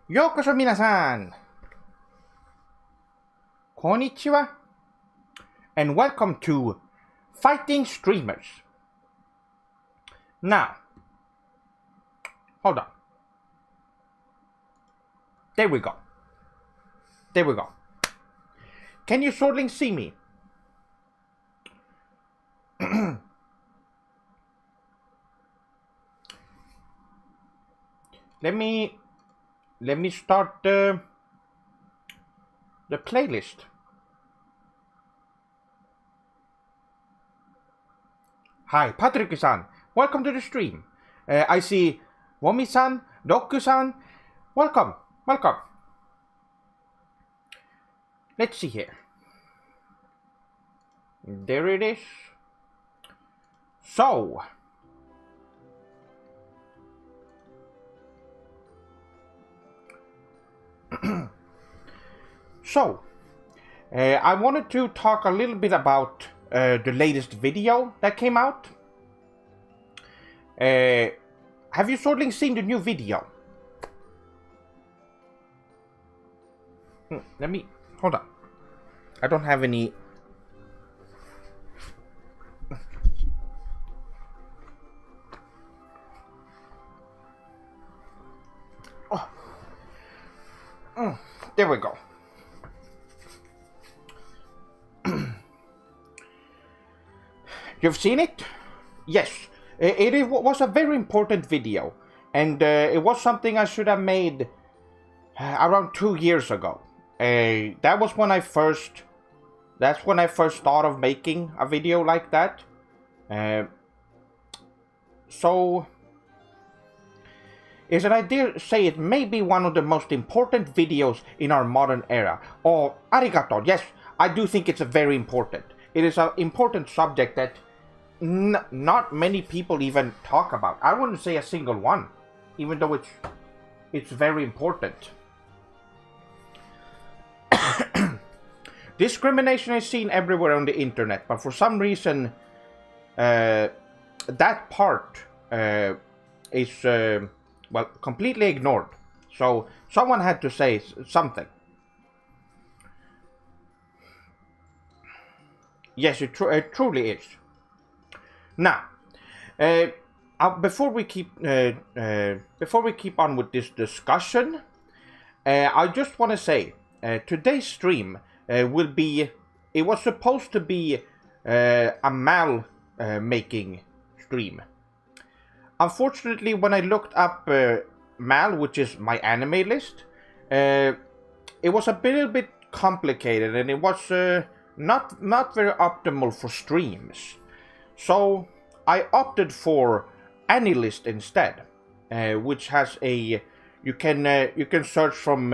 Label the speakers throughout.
Speaker 1: Yokoso minasan! Konnichiwa! And welcome to Fighting Streamers. Now, hold on. There we go. There we go. Can you sorting see me? Let me start the playlist. Hi, Patrick-san. Welcome to the stream. I see Womi-san, Doku-san. Welcome. Welcome. Let's see here. There it is. So. I wanted to talk a little bit about the latest video that came out. Have you sorting seen the new video? Let me, hold on. I don't have any. There we go. You've seen it? Yes. It was a very important video, and it was something I should have made around 2 years ago. That was when I first. That's when I first thought of making a video like that. So. Is that I dare say it may be one of the most important videos in our modern era. Oh, arigato. Yes, I do think it's a very important. It is an important subject that not many people even talk about. I wouldn't say a single one, even though it's very important. Discrimination is seen everywhere on the internet, but for some reason, that part is well, completely ignored. So someone had to say something. Yes, it truly is. Now, before we keep on with this discussion, I just want to say today's stream will be. It was supposed to be a Mal making stream. Unfortunately, when I looked up Mal, which is my anime list, it was a little bit complicated, and it was not very optimal for streams. So I opted for ANILIST instead, which has a you can search from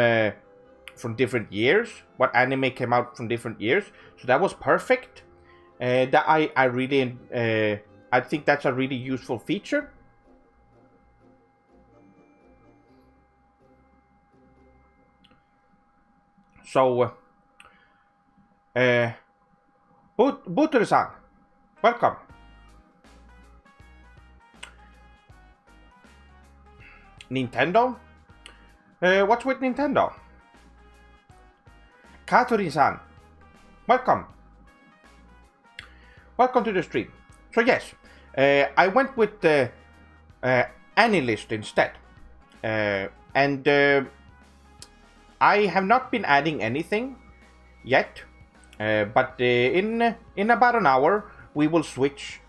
Speaker 1: different years what anime came out from different years. So that was perfect. That I really I think that's a really useful feature. So, Butter-san, welcome. Nintendo? What's with Nintendo? Katuri-san, welcome. Welcome to the stream. So yes, I went with the ANILIST instead. And I have not been adding anything yet, but in about an hour we will switch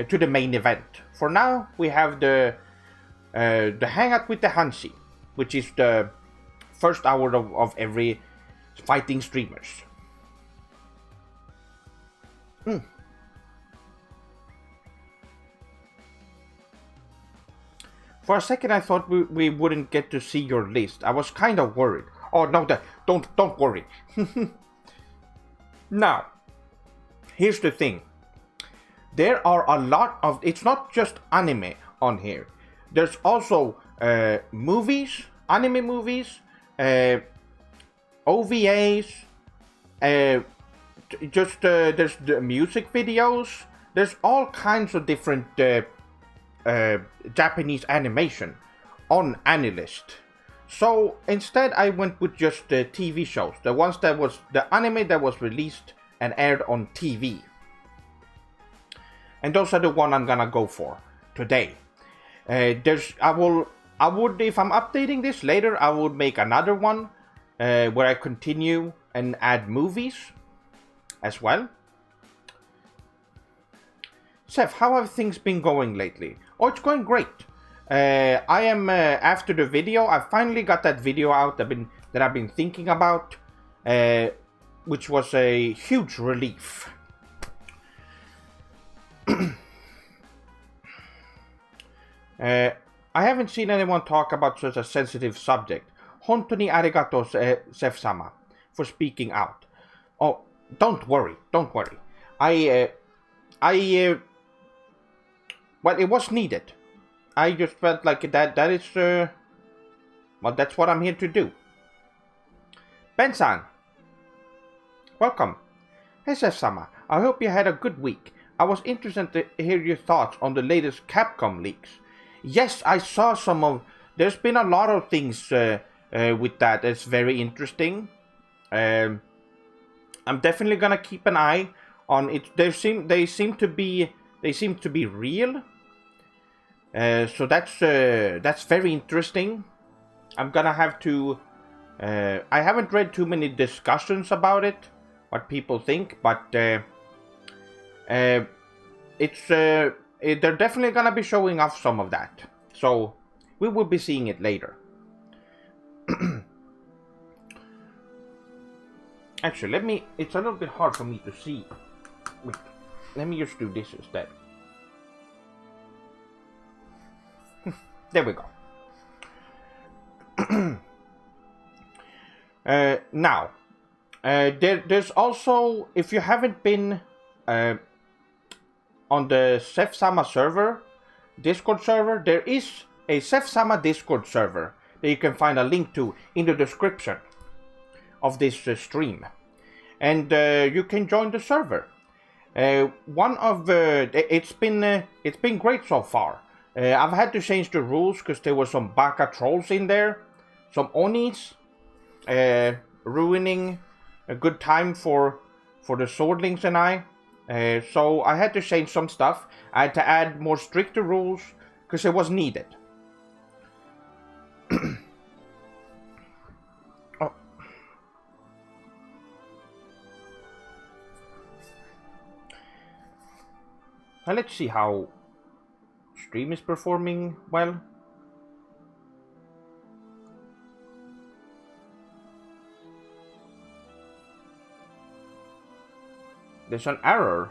Speaker 1: to the main event. For now, we have the hangout with the Hansi, which is the first hour of every fighting streamers. For a second, I thought we wouldn't get to see your list. I was kind of worried. Oh no, don't worry. Now, here's the thing. There are a lot of. It's not just anime on here. There's also movies, anime movies, OVAs. There's the music videos. There's all kinds of different Japanese animation on ANILIST. So instead I went with just the TV shows, the ones that was the anime that was released and aired on TV. And those are the one I'm gonna go for today. I would, if I'm updating this later, I would make another one where I continue and add movies as well. Seth, how have things been going lately? Oh, it's going great. I am after the video. I finally got that video out that I've been thinking about, which was a huge relief. I haven't seen anyone talk about such a sensitive subject. Honto ni arigato, Seth-sama, for speaking out. Oh, don't worry. Well, it was needed. I just felt like that is, well, that's what I'm here to do. Ben-san, welcome. Hey, Seth-sama, I hope you had a good week. I was interested to hear your thoughts on the latest Capcom leaks. Yes, I saw some of... There's been a lot of things with that. It's very interesting. I'm definitely gonna keep an eye on it. They seem to be real. So that's very interesting. I'm gonna have to... I haven't read too many discussions about it, what people think, but they're definitely gonna be showing off some of that. So we will be seeing it later. Actually, it's a little bit hard for me to see. Wait, let me just do this instead. There we go. Now, there's also, if you haven't been on the Seth-sama server, Discord server, there is a Seth-sama Discord server that you can find a link to in the description of this stream, and you can join the server. It's been great so far. I've had to change the rules because there were some baka trolls in there, some onis, ruining a good time for the swordlings and I. So I had to change some stuff. I had to add more stricter rules because it was needed. Oh. Now let's see how stream is performing well. There's an error.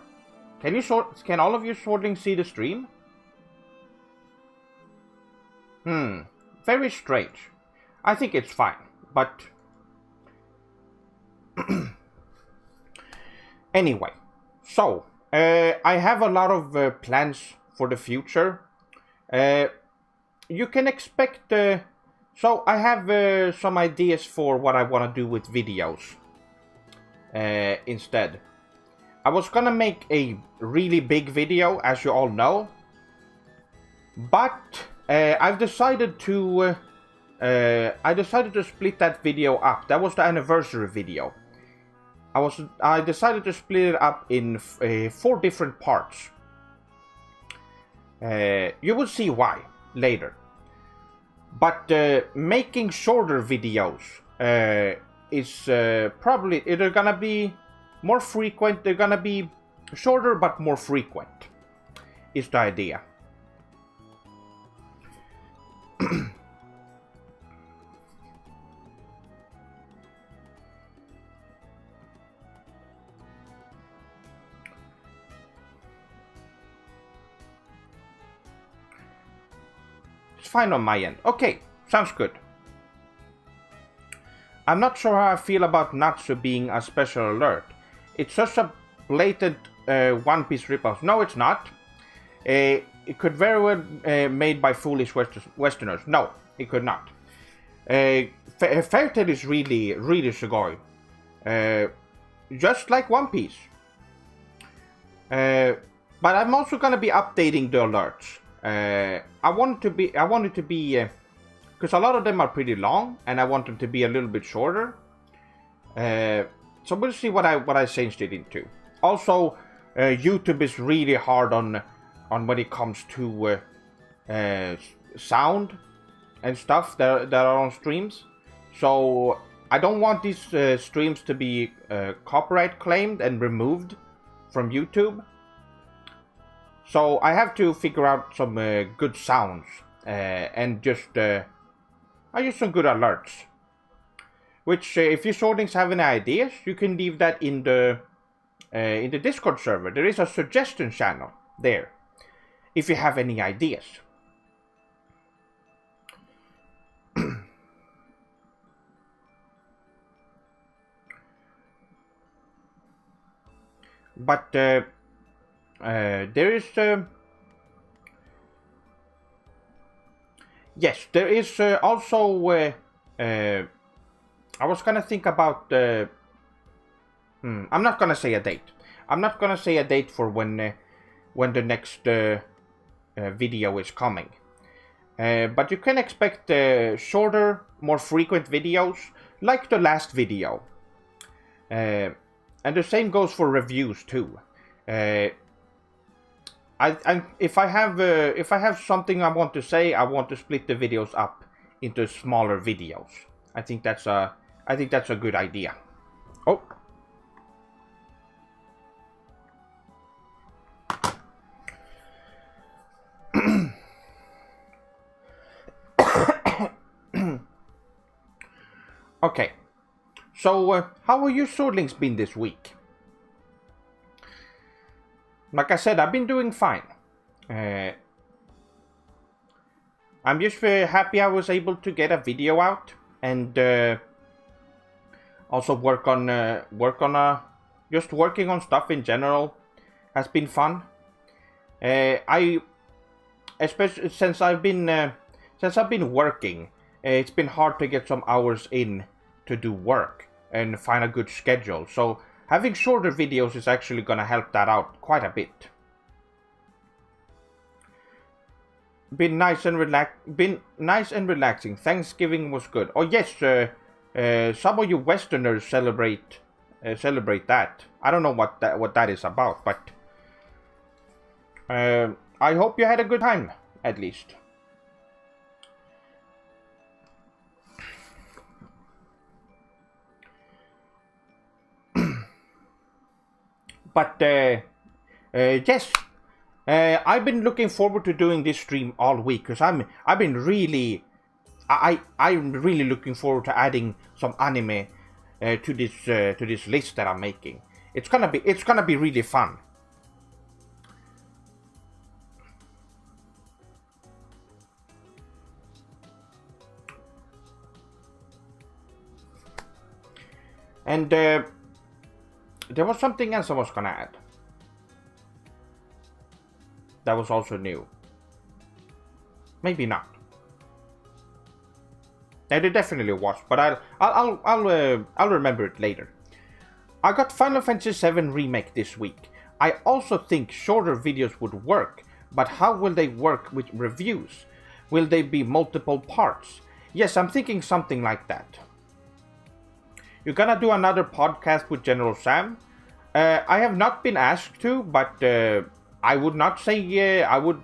Speaker 1: Can all of you swordlings see the stream? Very strange. I think it's fine, but anyway, so I have a lot of plans for the future. You can expect. So I have some ideas for what I want to do with videos. Instead, I was gonna make a really big video, as you all know, but I've decided to. I decided to split that video up. That was the anniversary video. I decided to split it up in 4 different parts. You will see why later. But making shorter videos is probably they're gonna be more frequent. They're gonna be shorter but more frequent. Is the idea. Fine on my end. Okay, sounds good. I'm not sure how I feel about Natsu being a special alert. It's such a blatant One Piece ripoff. No, it's not. It could very well made by foolish Westerners. No, it could not. Fairy Tail is really, really sugoi. Just like One Piece. But I'm also gonna be updating the alerts. I want it to be because a lot of them are pretty long, and I want them to be a little bit shorter. So we'll see what I changed it into. Also, YouTube is really hard on when it comes to sound and stuff that are on streams. So I don't want these streams to be copyright claimed and removed from YouTube. So I have to figure out some good sounds and just I use some good alerts. Which, if you shortlings have any ideas, you can leave that in the Discord server. There is a suggestion channel there, if you have any ideas. But there is yes, there is also I was gonna think about I'm not gonna say a date. I'm not gonna say a date for when the next video is coming. But you can expect shorter, more frequent videos, like the last video. And the same goes for reviews too. If I have something I want to say, I want to split the videos up into smaller videos. I think that's a good idea. Oh. Okay. So, how have your swordlings been this week? Like I said, I've been doing fine. I'm just very happy I was able to get a video out and also work on just working on stuff in general has been fun. Especially since I've been working, it's been hard to get some hours in to do work and find a good schedule. So having shorter videos is actually gonna help that out quite a bit. Been nice and relaxing. Thanksgiving was good. Oh yes, some of you Westerners celebrate that. I don't know what that is about, but I hope you had a good time at least. But yes, I've been looking forward to doing this stream all week because I'm really looking forward to adding some anime to this list that I'm making. It's gonna be really fun. And there was something else I was gonna add. That was also new. Maybe not. There definitely was, but I'll remember it later. I got Final Fantasy VII Remake this week. I also think shorter videos would work, but how will they work with reviews? Will they be multiple parts? Yes, I'm thinking something like that. You're gonna do another podcast with General Sam? I have not been asked to, but I would not say I would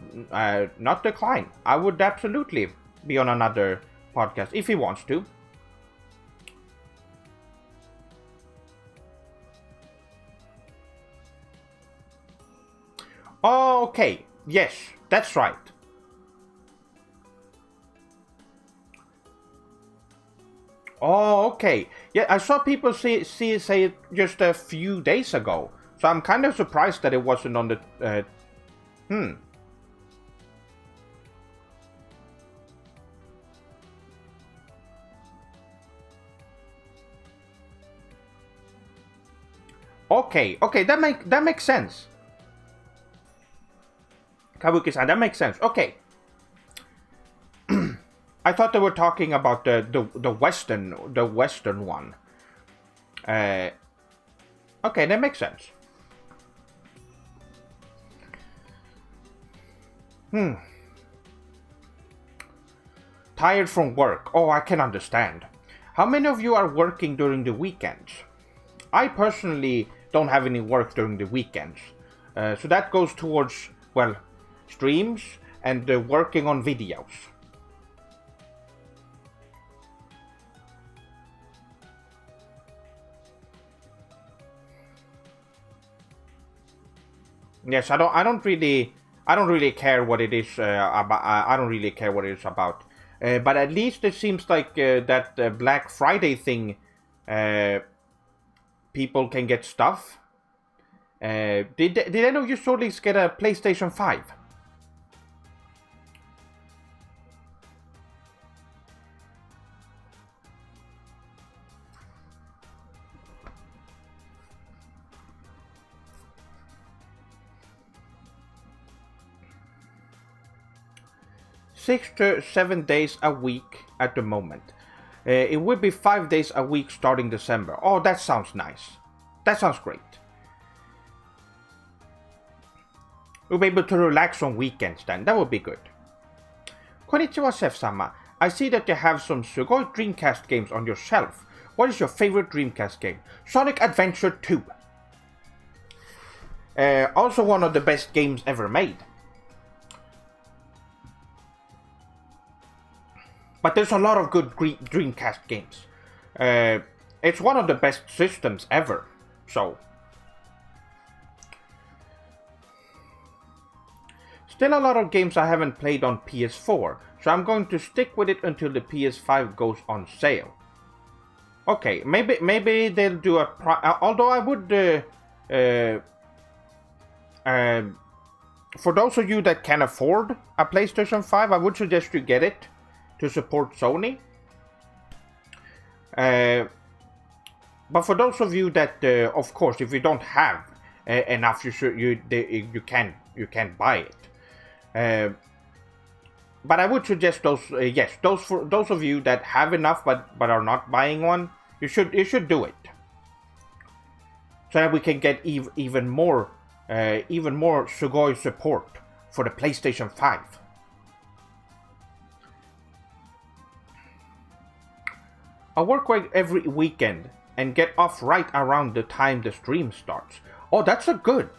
Speaker 1: not decline. I would absolutely be on another podcast if he wants to. Okay, yes, that's right. Oh, okay. Yeah, I saw people say it just a few days ago. So I'm kind of surprised that it wasn't on the... Okay, that makes sense. Kabuki-san, that makes sense. Okay. I thought they were talking about the Western one. Okay, that makes sense. Tired from work. Oh, I can understand. How many of you are working during the weekends? I personally don't have any work during the weekends. So that goes towards, well, streams and working on videos. Yes, I don't really care what it is about. I don't really care what it is about. But at least it seems like that Black Friday thing, people can get stuff. Did any of you soldiers get a PlayStation 5? Six to 7 days a week at the moment. It will be 5 days a week starting December. Oh, that sounds nice. That sounds great. We'll be able to relax on weekends then. That would be good. Konnichiwa, Chef-sama. I see that you have some Sugoi Dreamcast games on your shelf. What is your favorite Dreamcast game? Sonic Adventure 2. Also one of the best games ever made. But there's a lot of good Dreamcast games. It's one of the best systems ever. So. Still a lot of games I haven't played on PS4. So I'm going to stick with it until the PS5 goes on sale. Okay, maybe they'll do a... although I would... for those of you that can afford a PlayStation 5, I would suggest you get it to support Sony. But for those of you that, of course, if you don't have enough, you can buy it. But I would suggest those. Yes, for those of you that have enough but are not buying one, you should do it, so that we can get even more Sugoi support for the PlayStation 5. I work every weekend and get off right around the time the stream starts. Oh, that's a good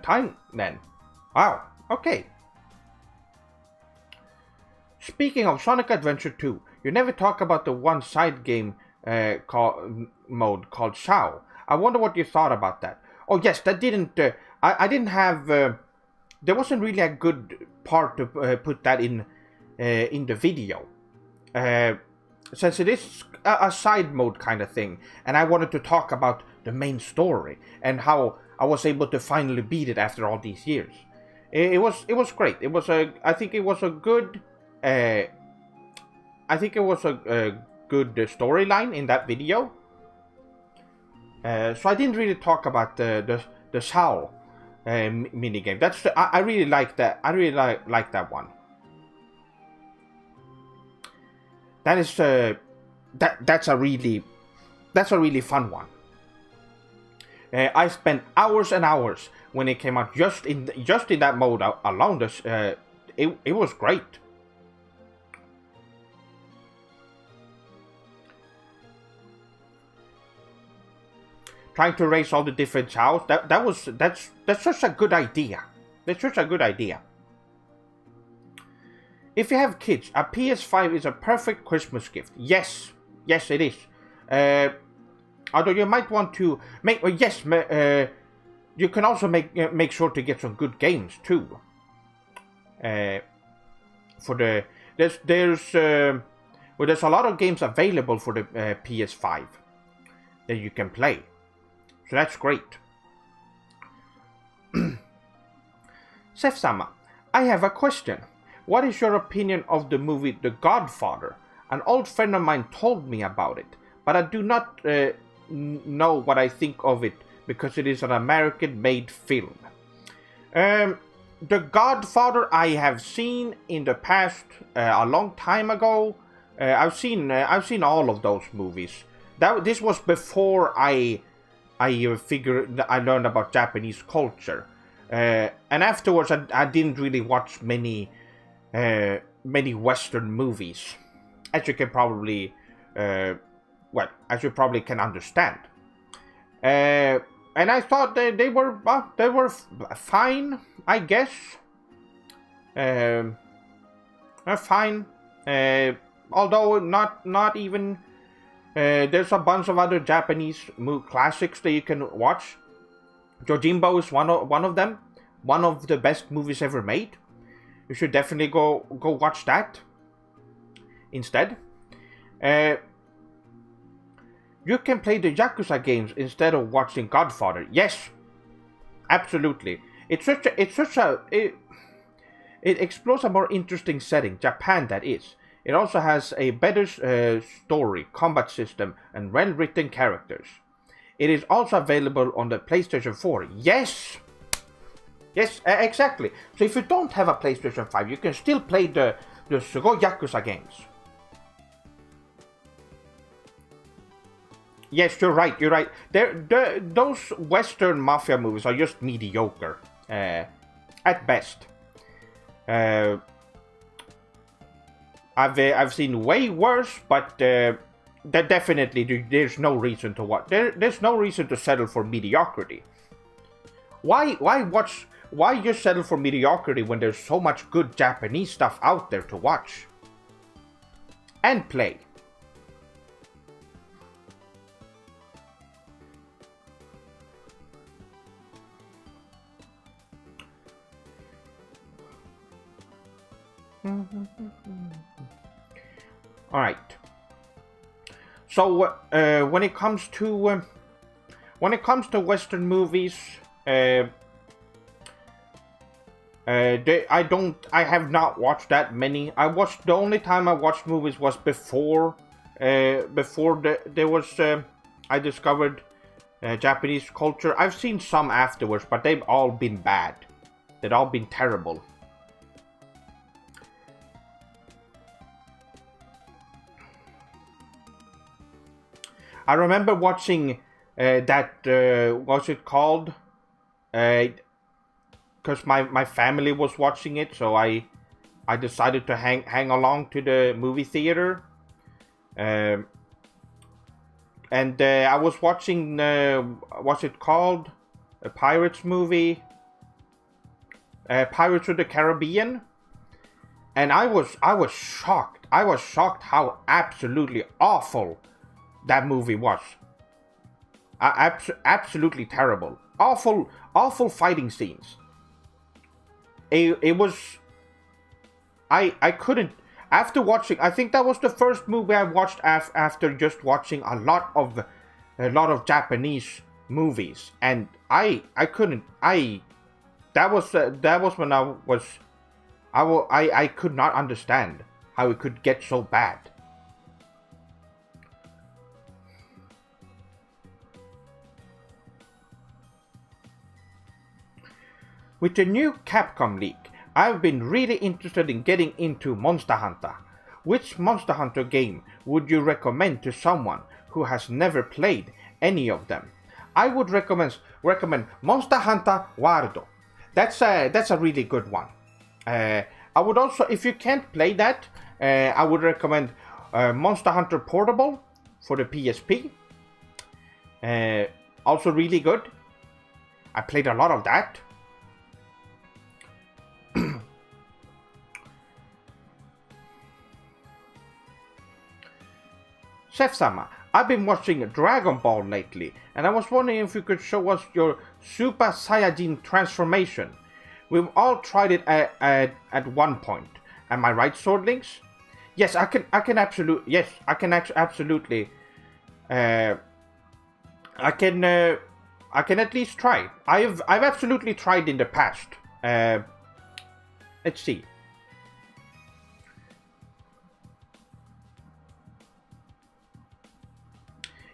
Speaker 1: time then. Wow. Okay. Speaking of Sonic Adventure 2, you never talk about the one side game mode called Shao. I wonder what you thought about that. Oh yes, that didn't. I didn't have. There wasn't really a good part to put that in the video. Since it is a side mode kind of thing, and I wanted to talk about the main story and how I was able to finally beat it after all these years. It was great. I think it was a good storyline in that video. So I didn't really talk about the Shao minigame. I really like that. I really like that one. That is that's a really fun one. I spent hours and hours when it came out just in that mode alone. It was great. Trying to raise all the different Chaos, that's such a good idea. That's such a good idea. If you have kids, a PS5 is a perfect Christmas gift. Yes, it is. Although you might want to make, you can also make sure to get some good games too. There's a lot of games available for the PS5 that you can play, so that's great. Sef-sama, I have a question. What is your opinion of the movie The Godfather? An old friend of mine told me about it, but I do not know what I think of it because it is an American-made film. The Godfather I have seen in the past a long time ago. I've seen all of those movies. This was before I learned about Japanese culture, and afterwards I didn't really watch many many Western movies, as you can probably, as you probably can understand. And I thought they were fine, I guess. Fine. Although not even. There's a bunch of other Japanese classics that you can watch. Yojimbo is one of them. One of the best movies ever made. You should definitely go watch that instead. You can play the Yakuza games instead of watching Godfather. Yes, absolutely. It explores a more interesting setting, Japan that is. It also has a better story, combat system, and well-written characters. It is also available on the PlayStation 4. Yes! Yes, exactly. So if you don't have a PlayStation 5, you can still play the Sugo Yakuza games. Yes, you're right. Those Western mafia movies are just mediocre, at best. I've seen way worse, but definitely there's no reason to watch. There's no reason to settle for mediocrity. Why just settle for mediocrity when there's so much good Japanese stuff out there to watch and play? All right. So when it comes to Western movies, I have not watched that many. The only time I watched movies was before I discovered Japanese culture. I've seen some afterwards, but they've all been bad. They've all been terrible. I remember watching what's it called? Because my family was watching it, so I decided to hang along to the movie theater. And I was watching what's it called? A Pirates movie. Pirates of the Caribbean. And I was shocked. I was shocked how absolutely awful that movie was. Absolutely terrible. Awful fighting scenes. It was. I couldn't. After watching, I think that was the first movie I watched after just watching a lot of Japanese movies, and I couldn't. That was when I could not understand how it could get so bad. With the new Capcom leak, I've been really interested in getting into Monster Hunter. Which Monster Hunter game would you recommend to someone who has never played any of them? I would recommend Monster Hunter World. That's a really good one. I would also, if you can't play that, I would recommend Monster Hunter Portable for the PSP. Also really good. I played a lot of that. Chef-sama, I've been watching Dragon Ball lately, and I was wondering if you could show us your Super Saiyajin transformation. We've all tried it at one point. Am I right, Swordlings? Yes, I can absolutely. Yes, I can absolutely. I can at least try. I've absolutely tried in the past. Let's see.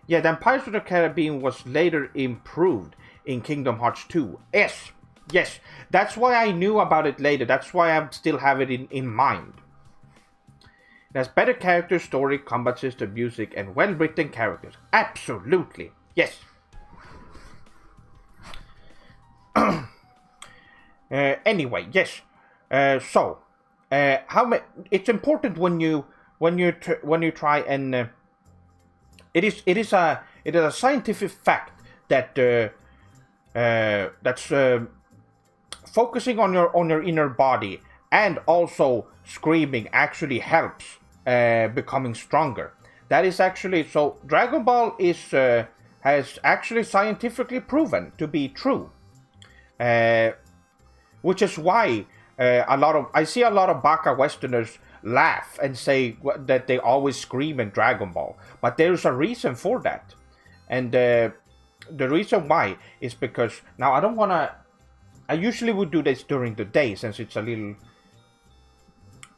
Speaker 1: Yeah, then Pirates of the Caribbean was later improved in Kingdom Hearts 2. Yes, that's why I knew about it later. That's why I still have it in mind. It has better characters, story, combat system, music, and well-written characters. Absolutely, yes. Anyway, yes. So, It's important when you try and it is a scientific fact that that's focusing on your inner body and also screaming actually helps becoming stronger. That is actually so. Dragon Ball has actually scientifically proven to be true, which is why I see a lot of Baka Westerners laugh and say that they always scream in Dragon Ball, but there's a reason for that, and the reason why is because now I don't want to. I usually would do this during the day since it's a little,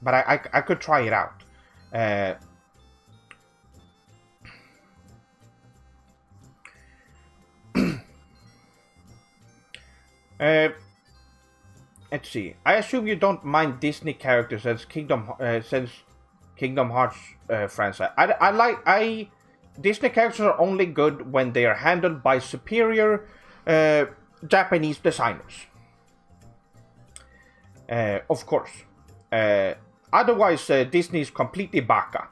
Speaker 1: but I could try it out. Let's see. I assume you don't mind Disney characters since Kingdom Hearts franchise. Disney characters are only good when they are handled by superior Japanese designers. Of course. Otherwise, Disney is completely baka.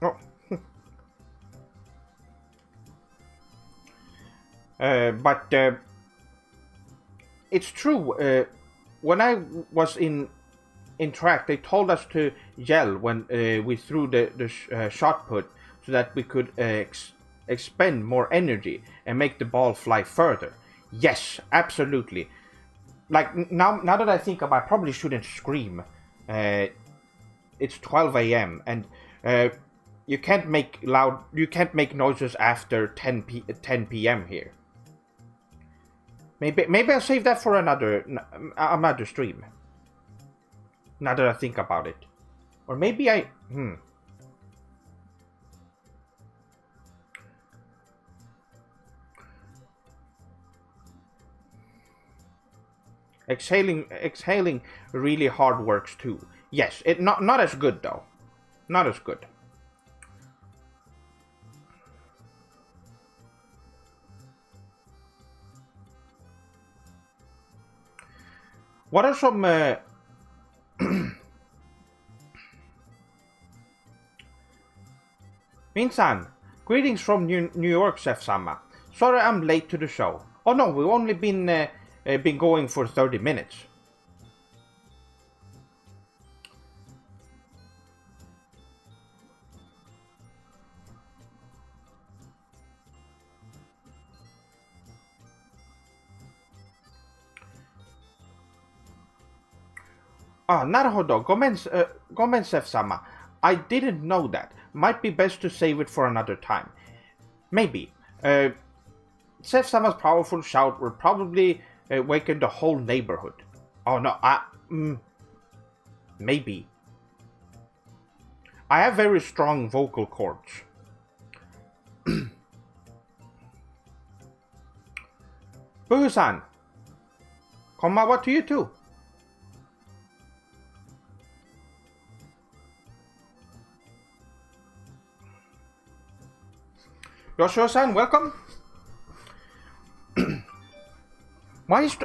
Speaker 1: Oh. But it's true. When I was in track, they told us to yell when we threw the shot put, so that we could expend more energy and make the ball fly further. Yes, absolutely. Like now that I think about it, I probably shouldn't scream. It's 12 a.m. and you can't make noises after 10 p.m. here. Maybe I'll save that for another stream. Now that I think about it, or maybe Exhaling really hard works too. Yes, it not as good though. Not as good. What are some Min-san, greetings from New York, Chef-sama. Sorry I'm late to the show. Oh no, we've only been going for 30 minutes. Ah, Naruto, gomen Chef-sama. I didn't know that. Might be best to save it for another time. Maybe. Chef-sama's powerful shout will probably awaken the whole neighborhood. Oh no, maybe. I have very strong vocal cords. Buhu-san, konbanwa to you too. Yoshio-san, welcome. Why is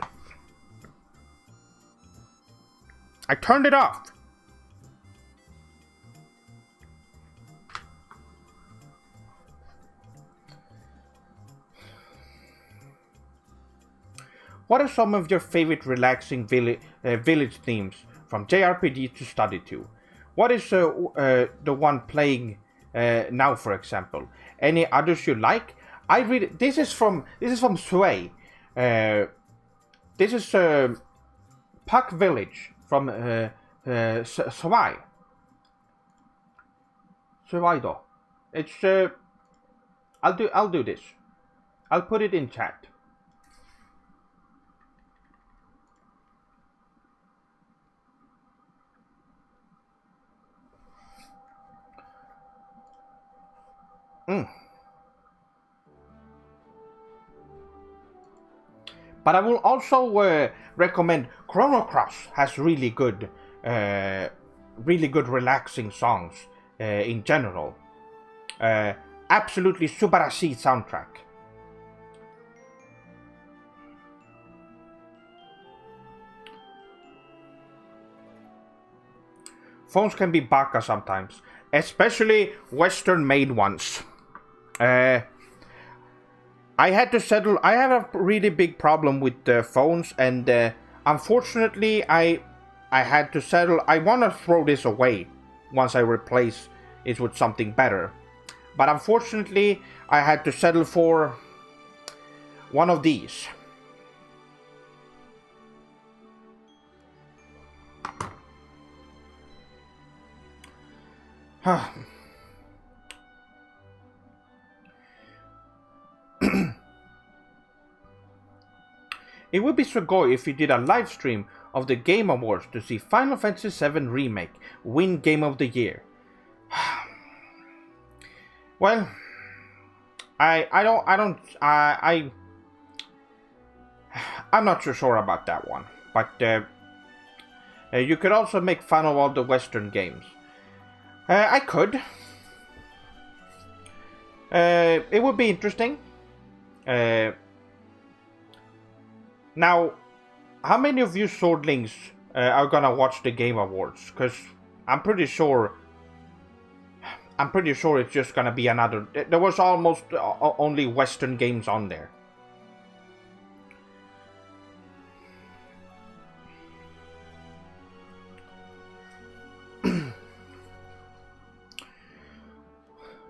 Speaker 1: I turned it off. What are some of your favorite relaxing village themes from JRPG to study to? What is the one playing now, for example? Any others you like? I read. This is from Sway. This is Puck Village from Sway. Swaido. It's I'll do this. I'll put it in chat. But I will also recommend Chrono Cross has really good relaxing songs in general. Absolutely subarashi soundtrack. Phones can be baka sometimes, especially Western-made ones. I had to settle. I have a really big problem with phones, and unfortunately, I had to settle. I want to throw this away once I replace it with something better, but unfortunately, I had to settle for one of these. It would be so good if you did a live stream of the Game Awards to see Final Fantasy VII Remake win Game of the Year. Well, I'm not too sure about that one, but you could also make fun of all the Western games. I could. It would be interesting. Now, how many of you swordlings are gonna watch the Game Awards? Because I'm pretty sure it's just gonna be another. There was almost only Western games on there.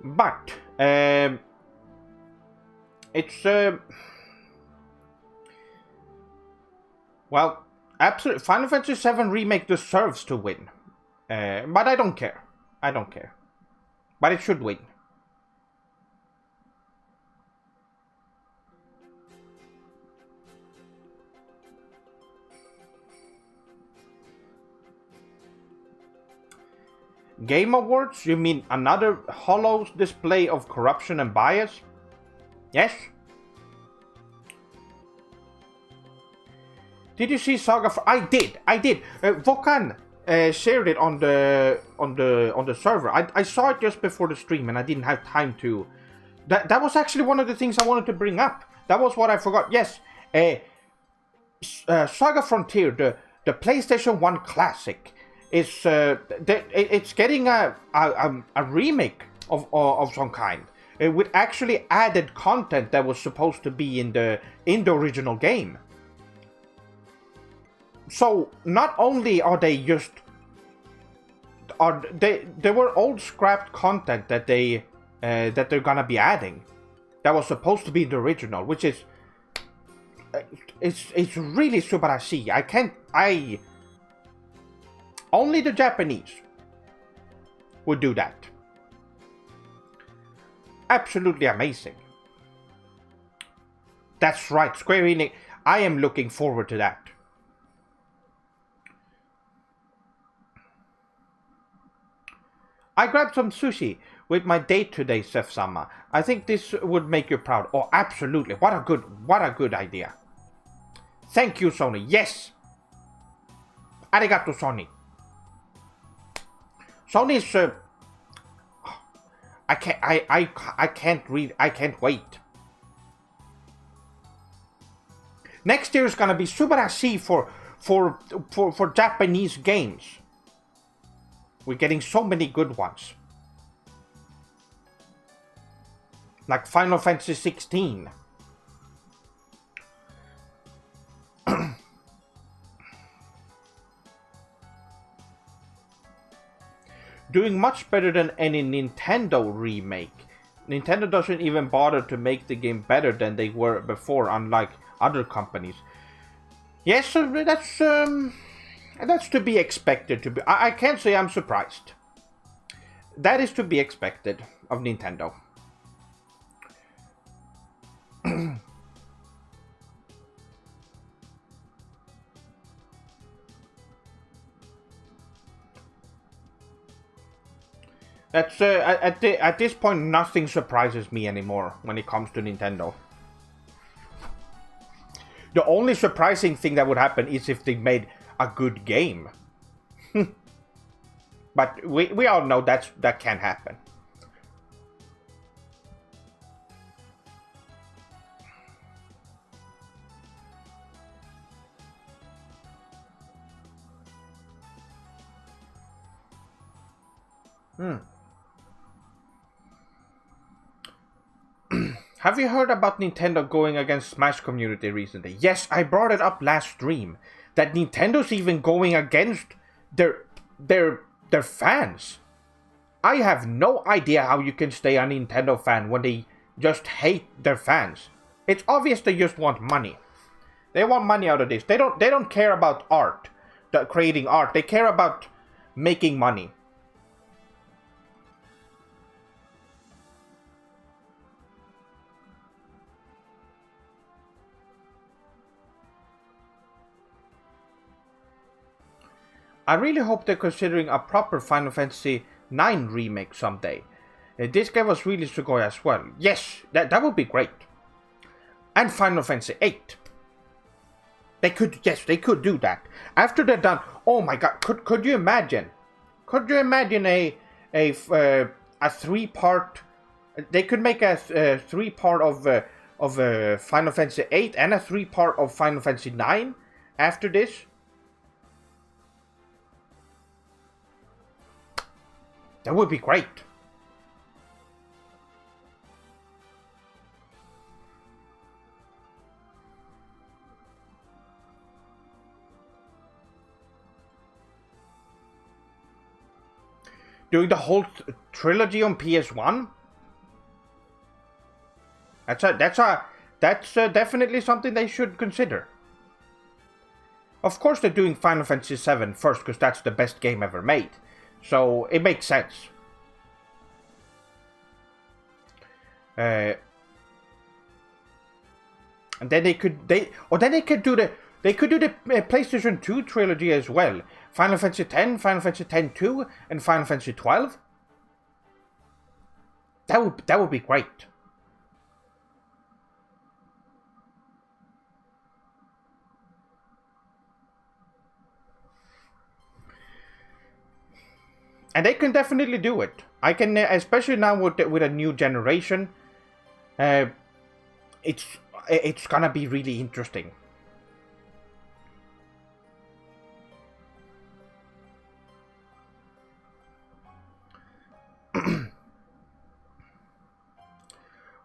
Speaker 1: But it's well, absolutely, Final Fantasy VII Remake deserves to win, but I don't care. I don't care, but it should win. Game Awards? You mean another hollow display of corruption and bias? Yes? Did you see Saga? I did. Vokan shared it on the server. I saw it just before the stream, and I didn't have time to. That was actually one of the things I wanted to bring up. That was what I forgot. Yes, Saga Frontier, the PlayStation 1 classic, is it's getting a remake of some kind with actually added content that was supposed to be in the original game. So not only are they just there were old scrapped content that they're gonna be adding that was supposed to be in the original, which is it's really subarashi. Only the Japanese would do that. Absolutely amazing. That's right, Square Enix. I am looking forward to that. I grabbed some sushi with my date today, Sef-sama. I think this would make you proud. Oh, absolutely. What a good idea. Thank you, Sony. Yes. Arigato, Sony. Sony's I can't wait. Next year is gonna be subarashi for Japanese games. We're getting so many good ones. Like Final Fantasy 16. Doing much better than any Nintendo remake. Nintendo doesn't even bother to make the game better than they were before, unlike other companies. Yes, that's to be expected. I can't say I'm surprised. That is to be expected of Nintendo. That's at this point, nothing surprises me anymore when it comes to Nintendo. The only surprising thing that would happen is if they made a good game. But we all know that can't happen. Have you heard about Nintendo going against Smash community recently? Yes, I brought it up last stream. That Nintendo's even going against their fans. I have no idea how you can stay a Nintendo fan when they just hate their fans. It's obvious they just want money. They want money out of this. They don't care about art, creating art. They care about making money. I really hope they're considering a proper Final Fantasy IX remake someday. This game was really Sugoi as well. Yes, that would be great. And Final Fantasy VIII. They could do that. After they're done, oh my god, could you imagine? Could you imagine a 3-part? They could make a 3-part of Final Fantasy VIII and a 3-part of Final Fantasy IX after this. That would be great. Doing the whole trilogy on PS1? That's definitely something they should consider. Of course they're doing Final Fantasy VII first because that's the best game ever made. So it makes sense. And then they could do the PlayStation 2 trilogy as well. Final Fantasy X, Final Fantasy X-2, and Final Fantasy 12. That would be great. And they can definitely do it. I can, especially now with a new generation. It's gonna be really interesting.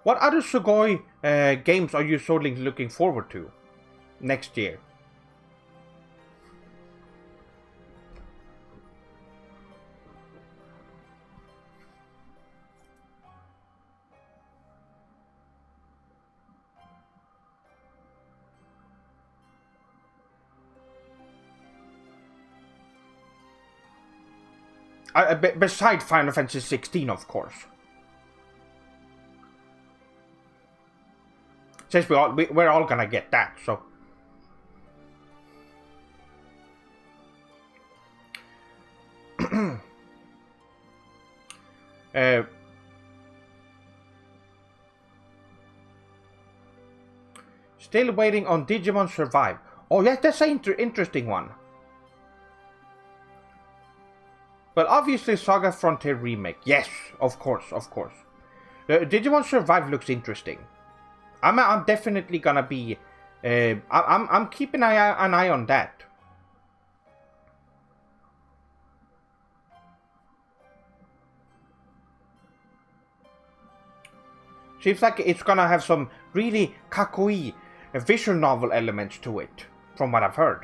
Speaker 1: What other Sugoi games are you solely looking forward to next year? Beside Final Fantasy 16, of course. Since we're all gonna get that, so. Still waiting on Digimon Survive. Oh yeah, that's an interesting one. But obviously Saga Frontier Remake. Yes, of course. Digimon Survive looks interesting. I'm definitely gonna be... I'm keeping an eye on that. Seems like it's gonna have some really kakoi visual novel elements to it, from what I've heard.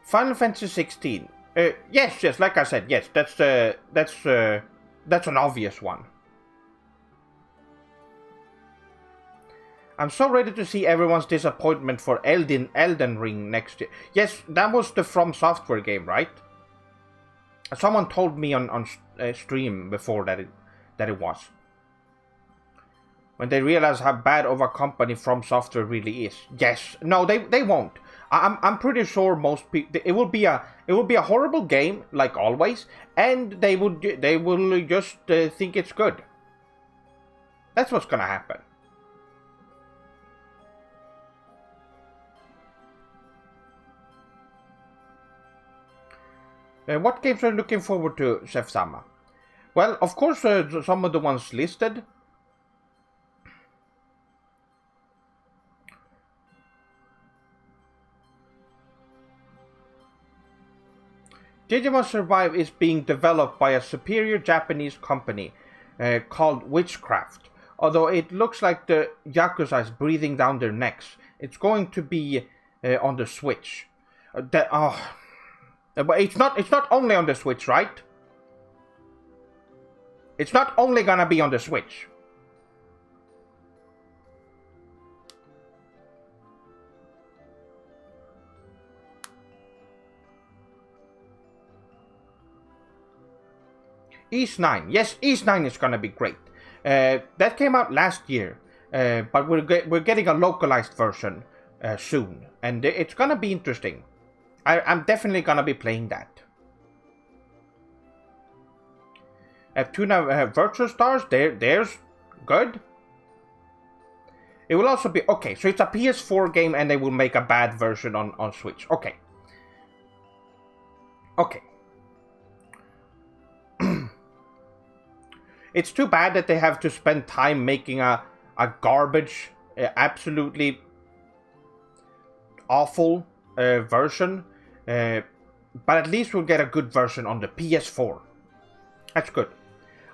Speaker 1: Final Fantasy 16. Yes, like I said, yes, that's an obvious one. I'm so ready to see everyone's disappointment for Elden Ring next year. Yes, that was the From Software game, right? Someone told me on stream before that it was. When they realize how bad of a company From Software really is. Yes, no, they won't. I'm pretty sure most people it will be a horrible game like always, and they will just think it's good. That's what's gonna happen. What games are you looking forward to, Chef Sama? Well, of course, some of the ones listed. Digimon Survive is being developed by a superior Japanese company called Witchcraft. Although it looks like the Yakuza is breathing down their necks, it's going to be on the Switch. But it's not only on the Switch, right? It's not only gonna be on the Switch. East 9. Yes, East 9 is gonna be great. That came out last year, but we're getting a localized version soon, and it's gonna be interesting. I'm definitely gonna be playing that. Tuna Virtual Stars, there's good. It will also be okay. So it's a PS4 game, and they will make a bad version on Switch. Okay. Okay. It's too bad that they have to spend time making a garbage, absolutely awful version. But at least we'll get a good version on the PS4. That's good.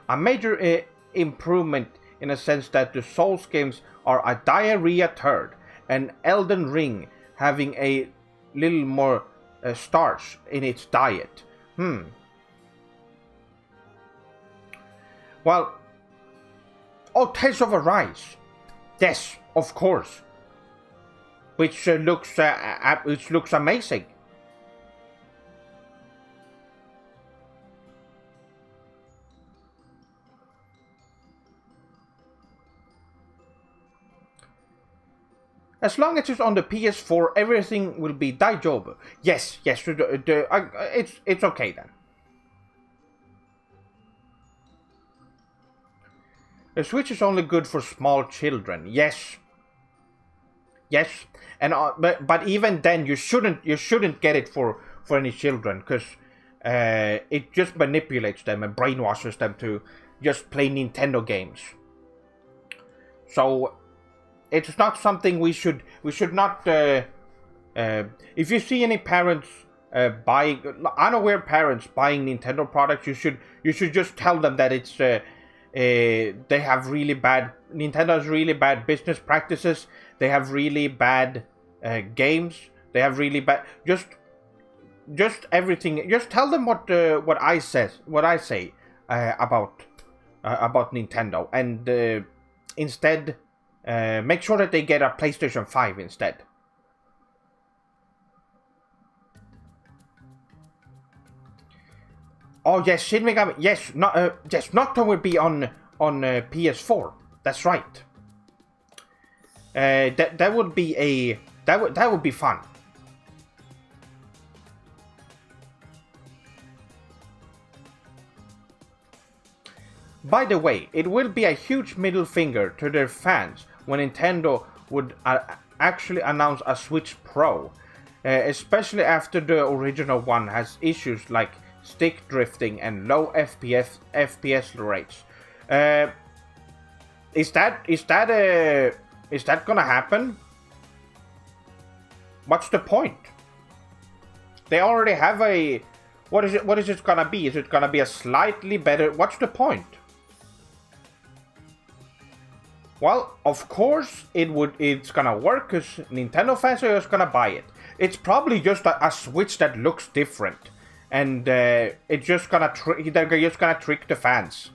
Speaker 1: A major improvement in a sense that the Souls games are a diarrhea turd, and Elden Ring having a little more starch in its diet. Well, Tales of Arise. Yes, of course. Which looks amazing. As long as it's on the PS4, everything will be daijoubu. Yes, it's okay then. The Switch is only good for small children. Yes, and but even then, you shouldn't get it for any children, because it just manipulates them and brainwashes them to just play Nintendo games. So it's not something we should not. If you see any parents buying unaware parents buying Nintendo products, you should just tell them that it's. They have really bad. Nintendo has really bad business practices. They have really bad games. They have really bad. Just everything. Just tell them what I say about Nintendo, and instead make sure that they get a PlayStation 5 instead. Oh yes, Shin Megami. Yes, Nocturne will be on PS4. That's right. That would be that would be fun. By the way, it will be a huge middle finger to their fans when Nintendo would actually announce a Switch Pro, especially after the original one has issues like stick drifting and low FPS rates. Is that gonna happen? What's the point? They already have a. What is it gonna be? Is it gonna be a slightly better? What's the point? Well, of course it's gonna work, because Nintendo fans are just gonna buy it. It's probably just a Switch that looks different. And it's just gonna they're just gonna trick the fans,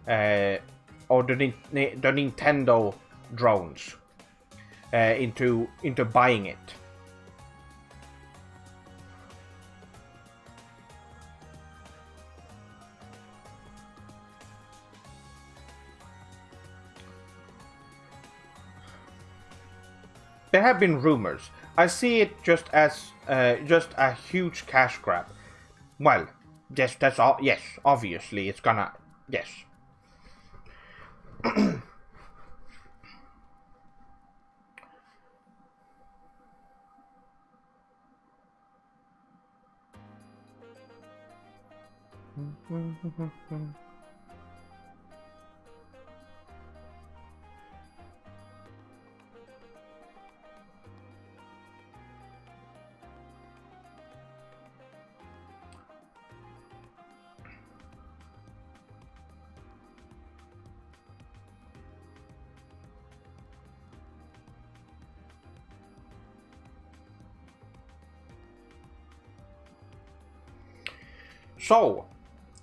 Speaker 1: or the Nintendo drones, into buying it. There have been rumors. I see it just as just a huge cash grab. Well, yes, that's all. Yes, obviously, it's gonna. Yes. So,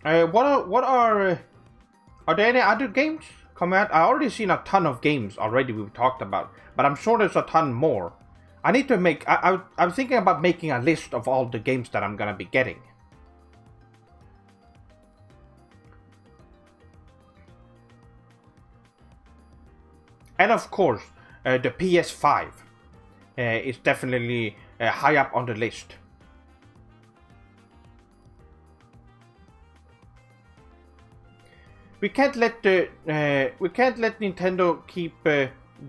Speaker 1: are there any other games coming out? I already seen a ton of games already we've talked about, but I'm sure there's a ton more. I need to make. I'm thinking about making a list of all the games that I'm gonna be getting. And of course, the PS5 is definitely high up on the list. We can't let Nintendo keep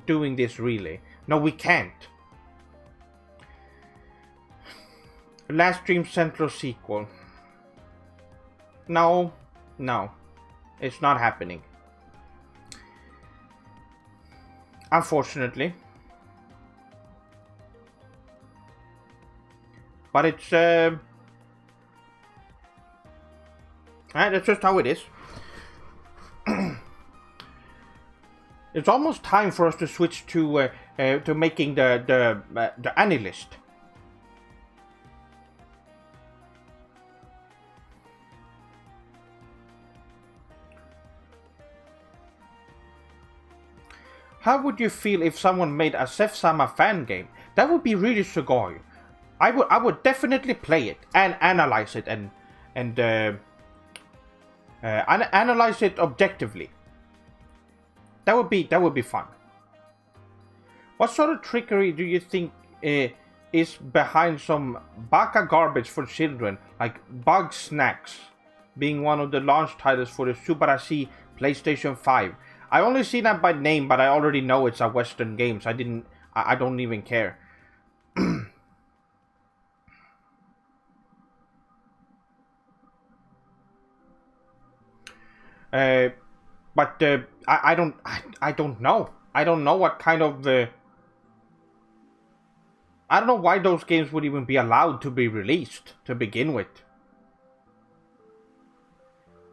Speaker 1: doing this, really. No, we can't. Last Dream Central sequel. No, it's not happening. Unfortunately. But it's that's just how it is. It's almost time for us to switch to making the ANILIST. How would you feel if someone made a Seth-sama fan game? That would be really sugoi. I would definitely play it and analyze it and analyze it objectively. That would be fun. What sort of trickery do you think is behind some baka garbage for children, like Bug Snacks being one of the launch titles for the Subarashi PlayStation 5? I only see that by name, but I already know it's a Western game, so I don't even care. But I don't know. I don't know what kind of I don't know why those games would even be allowed to be released to begin with.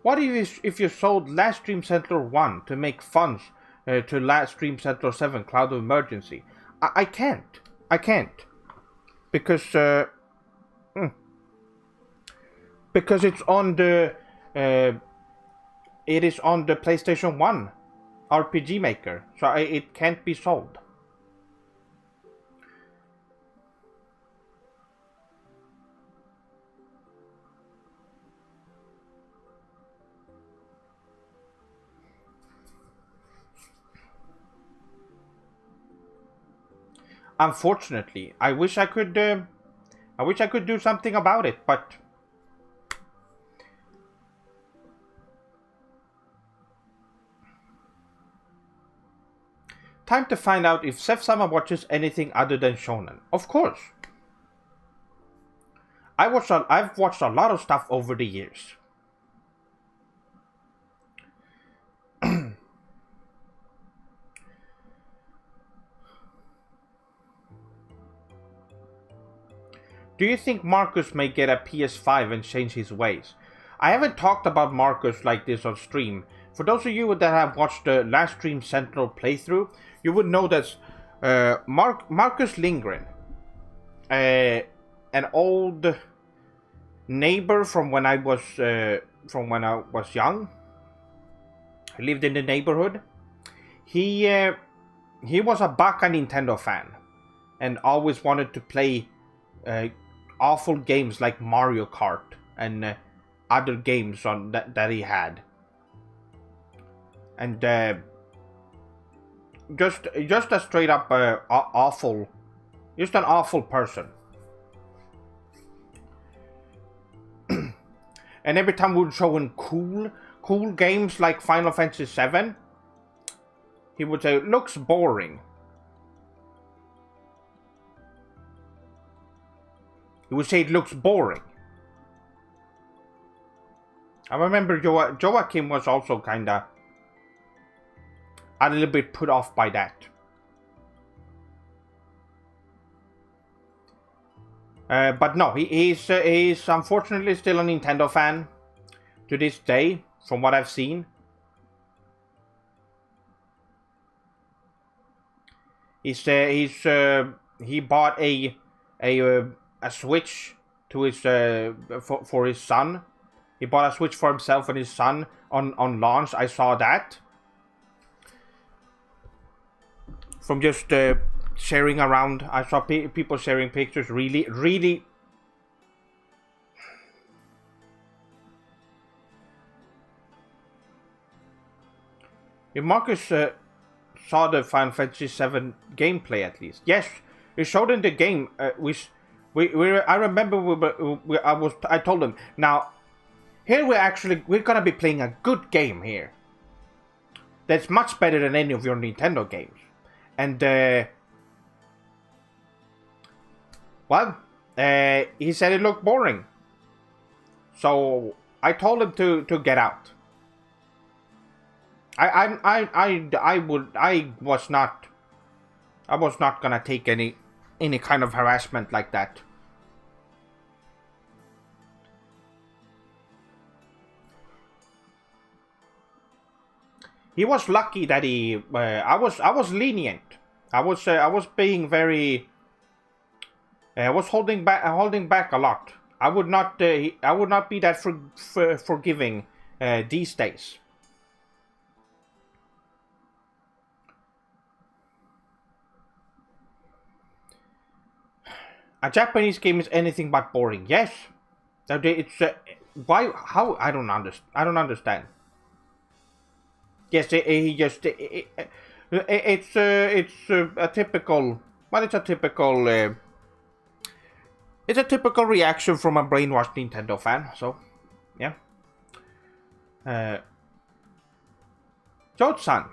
Speaker 1: What if you sold Last Dream Central 1 to make funds to Last Dream Central 7 Cloud of Emergency? I can't. Because it's on the it is on the PlayStation 1 RPG Maker, so it can't be sold. Unfortunately, I wish I could do something about it, but time to find out if Seth-sama watches anything other than shonen. Of course. I've watched a lot of stuff over the years. Do you think Marcus may get a PS5 and change his ways? I haven't talked about Marcus like this on stream. For those of you that have watched the Last Dream Central playthrough, you would know that Marcus Lindgren, an old neighbor from when I was young, lived in the neighborhood. He was a Baka Nintendo fan and always wanted to play awful games like Mario Kart and other games on that he had, and just a straight up awful, just an awful person. And every time we would show him cool games like Final Fantasy VII, he would say, "Looks boring." He would say it looks boring. I remember Joachim was also kinda a little bit put off by that. But no, he's unfortunately still a Nintendo fan to this day, from what I've seen. He bought a Switch to his for his son. He bought a Switch for himself and his son on launch. I saw that from just sharing around. I saw people sharing pictures. Really. If Marcus saw the Final Fantasy VII gameplay at least. Yes, it showed in the game. I remember I told him, now here we're gonna be playing a good game here. That's much better than any of your Nintendo games. And he said it looked boring. So I told him to get out. I was not gonna take any kind of harassment like that. He was lucky that I was lenient. I was being very. I was holding back a lot. I would not be that forgiving these days. A Japanese game is anything but boring. Yes, it's why? How? I don't understand. Yes, it's a typical. Well, it's a typical. It's a typical reaction from a brainwashed Nintendo fan. So, yeah. Joe-san,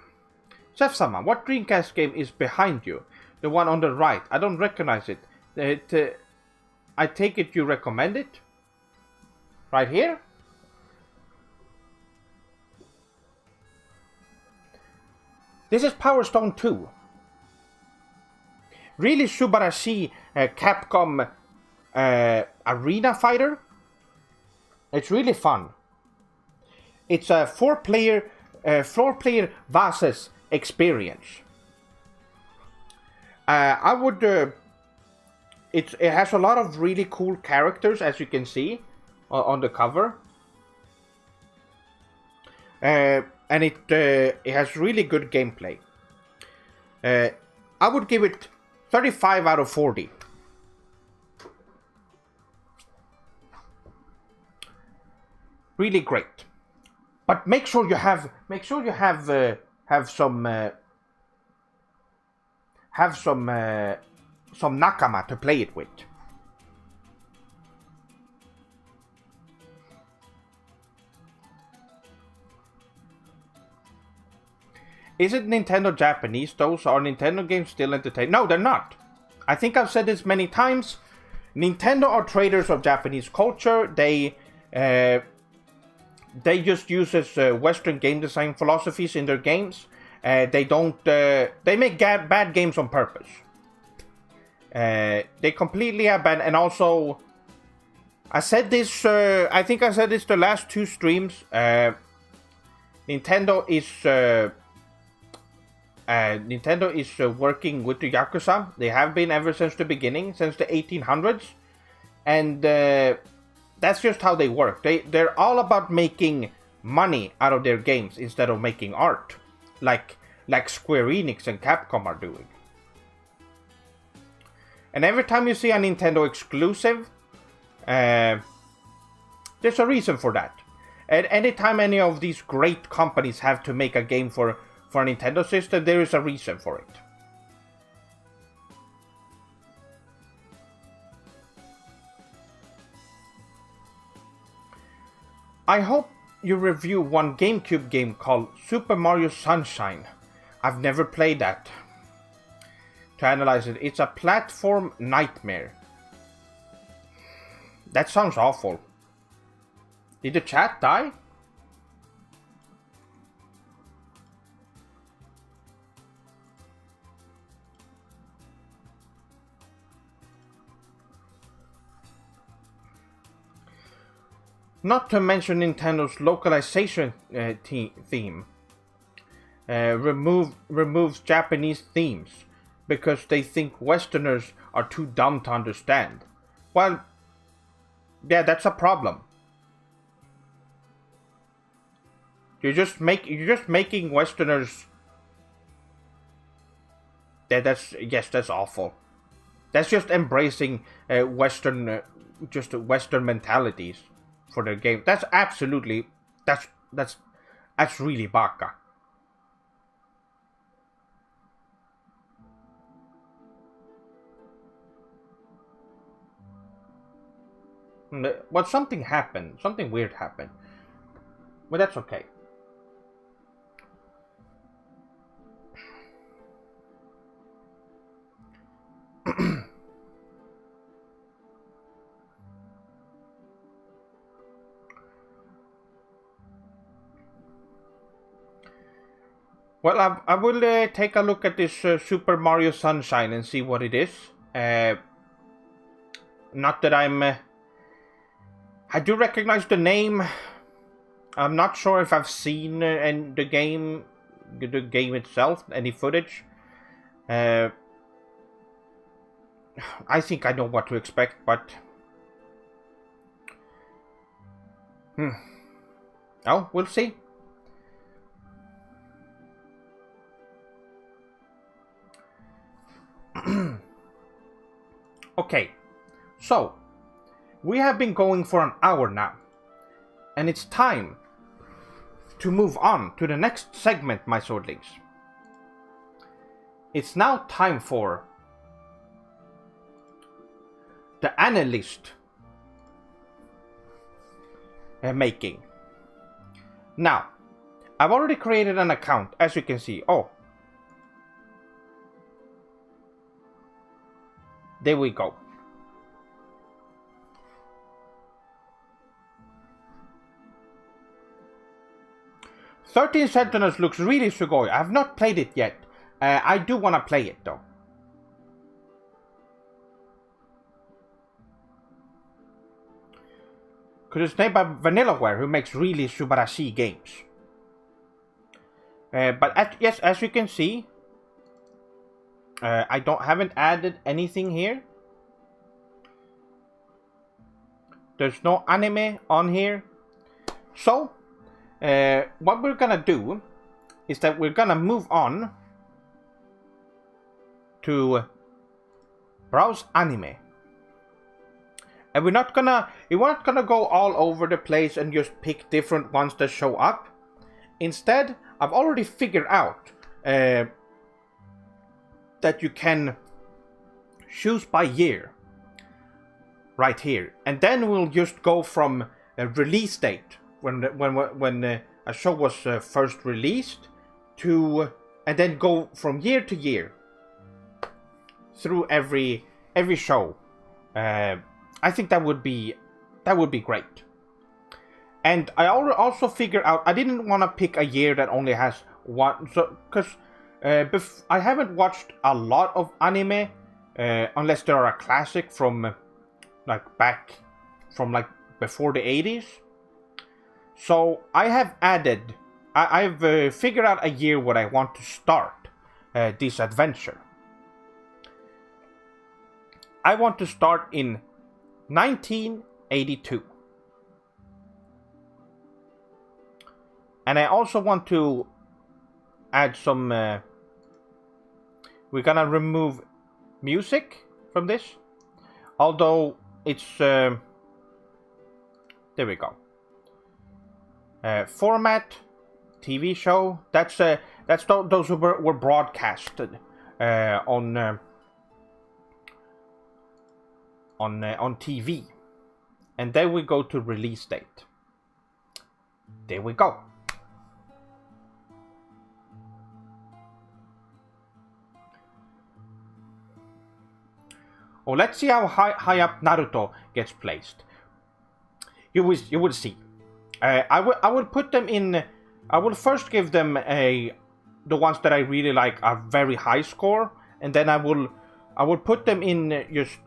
Speaker 1: Chef-sama, what Dreamcast game is behind you? The one on the right. I don't recognize it. I take it you recommend it? Right here? This is Power Stone 2. Really Subarashi Capcom Arena Fighter. It's really fun. It's a four-player versus experience. I would... It has a lot of really cool characters, as you can see on the cover, and it has really good gameplay. I would give it 35 out of 40. Really great, but make sure you have some nakama to play it with. Is it Nintendo Japanese? Those are Nintendo games still entertaining? No, they're not. I think I've said this many times. Nintendo are traders of Japanese culture. They just uses Western game design philosophies in their games. They don't. They make bad games on purpose. They completely abandon, and also, I said this. I think I said this the last two streams. Nintendo is working with the Yakuza. They have been ever since the beginning, since the 1800s, and that's just how they work. They're all about making money out of their games instead of making art, like Square Enix and Capcom are doing. And every time you see a Nintendo exclusive, there's a reason for that. And anytime any of these great companies have to make a game for a Nintendo system, there is a reason for it. I hope you review one GameCube game called Super Mario Sunshine. I've never played that. To analyze it, it's a platform nightmare. That sounds awful. Did the chat die? Not to mention Nintendo's localization theme. Removes Japanese themes because they think Westerners are too dumb to understand. Well, yeah, that's a problem. You're just making Westerners. That's awful. That's just embracing Western mentalities for the game. That's absolutely that's really baka. Well, something happened. Something weird happened. But that's okay. Well, I will take a look at this Super Mario Sunshine and see what it is. Not that I do recognize the name. I'm not sure if I've seen the game itself, any footage. I think I know what to expect, but oh, we'll see. Okay, so we have been going for an hour now, and it's time to move on to the next segment, my swordlings. It's now time for the ANILIST making. Now, I've already created an account, as you can see. Oh, there we go. "13 Sentinels looks really sugoi. I have not played it yet. I do want to play it though. Because it's made by Vanillaware, who makes really subarashi games. But yes, as you can see, I haven't added anything here. There's no anime on here. So, what we're gonna do is that we're gonna move on to browse anime. And we're not gonna go all over the place and just pick different ones that show up. Instead, I've already figured out that you can choose by year right here, and then we'll just go from a release date when a show was first released to, and then go from year to year through every show. I think that would be great. And I also figured out I didn't want to pick a year that only has one, so because I haven't watched a lot of anime unless they're a classic from back from before the 80s. So I have added, I've figured out a year where I want to start this adventure. I want to start in 1982. And I also want to add some, we're gonna remove music from this. Although it's, there we go. Format, TV show, that's those who were broadcasted on TV. And then we go to release date. There we go. Oh, let's see how high up Naruto gets placed. You will see. I will put them in. I will first give them the ones that I really like a very high score, and then I will put them in just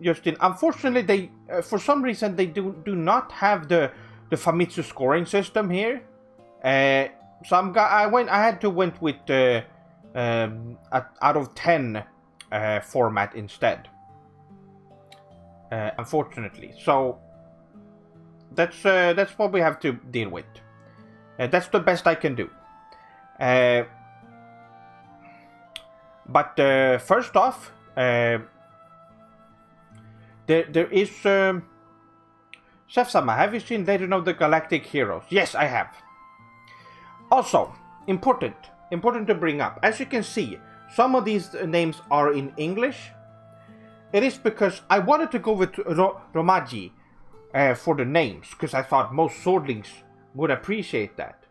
Speaker 1: Justin, unfortunately, they for some reason they do not have the Famitsu scoring system here. So I had to went with out of 10 format instead. Unfortunately, so that's what we have to deal with. That's the best I can do. But first off, there is Chef-sama, have you seen Legend of the Galactic Heroes? Yes, I have. Also, important to bring up. As you can see, some of these names are in English. It is because I wanted to go with Romaji for the names, because I thought most swordlings would appreciate that.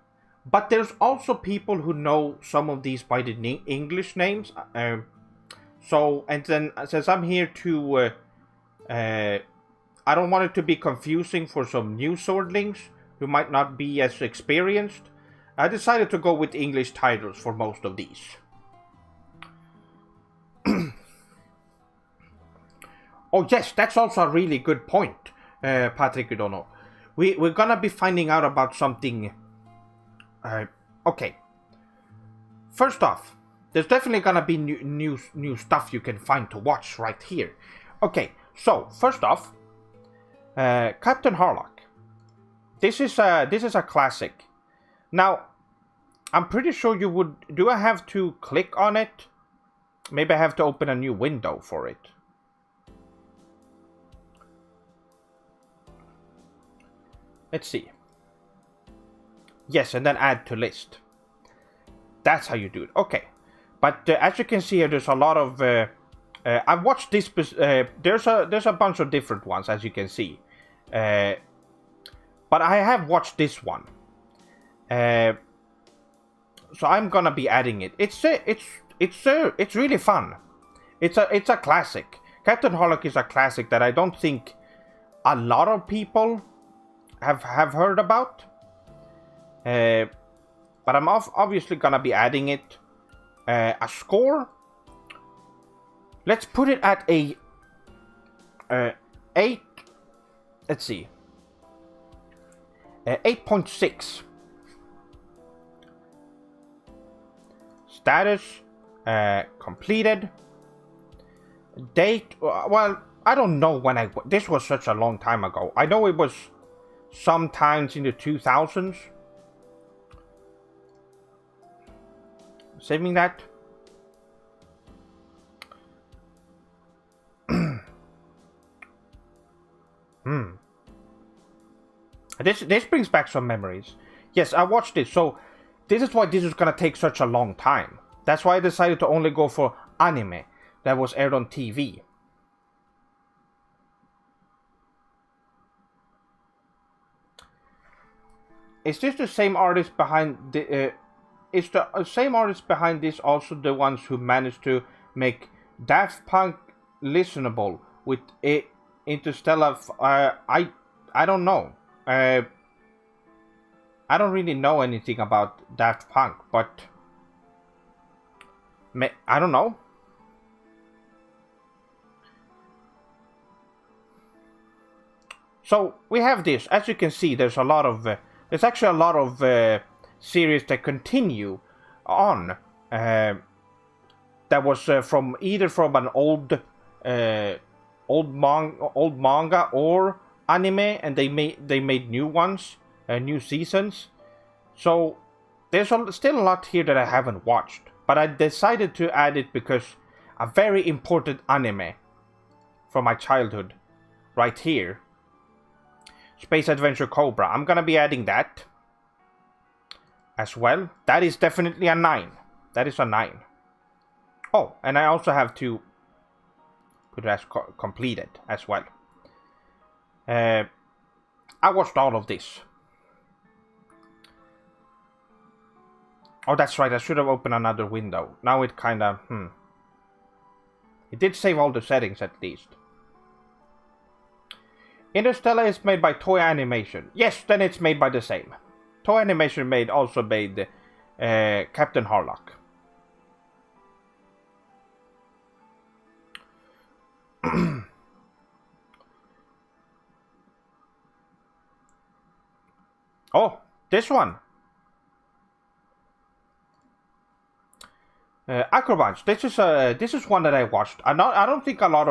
Speaker 1: But there's also people who know some of these by the English names. So, and then since I'm here to, I don't want it to be confusing for some new swordlings who might not be as experienced, I decided to go with English titles for most of these. Oh yes, that's also a really good point, Patrick Udono. We're gonna be finding out about something. Okay. First off, there's definitely gonna be new stuff you can find to watch right here. Okay, so first off, Captain Harlock. This is a classic. Now, I'm pretty sure you would. Do I have to click on it? Maybe I have to open a new window for it. Let's see. Yes, and then add to list. That's how you do it. Okay. But as you can see here, there's a lot of... I've watched this... there's a bunch of different ones, as you can see. But I have watched this one. So I'm gonna be adding it. It's really fun. It's a classic. Captain Harlock is a classic that I don't think a lot of people have heard about. But I'm obviously gonna be adding it. A score. Let's put it at a 8. Let's see. 8.6. Status completed. Date. Well, I don't know when this was such a long time ago. I know it was sometimes in the 2000s. Saving that. This brings back some memories. Yes, I watched it, so this is why this is gonna take such a long time. That's why I decided to only go for anime that was aired on TV. Is this the same artist behind the... is the same artist behind this also the ones who managed to make Daft Punk listenable with Interstellar? I don't know. I don't really know anything about Daft Punk, but I don't know. So we have this. As you can see, there's a lot of there's actually a lot of series that continue on that was from either from an old manga or anime, and they made new ones, new seasons. So there's still a lot here that I haven't watched, but I decided to add it because a very important anime from my childhood right here, Space Adventure Cobra. I'm gonna be adding that as well. That is definitely a 9. That is a 9. Oh, and I also have to put it as completed as well. I watched all of this. Oh, that's right. I should have opened another window. Now it kind of... It did save all the settings at least. Interstellar is made by Toei Animation. Yes, then it's made by the same. Toei Animation also made Captain Harlock. Oh, this one. Acrobats. This is one that I watched. I don't think a lot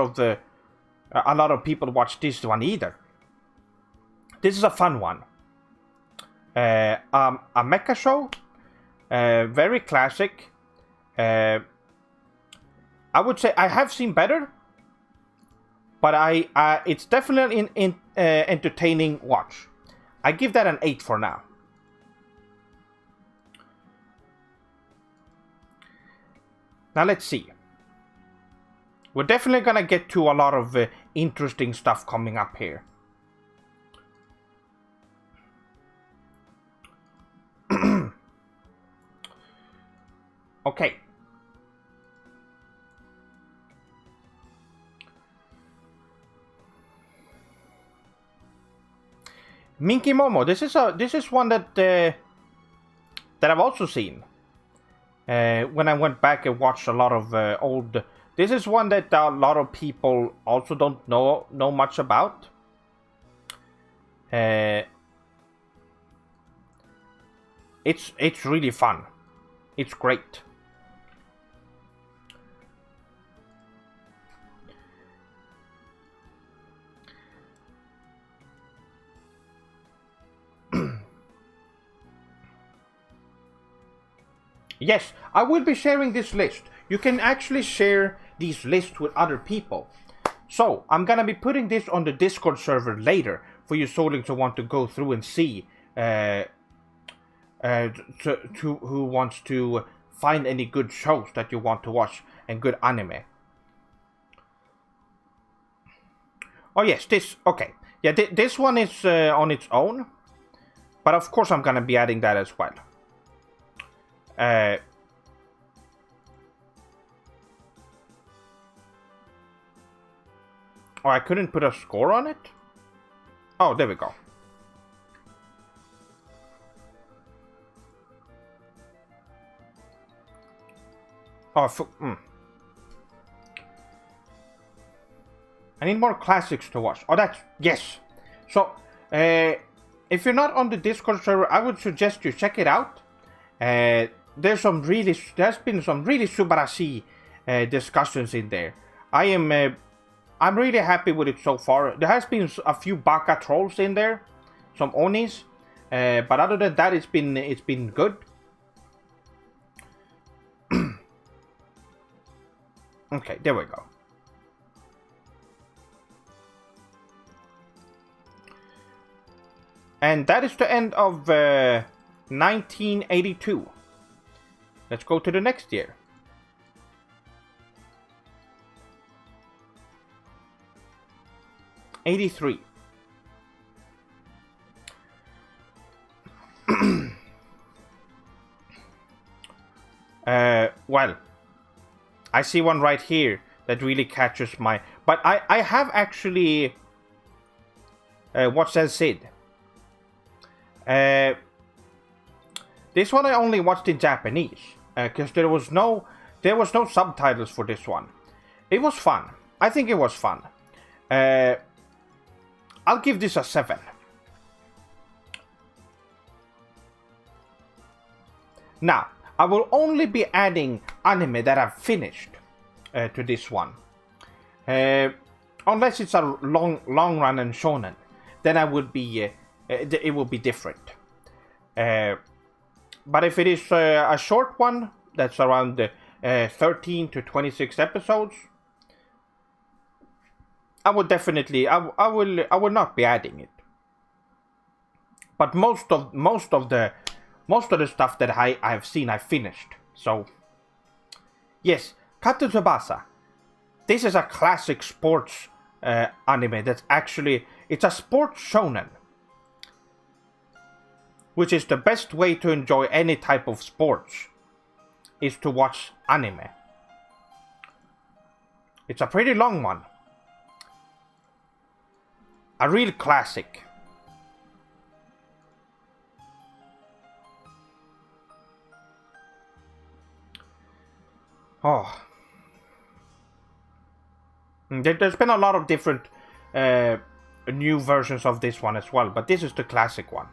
Speaker 1: of people watch this one either. This is a fun one. A mecha show. Very classic. I would say I have seen better, but it's definitely an entertaining watch. I give that an 8 for now. Now let's see. We're definitely gonna get to a lot of interesting stuff coming up here. Okay. Minky Momo. This is one that I've also seen. When I went back and watched a lot of old. This is one that a lot of people also don't know much about. It's really fun. It's great. Yes, I will be sharing this list. You can actually share these lists with other people. So, I'm gonna be putting this on the Discord server later for you solings who want to go through and see who wants to find any good shows that you want to watch and good anime. Oh yes, okay. Yeah, this one is on its own. But of course I'm gonna be adding that as well. Oh, I couldn't put a score on it? Oh, there we go. Oh, I need more classics to watch. Oh, yes. So, if you're not on the Discord server, I would suggest you check it out. There's been some really Subarashi discussions in there. I'm really happy with it so far. There has been a few Baka trolls in there, some Onis, but other than that, it's been good. Okay, there we go. And that is the end of 1982. Let's go to the next year. '83. Well, I see one right here that really catches my... But I have actually watched as Sid. This one I only watched in Japanese because there was no subtitles for this one. It was fun. I think it was fun. I'll give this a 7. Now, I will only be adding anime that I've finished to this one. Unless it's a long run and shonen, then I would be it will be different. But if it is a short one that's around 13 to 26 episodes, I would definitely I will not be adding it. But most of the stuff that I have seen, I finished. So yes, Kato Tsubasa. This is a classic sports anime that's actually, it's a sports shonen, which is the best way to enjoy any type of sports, is to watch anime. It's a pretty long one. A real classic. Oh. There's been a lot of different new versions of this one as well, but this is the classic one.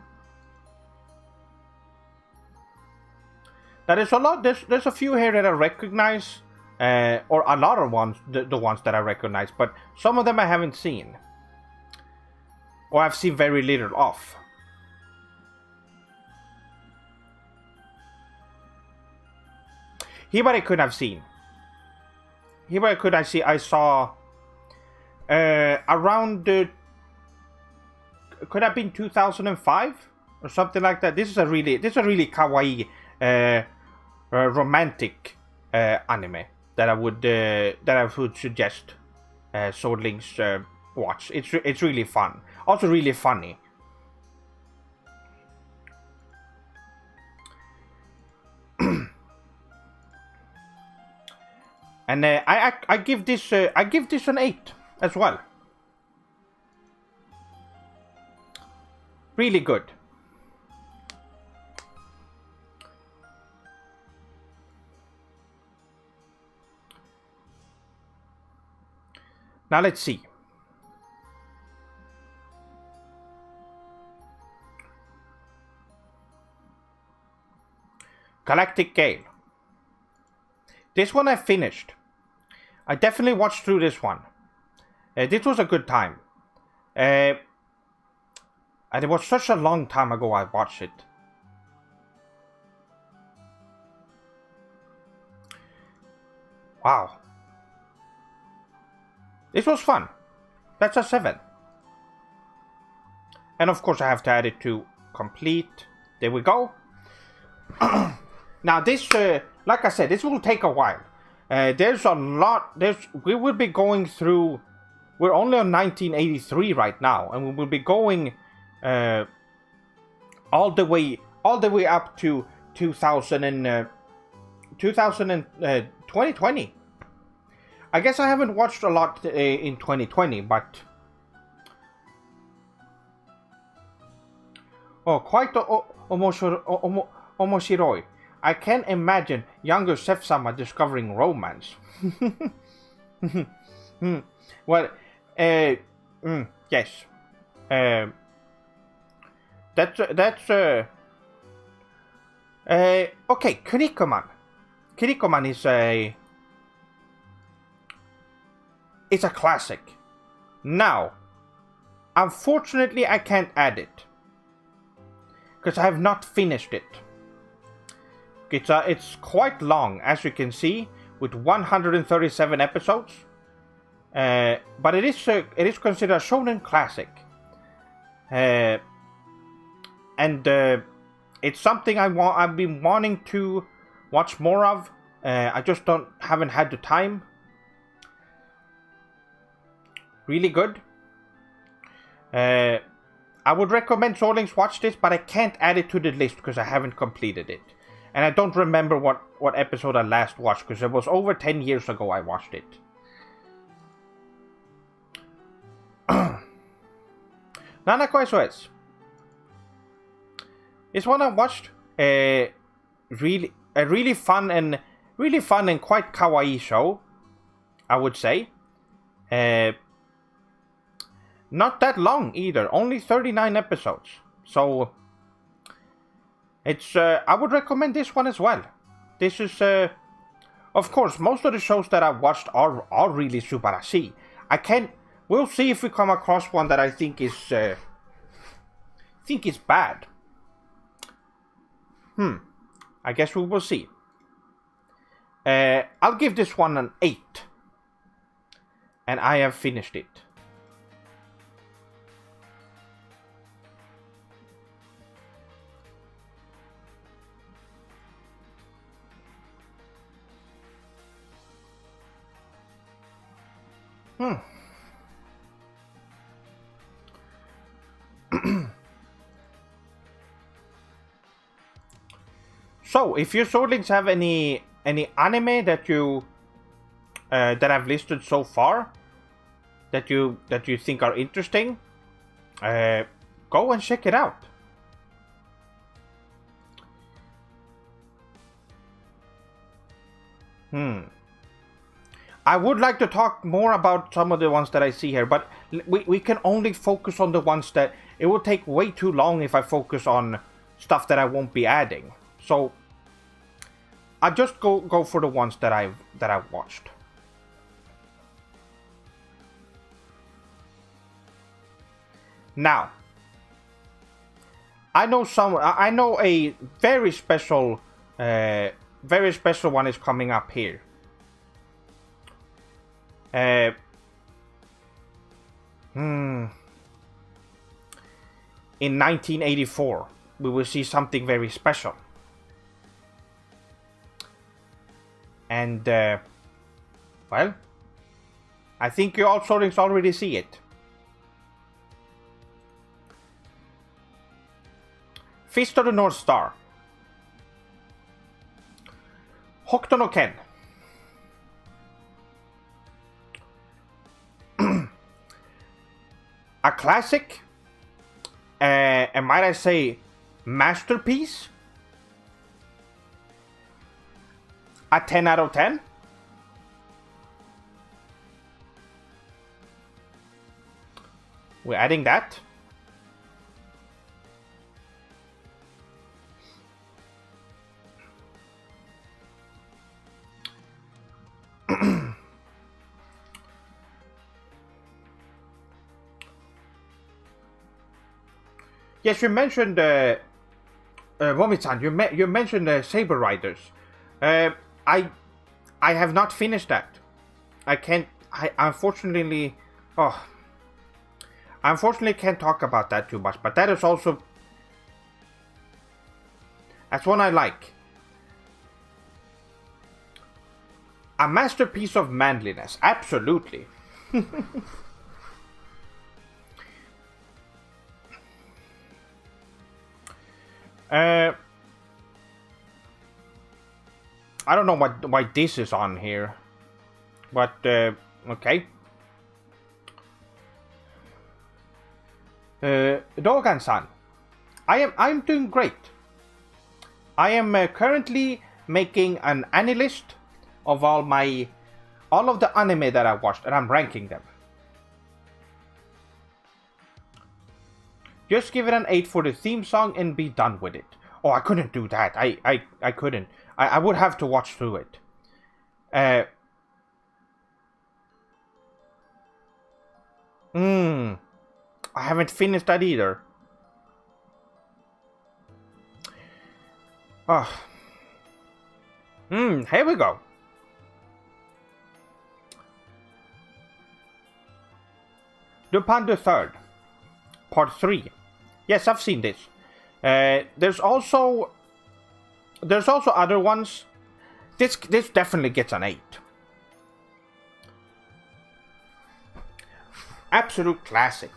Speaker 1: That is a lot. There's a few here that I recognize, or a lot of ones, the ones that I recognize, but some of them I haven't seen, or I've seen very little of. Hibari could have seen. Hibari could I see? I saw around could have been 2005 or something like that. This is a really kawaii romantic anime that I would suggest Swordlings watch. It's really fun. Also really funny. And I give this an 8 as well. Really good. Now let's see. Galactic Gale. This one I finished. I definitely watched through this one. This was a good time. And it was such a long time ago I watched it. Wow. This was fun. That's a 7. And of course I have to add it to complete. There we go. Now this, like I said, this will take a while. There's a lot. We will be going through. We're only on 1983 right now, and we will be going all the way up to 2020. I guess I haven't watched a lot in 2020, but quite omoshiroi. I can imagine younger Seth-sama discovering romance. Well, yes. That's okay. Kirikoman. Kirikoman is a classic. Now, unfortunately, I can't add it because I have not finished it. It's quite long, as you can see, with 137 episodes. But it is considered a shonen classic, and it's something I've been wanting to watch more of. I just haven't had the time. Really good. I would recommend Swordlings watch this, but I can't add it to the list because I haven't completed it. And I don't remember what episode I last watched, because it was over 10 years ago I watched it. Nanako SOS. It's one I watched. Really fun and quite kawaii show, I would say. Not that long either. Only 39 episodes. So it's I would recommend this one as well. This is of course most of the shows that I've watched are really subarashi. We'll see if we come across one that I think is bad. I guess we will see. I'll give this one an 8. And I have finished it. So, if you Swordlings have any anime that you that I've listed so far that you think are interesting, go and check it out. I would like to talk more about some of the ones that I see here, but we can only focus on the ones that it will take way too long if I focus on stuff that I won't be adding. So I just go for the ones that I've watched. Now, I know a very special one is coming up here. In 1984, we will see something very special. And, well, I think you all already see it. Fist of the North Star. Hokuto no Ken. A classic, and might I say, masterpiece. A 10 out of 10. We're adding that. Yes, you mentioned Momi-san. You mentioned Saber Riders. I have not finished that. I can't. I unfortunately can't talk about that too much. But that is also, that's one I like. A masterpiece of manliness, absolutely. I don't know why this is on here, but okay. Dogan-san, I'm doing great. I am currently making an ANILIST of all of the anime that I watched, and I'm ranking them. Just give it an 8 for the theme song and be done with it. Oh, I couldn't do that. I couldn't. I would have to watch through it. I haven't finished that either. Here we go. Lupin the Third, Part 3. Yes, I've seen this. There's also other ones. This definitely gets an 8. Absolute classic.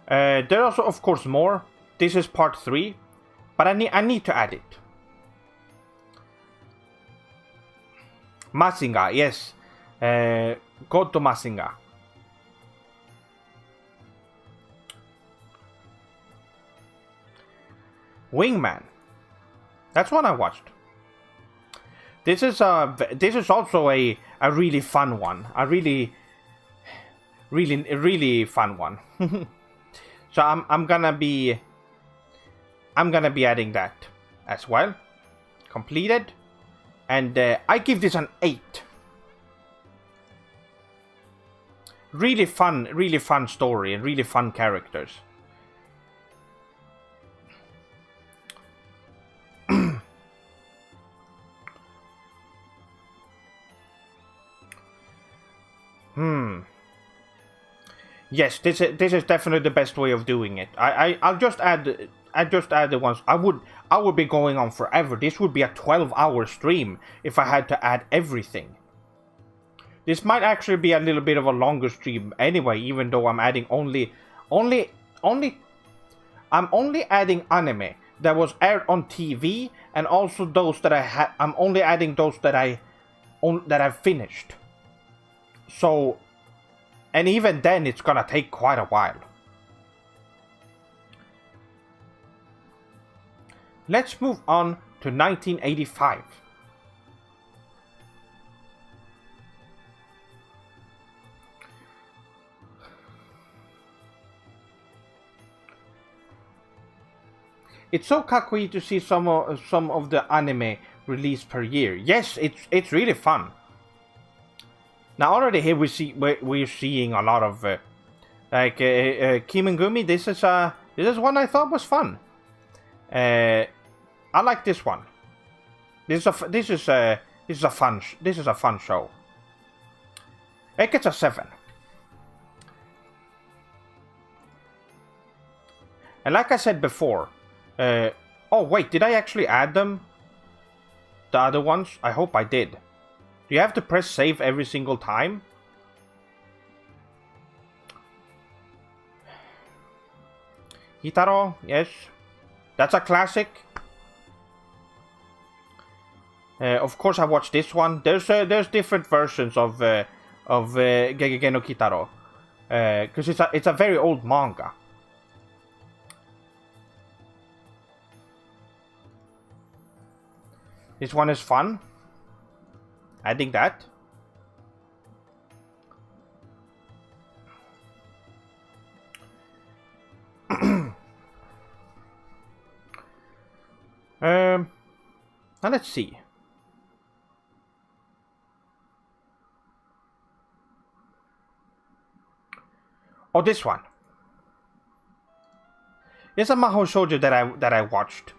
Speaker 1: There are also, of course, more. This is Part 3, but I need to add it. Mazinga, yes. God to Mazinga. Wingman. That's one I watched. This is also a really fun one. A really fun one. So I'm gonna be adding that as well. Completed, and I give this an 8. Really fun story and really fun characters. Yes, this is definitely the best way of doing it. I'll just add the ones. I would be going on forever. This would be a 12-hour stream if I had to add everything. This might actually be a little bit of a longer stream anyway, even though I'm adding I'm only adding anime that was aired on TV, and also those that I'm only adding those that I've finished. So, and even then, it's gonna take quite a while. Let's move on to 1985. It's so kakkui to see some of the anime released per year. Yes, it's really fun. Now already here we're seeing a lot of like Kimengumi. This is one I thought was fun. I like this one. This is a fun show. It gets a 7. And like I said before, oh wait, did I actually add them? The other ones? I hope I did. Do you have to press save every single time? Hitaro, yes. That's a classic. Of course I watched this one. There's different versions of Gegege no Kitaro. Because it's a very old manga. This one is fun. I think that. Now let's see. Oh, this one. It's a Mahou Shoujo that I watched.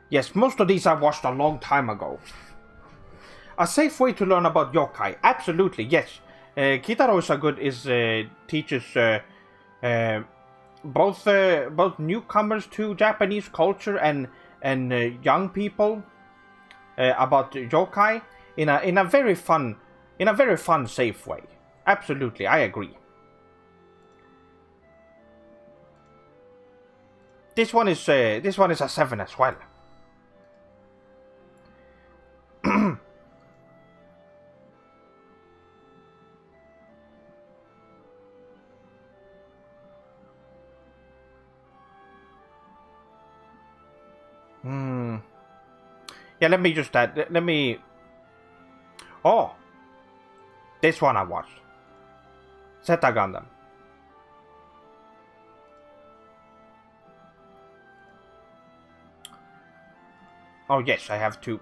Speaker 1: Yes, most of these I watched a long time ago. A safe way to learn about yokai. Absolutely, yes. Kitaro teaches both newcomers to Japanese culture and young people about yokai in a very fun safe way. Absolutely, I agree. This one is a 7 as well. Yeah, let me just add. Let me. Oh, this one I watched. Zeta Gundam. Oh yes, I have 2.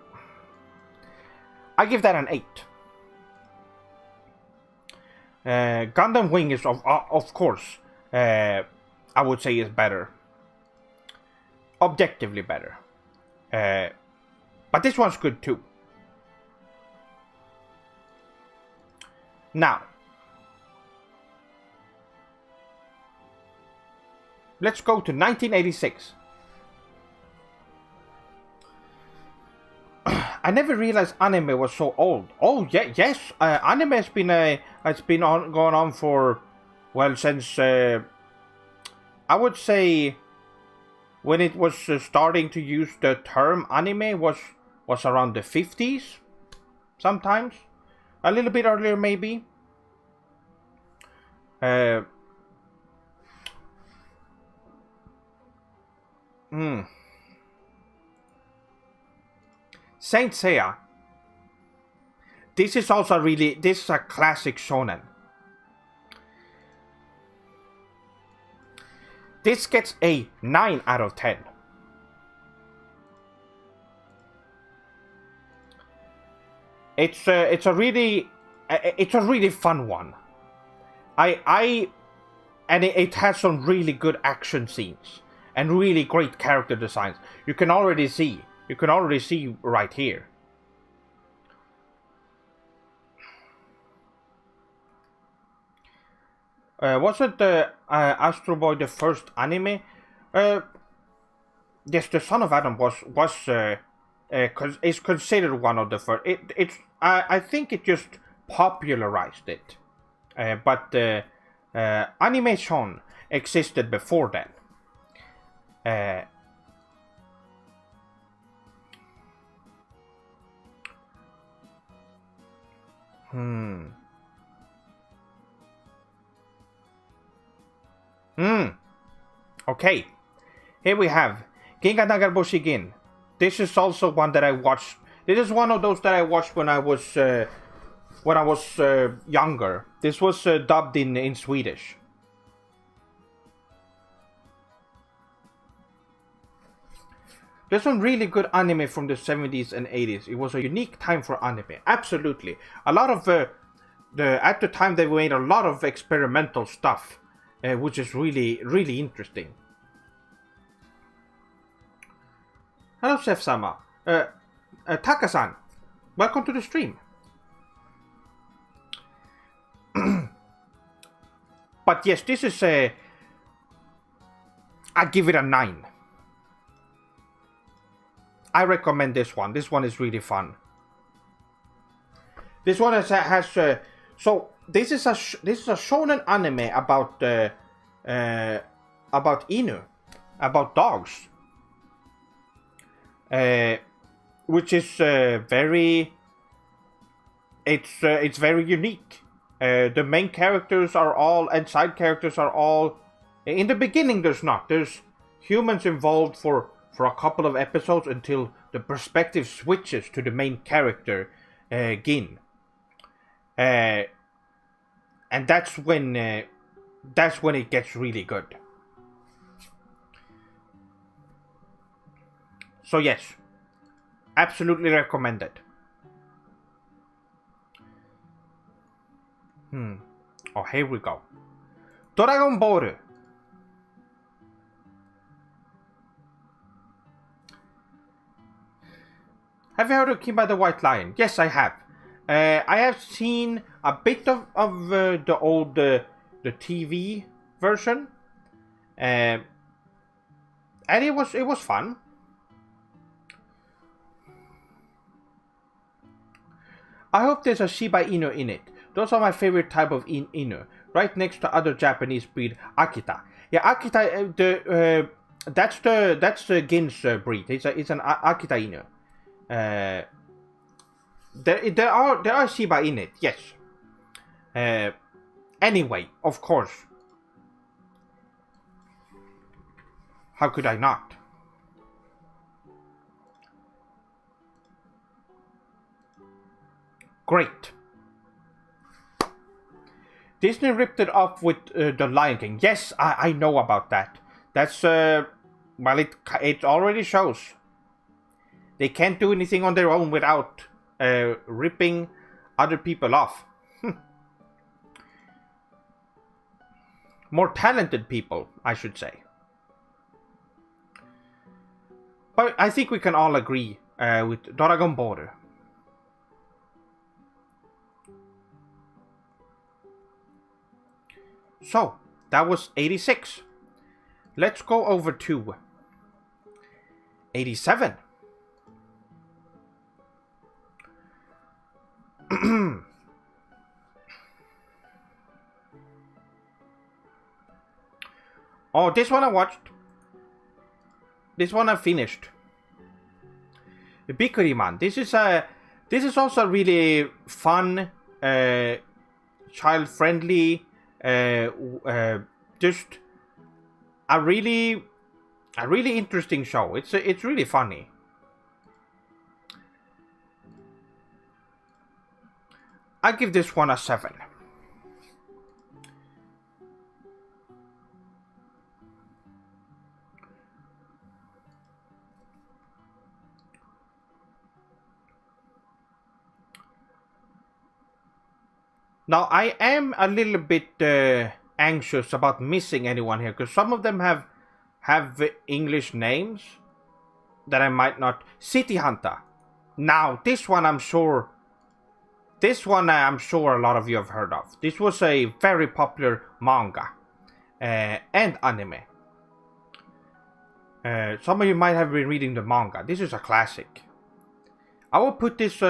Speaker 1: I give that an 8. Gundam Wing is of course, I would say is better. Objectively better. But this one's good too. Now, let's go to 1986. I never realized anime was so old. Oh yeah, yes, anime has been going on for, well, since I would say when it was starting to use the term anime was around the 50s, sometimes a little bit earlier maybe. Saint Seiya. This is a classic shonen. This gets a 9 out of 10. It's a really fun one. And it has some really good action scenes and really great character designs. You can already see right here. Wasn't the Astro Boy the first anime? Yes, the Son of Adam is considered one of the first. I think it just popularized it, but animation existed before then. Okay, here we have Ginga Nagarboshi Gin. This is also one that I watched. This is one of those that I watched when I was younger. This was dubbed in Swedish. There's some really good anime from the 70s and 80s. It was a unique time for anime. Absolutely. A lot of at the time they made a lot of experimental stuff, which is really, really interesting. Hello, Chef-sama. Taka-san, welcome to the stream. But yes, this is I give it a 9. I recommend this one. This one is really fun. This one has so this is a shonen anime about inu, about dogs, which is very. It's very unique. The main characters are all and side characters are all. In the beginning, there's humans involved for a couple of episodes until the perspective switches to the main character, Gin. And that's when it gets really good. So yes, absolutely recommended. Oh, here we go. Dragon Ball. Have you heard of Kimba the White Lion? Yes, I have. I have seen a bit of the old the TV version, and it was fun. I hope there's a Shiba Inu in it. Those are my favorite type of Inu, right next to other Japanese breed, Akita. Yeah, Akita. That's the Gin's breed. It's an Akita Inu. There are Shiba in it, yes. Anyway, of course. How could I not? Great. Disney ripped it off with The Lion King. Yes, I know about that. That's well, it already shows. They can't do anything on their own without ripping other people off. More talented people, I should say. But I think we can all agree with Dragon Ball. So, that was 86. Let's go over to 87. Oh, this one I watched. This one I finished. Bikuriman. This is also really fun, child-friendly, just a really interesting show. It's really funny. I give this one a 7. Now, I am a little bit anxious about missing anyone here, because some of them have English names that I might not. City Hunter. Now, this one I'm sure a lot of you have heard of. This was a very popular manga and anime. Some of you might have been reading the manga. This is a classic. I will put this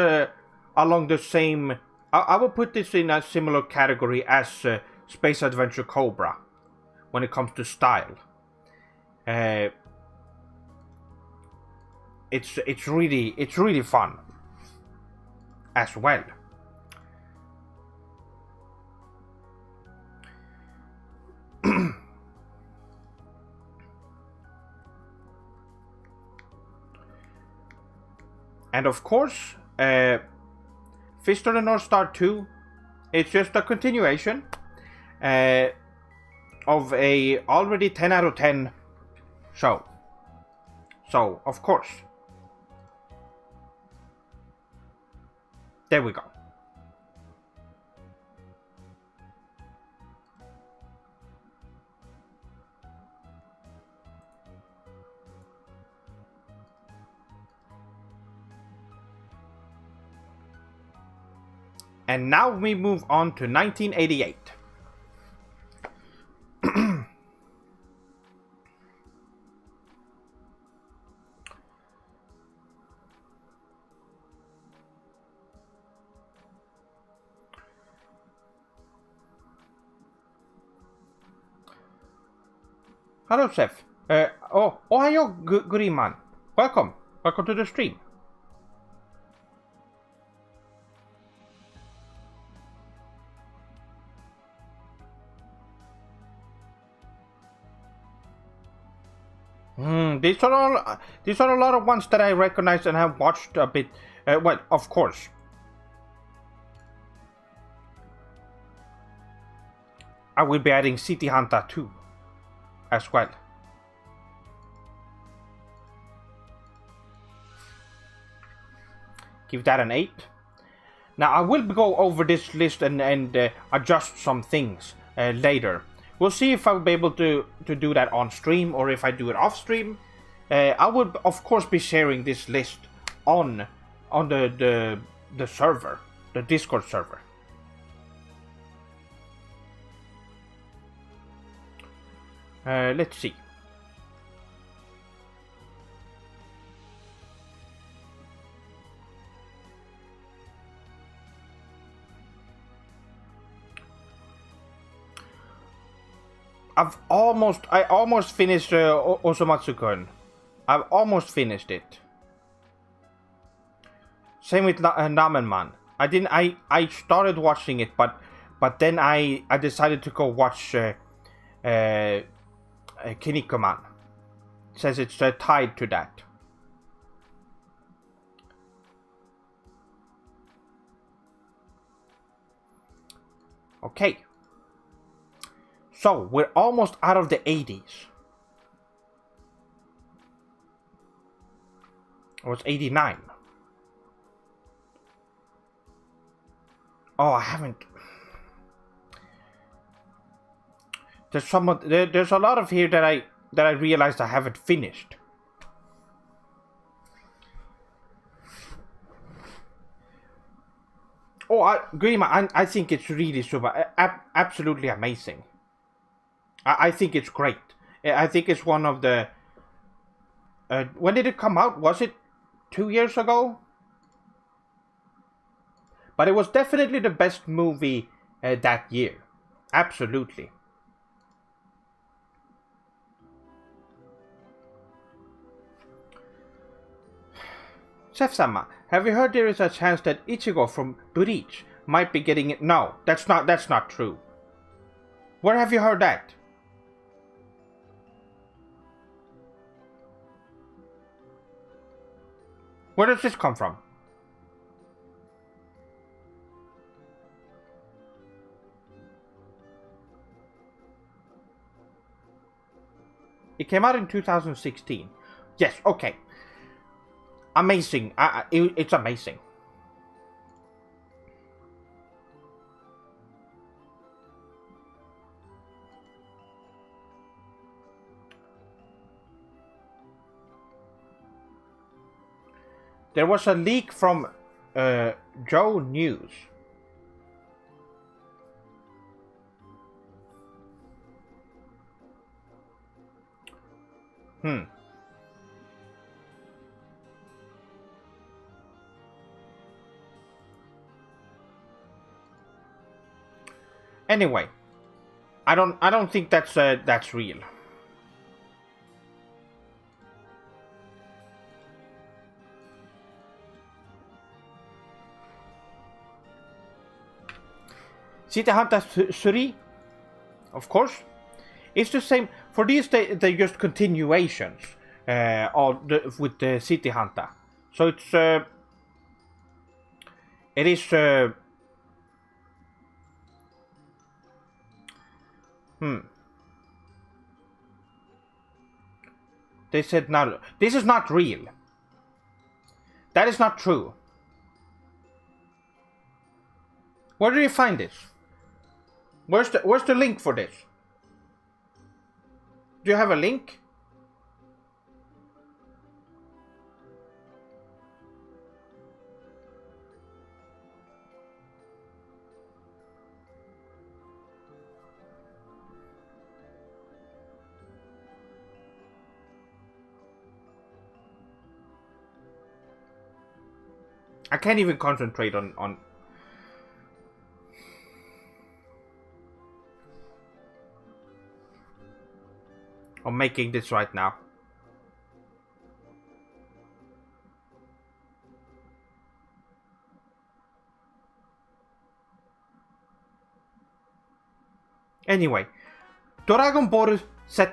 Speaker 1: along the same. I will put this in a similar category as Space Adventure Cobra when it comes to style. It's really fun as well. And of course, Fist of the North Star 2, it's just a continuation of a already 10 out of 10 show. So, of course. There we go. And now we move on to 1988. Hello, Chef. Ohayo, Guriman. Welcome. Welcome to the stream. These are a lot of ones that I recognize and have watched a bit. Well, of course. I will be adding City Hunter 2 as well. Give that an 8. Now I will go over this list and adjust some things later. We'll see if I'll be able to do that on stream or if I do it off stream. I will of course be sharing this list on the server, the Discord server. Let's see. I almost finished Osomatsu-kun. I've almost finished it. Same with Namenman. I started watching it, but then I decided to go watch Kinnikuman. It says it's tied to that. Okay. So, we're almost out of the 80s. It was 89. Oh, I haven't... There's a lot of here that I realized I haven't finished. Oh, Grima, I think it's really super, absolutely amazing. I think it's great. I think it's one of the... when did it come out? Was it 2 years ago? But it was definitely the best movie that year. Absolutely. Chef-sama, have you heard there is a chance that Ichigo from Bleach might be getting it? No, that's not true. Where have you heard that? Where does this come from? It came out in 2016. Yes, okay. Amazing. It's amazing. There was a leak from Joe News. Anyway, I don't think that's real. City Hunter 3, of course, it's the same. For these, they're just continuations with the City Hunter. So it is. They said Naruto. This is not real. That is not true. Where do you find this? Where's the link for this? Do you have a link? I can't even concentrate on making this right now. Anyway, Dragon Ball Z.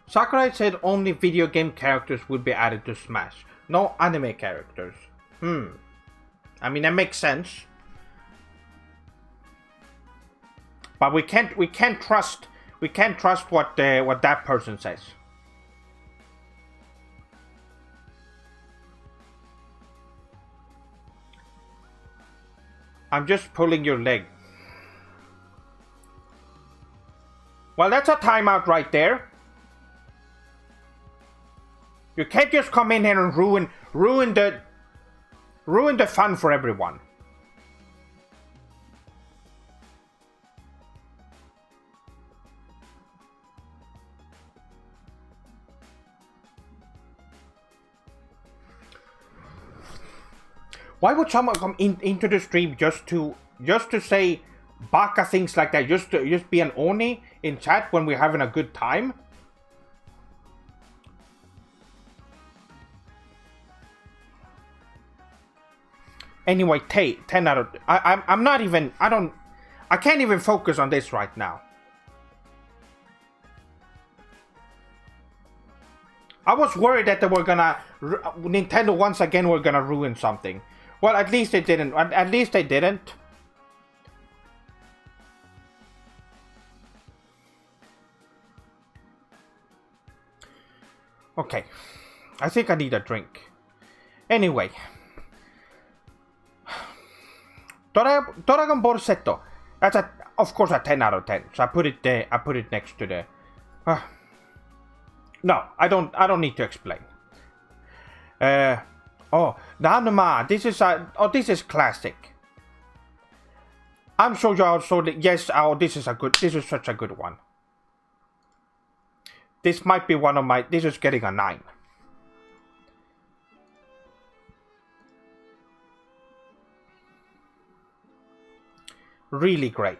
Speaker 1: Sakurai said only video game characters would be added to Smash, no anime characters. I mean, that makes sense. But we can't trust what that person says. I'm just pulling your leg. Well, that's a timeout right there. You can't just come in here and ruin the fun for everyone. Why would someone come into the stream just to say baka things like that? Just be an oni in chat when we're having a good time? Anyway, 10 out of... I'm not even... I can't even focus on this right now. I was worried that they were gonna... Nintendo once again were gonna ruin something. Well, at least they didn't. At least they didn't. Okay. I think I need a drink. Anyway. Dragon Ball Z. That's of course a 10 out of 10. So I put it there. I put it next to the. No, I don't need to explain. Oh, Nanuma. This is classic. I'm sure you also. Yes. Oh, this is such a good one. This might be one of my. This is getting a 9. Really great.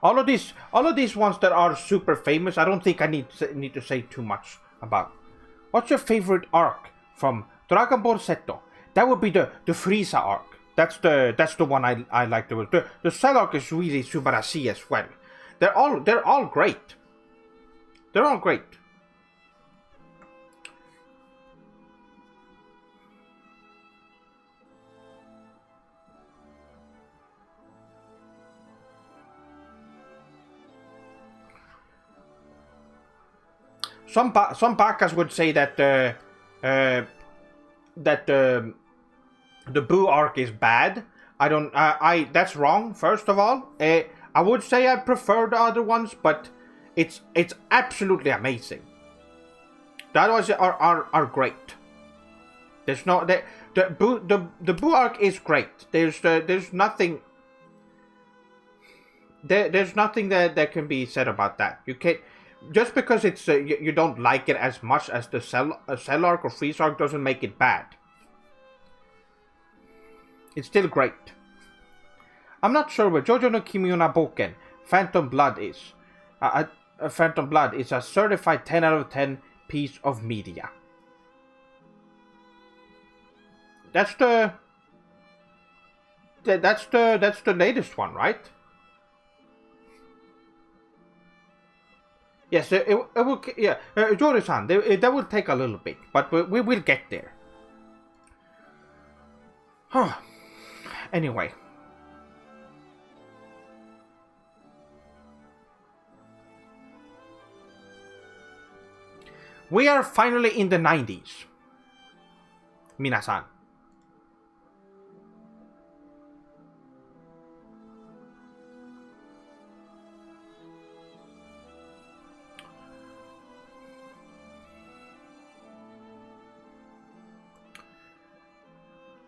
Speaker 1: All of these ones that are super famous, I don't think I need to say too much about. What's your favorite arc from Dragon Ball Z? That would be the Frieza arc. That's the one I like the most. The Cell arc is really Subarashi as well. They're all great. They're all great. Some backers would say that the Boo arc is bad. That's wrong. First of all, I would say I prefer the other ones, but it's absolutely amazing. The other ones are great. There's no the Boo arc is great. There's nothing. There's nothing that can be said about that. You can't. Just because it's you don't like it as much as the Cell arc or Frieza arc doesn't make it bad. It's still great. I'm not sure where Jojo no Kimi no Boken Phantom Blood is. Phantom Blood is a certified 10 out of 10 piece of media. That's the latest one, right? Yes, it will. Yeah, Jori-san, that will take a little bit, but we will get there. Huh. Anyway. We are finally in the 90s. Minasan.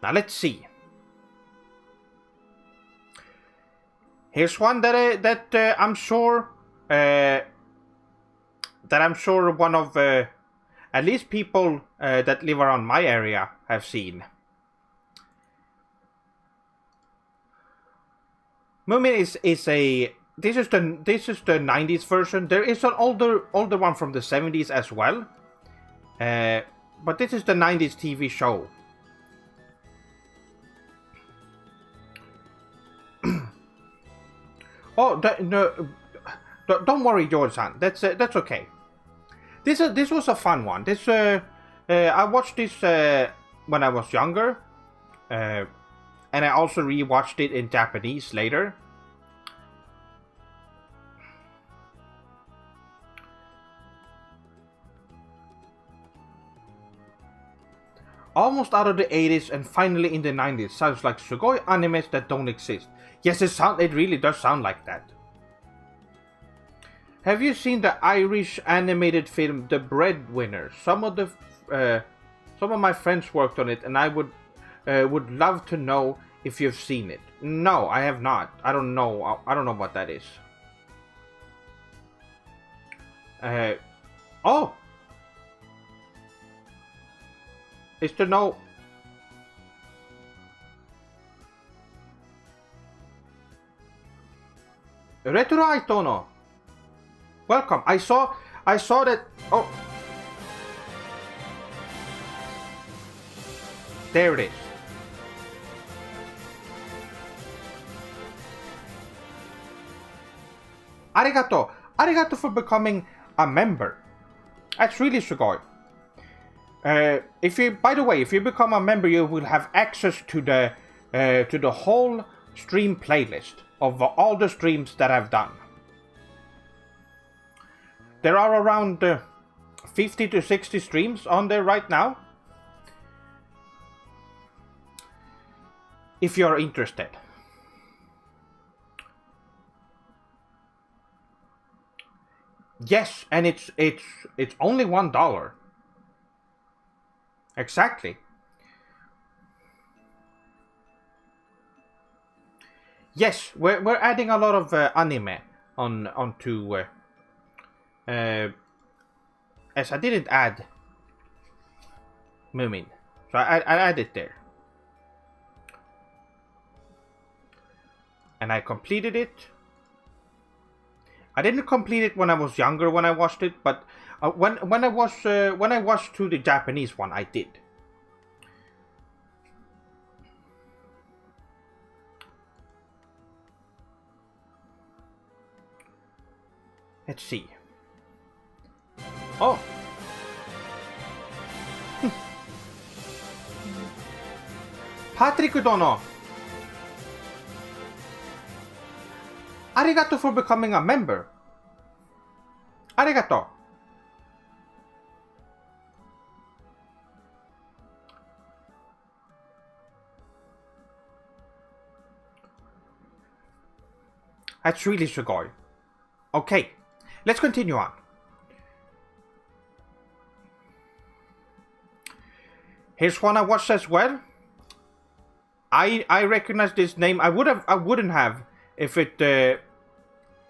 Speaker 1: Now let's see. Here's one that I'm sure one of at least people that live around my area have seen. Moomin is a this is the 90s version. There is an older one from the 70s as well, but this is the 90s TV show. Oh, no, don't worry, George-san. That's okay. This was a fun one. I watched this when I was younger, and I also rewatched it in Japanese later. Almost out of the 80s and finally in the 90s. Sounds like sugoi animes that don't exist. Yes, it really does sound like that. Have you seen the Irish animated film The Breadwinner? Some of my friends worked on it, and I would love to know if you've seen it. No, I have not. I don't know. I don't know what that is. Oh, is to know. Retro Aitono. Welcome. I saw that. Oh, there it is. Arigato. Arigato for becoming a member. That's really sugoi. By the way, if you become a member, you will have access to the whole stream playlist of all the streams that I've done. There are around 50 to 60 streams on there right now. If you're interested. Yes, and it's only $1. Exactly. Yes, we're adding a lot of anime onto. As I didn't add Moomin, so I added there, and I completed it. I didn't complete it when I was younger when I watched it, but when I watched to the Japanese one, I did. Let's see. Oh. Patrick Dono. Arigato for becoming a member. Arigato. That's really sugoi. Okay, let's continue on. Here's one I watched as well. I recognize this name. I wouldn't have if it.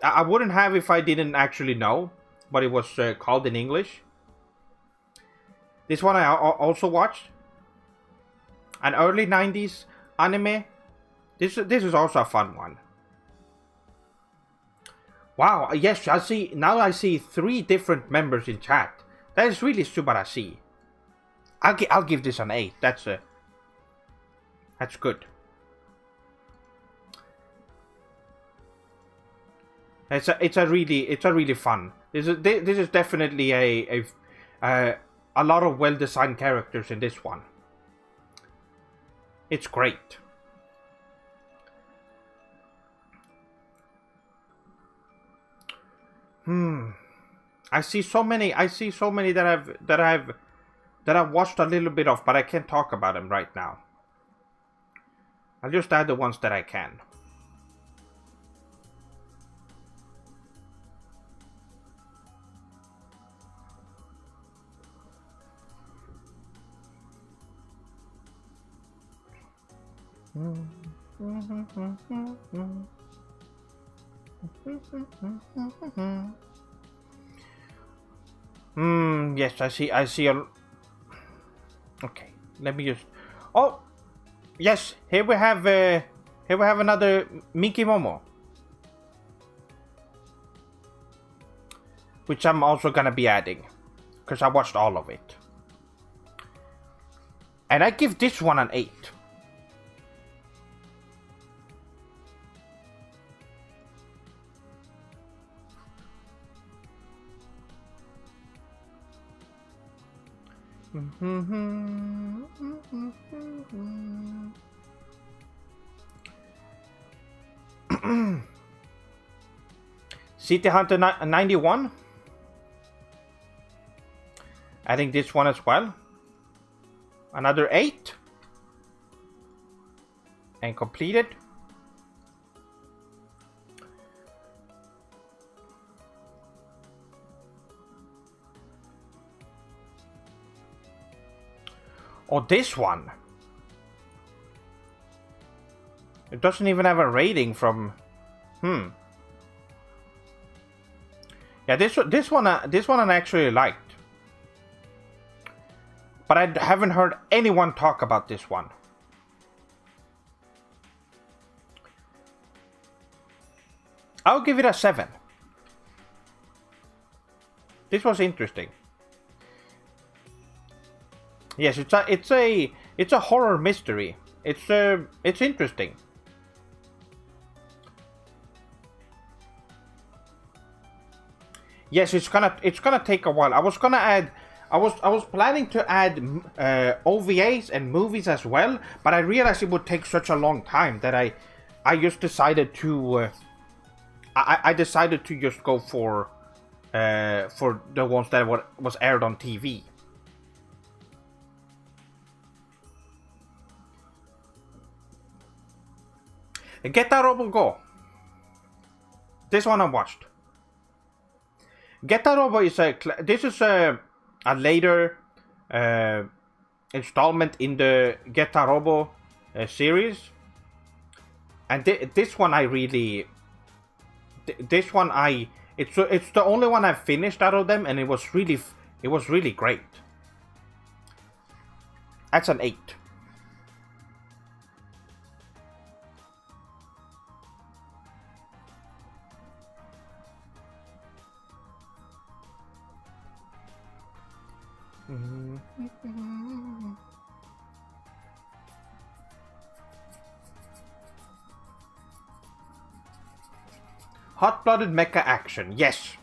Speaker 1: I wouldn't have if I didn't actually know what it was called in English. This one I also watched. An early 90s anime. This is also a fun one. Wow, yes, I see 3 different members in chat. That is really subarashi. I'll give this an 8. That's good. It's a really fun. This is definitely a lot of well-designed characters in this one. It's great. I see so many that I've watched a little bit of, but I can't talk about them right now. I'll just add the ones that I can. Yes, I see a... Okay, let me just... Oh! Yes, here we have another Miki Momo. Which I'm also gonna be adding. Because I watched all of it. And I give this one an 8. City Hunter 91. I think this one as well. Another 8. And completed. Oh, this one. It doesn't even have a rating from... Yeah, this one I actually liked. But I haven't heard anyone talk about this one. I'll give it a 7. This was interesting. Yes, it's a horror mystery. It's interesting. Yes, it's gonna take a while. I was planning to add OVAs and movies as well, but I realized it would take such a long time that I just decided to I decided to just go for the ones that was aired on TV. Getarobo Go. This one I watched. Getarobo is a later installment in the Getarobo series, and this one I really, it's the only one I've finished out of them, and it was really great. That's an 8. Hot-blooded mecha action, yes.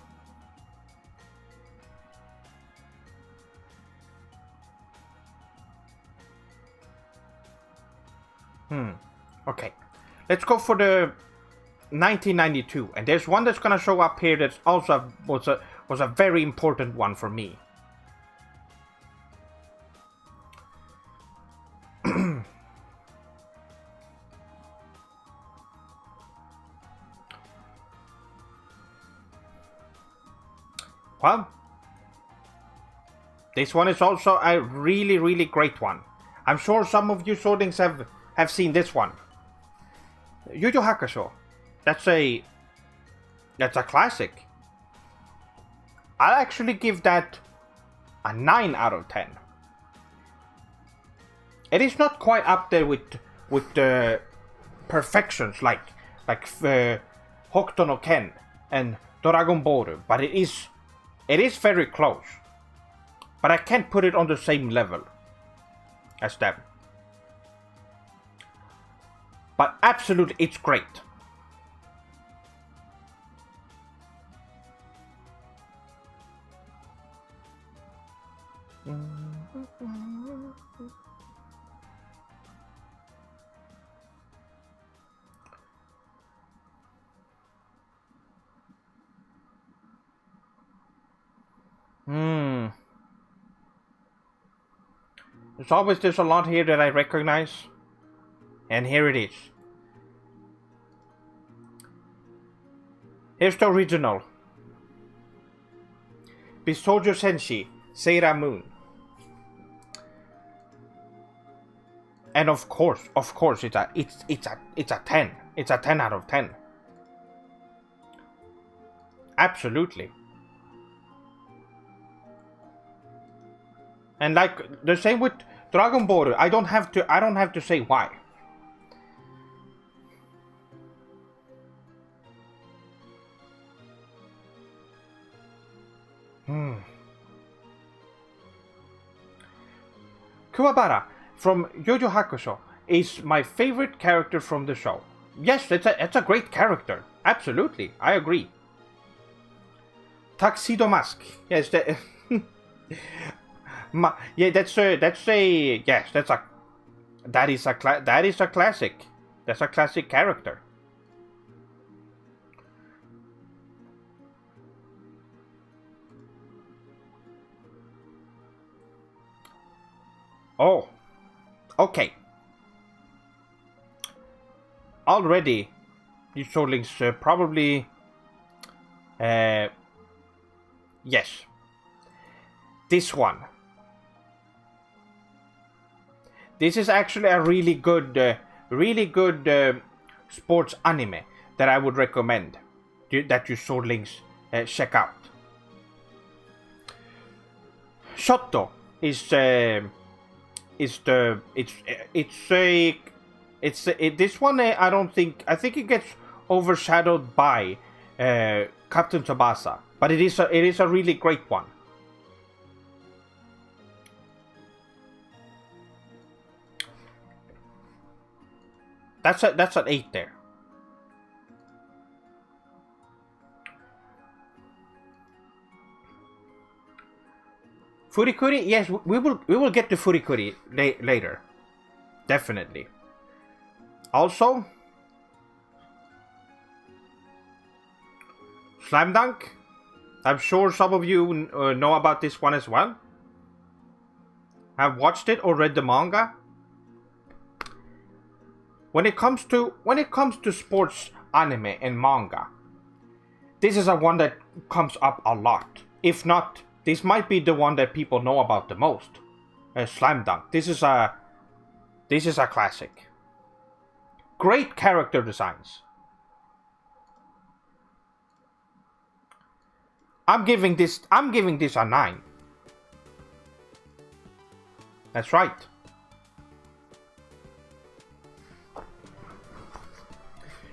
Speaker 1: Okay. Let's go for the 1992, and there's one that's gonna show up here that's also was a very important one for me. Well, this one is also a really great one. I'm sure some of you Swordings have seen this one. Yu Yu Hakusho. That's a classic. I'll actually give that a 9 out of 10. It is not quite up there with the perfections like Hokuto no Ken and Dragon Ball, but it is very close. But I can't put it on the same level as them. But absolutely, it's great. There's a lot here that I recognize. And here it is. Here's the original. Bisoujo Senshi, Sailor Moon. And of course, it's a 10. It's a 10 out of 10. Absolutely. And like the same with Dragon Ball, I don't have to say why. Kuwabara from Yu Yu Hakusho is my favorite character from the show. Yes, it's a great character. Absolutely, I agree. Tuxedo Mask. Yes, that is a classic. That's a classic character. Oh, okay. Already, these showlinks probably. Yes. This one. This is actually a really good sports anime that I would recommend that you showlinks check out. Shotto is this one. I think it gets overshadowed by Captain Tsubasa, but it is a really great one. That's an 8 there. Furikuri, yes, we will get to Furikuri later, definitely. Also, Slam Dunk. I'm sure some of you know about this one as well. Have watched it or read the manga. When it comes to sports anime and manga, this is a one that comes up a lot. If not, this might be the one that people know about the most. Slam Dunk. This is a classic. Great character designs. I'm giving this a 9. That's right.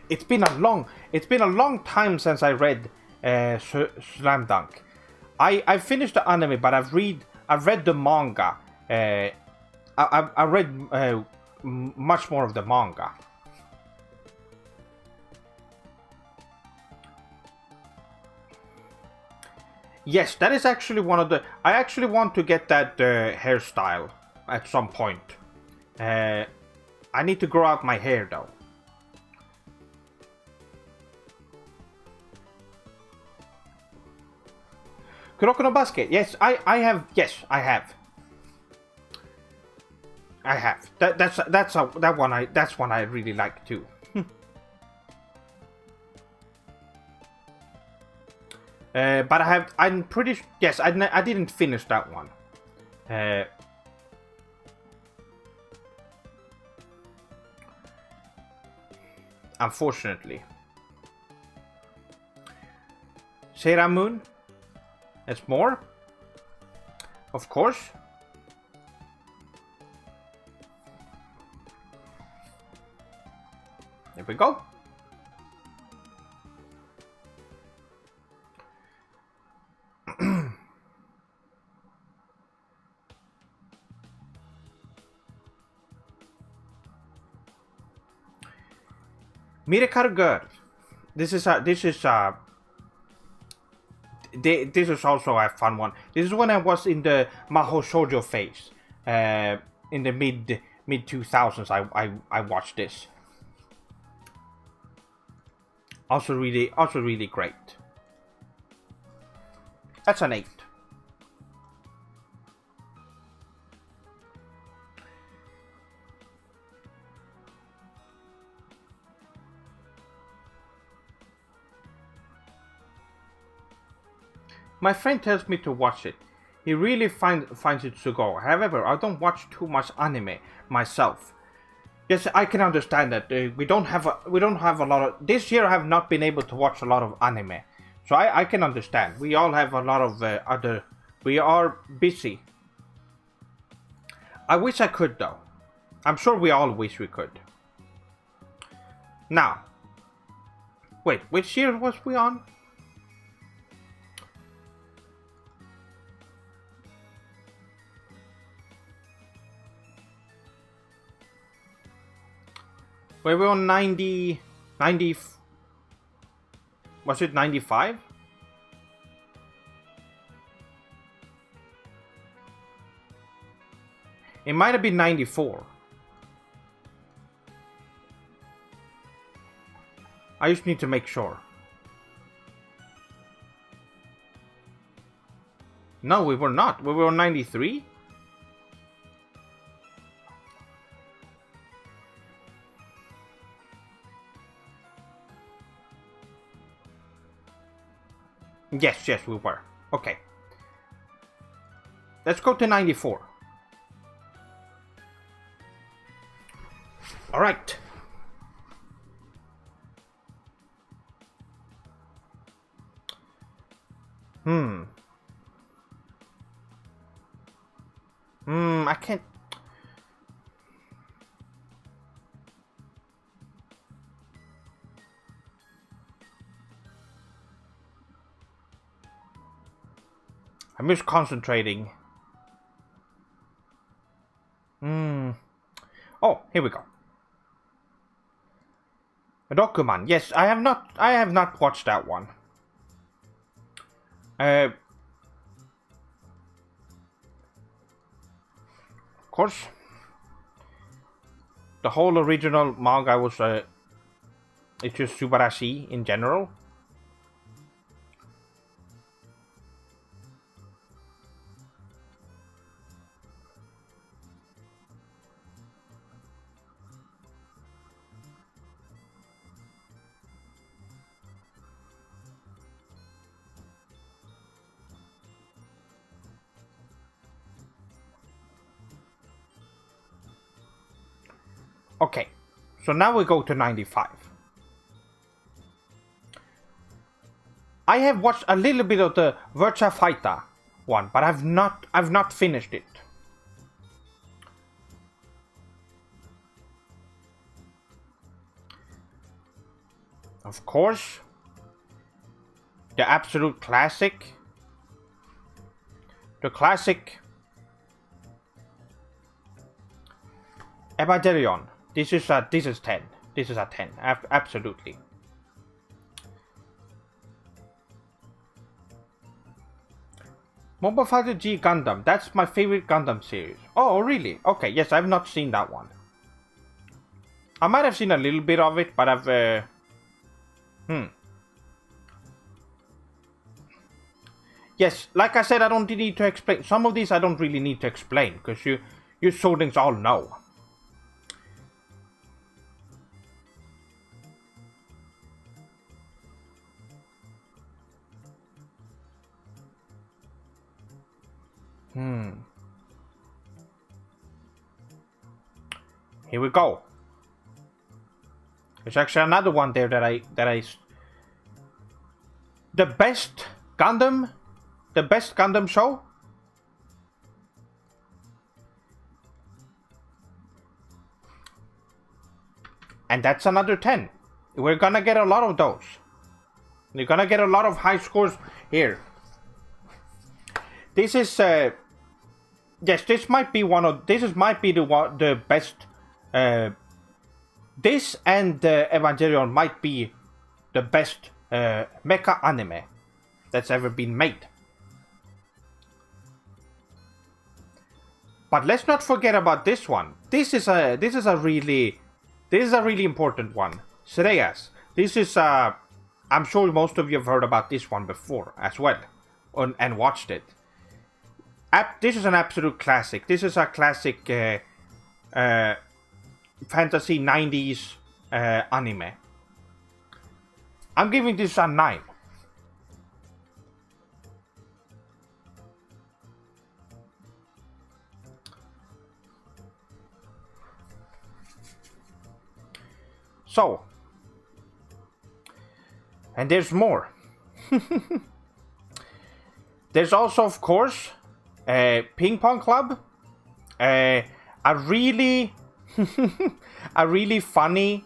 Speaker 1: It's been a long time since I read Slam Dunk. I finished the anime, but I've read the manga. I read much more of the manga. Yes, that is actually one of the. I actually want to get that hairstyle at some point. I need to grow out my hair though. Kuroko no Basket. Yes, I have. Yes, I have. I have. That's one I really like too. But I'm pretty. Yes, I didn't finish that one. Unfortunately. Sailor Moon. That's more. Of course. There we go. Miracle Girl. This is also a fun one. This is when I was in the Mahou Shoujo phase. In the mid 2000s, I watched this. Also really great. That's an 8. My friend tells me to watch it. He really finds it to go. However, I don't watch too much anime myself. Yes, I can understand that. We don't have a lot of this year. I have not been able to watch a lot of anime, so I can understand. We all have a lot of other. We are busy. I wish I could though. I'm sure we all wish we could. Now, wait, which year was we on? We were on 90... Was it 95? It might have been 94. I just need to make sure. No, we were not. We were on 93? Yes, we were. Okay. Let's go to 94. Alright. I can't... I'm just concentrating. Oh, here we go. Rokuman. Yes, I have not watched that one. Of course, the whole original manga was it's just Subarashi in general. Okay, so now we go to 95. I have watched a little bit of the Virtua Fighter one, but I've not finished it. Of course, the absolute classic. The classic Evangelion. This is 10. This is a 10. Absolutely. Mobile Fighter G Gundam. That's my favorite Gundam series. Oh, really? Okay, yes, I've not seen that one. I might have seen a little bit of it, but I've... Yes, like I said, I don't need to explain. Some of these I don't really need to explain, because you Soldings all know. Here we go. There's actually another one there that I the best Gundam show. And that's another 10. We're gonna get a lot of those. You're gonna get a lot of high scores here. This is yes, this might be the best. This and Evangelion might be the best mecha anime that's ever been made. But let's not forget about this one. This is a really important one. Shreyas. This is I'm sure most of you have heard about this one before as well, and watched it. This is an absolute classic. This is a classic fantasy 90s anime. I'm giving this a 9. So, and there's more. There's also, of course, Ping Pong Club. A really, a really funny,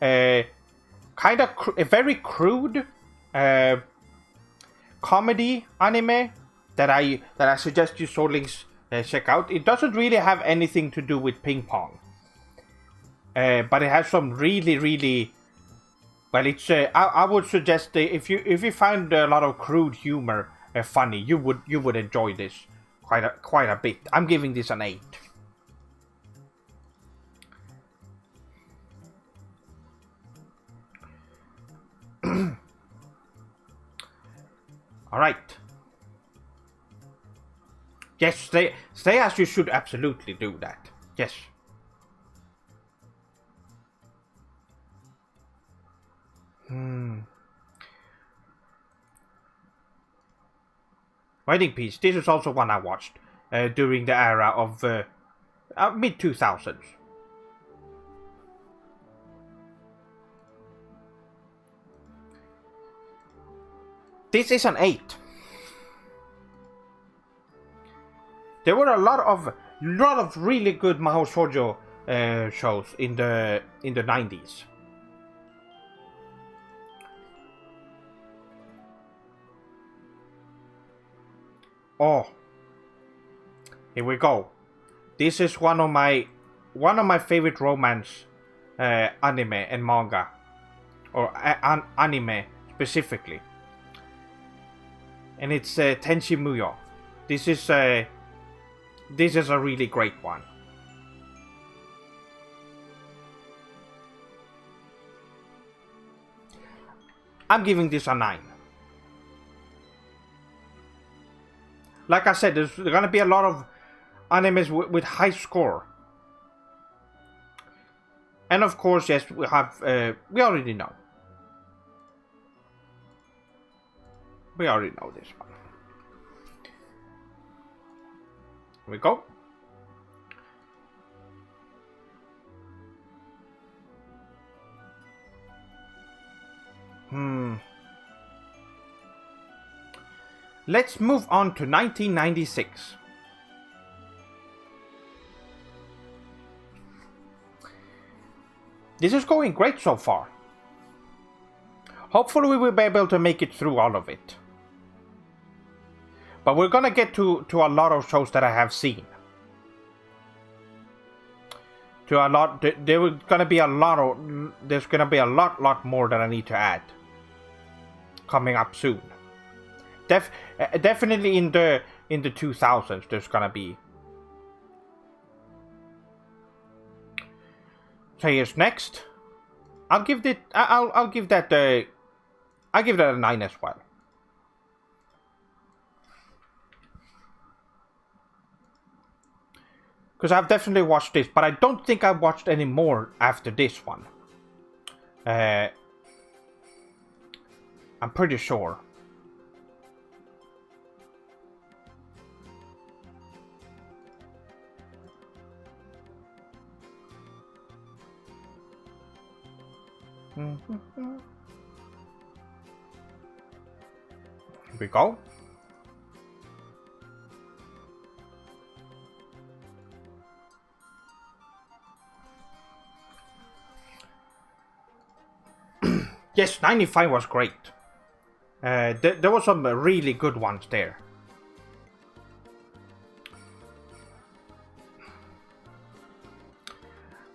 Speaker 1: kind of a very crude comedy anime that I suggest you sorelings check out. It doesn't really have anything to do with ping pong, but it has some really well. It's I would suggest if you find a lot of crude humor funny, you would enjoy this quite a bit. I'm giving this an 8. All right. Yes, stay as you should absolutely do that. Yes. Wedding Peace. This is also one I watched during the era of mid 2000s. This is an 8. There were a lot of really good Mahou Shoujo shows in the 90s. Oh, here we go. This is one of my favorite romance anime and manga, or anime specifically, and it's Tenshi Muyo. This is a really great one. I'm giving this a 9. Like I said, there's gonna be a lot of animes with high score. And of course, yes, we have, we already know. We already know this one. Here we go. Let's move on to 1996. This is going great so far. Hopefully we will be able to make it through all of it. But we're gonna get to a lot of shows that I have seen. To a lot, there's gonna be a lot more that I need to add. Coming up soon. Definitely in the 2000s, there's gonna be. So here's next. I'll give that a 9 as well. Because I've definitely watched this, but I don't think I've watched any more after this one. I'm pretty sure. Here we go. Yes, 95 was great. There were some really good ones there.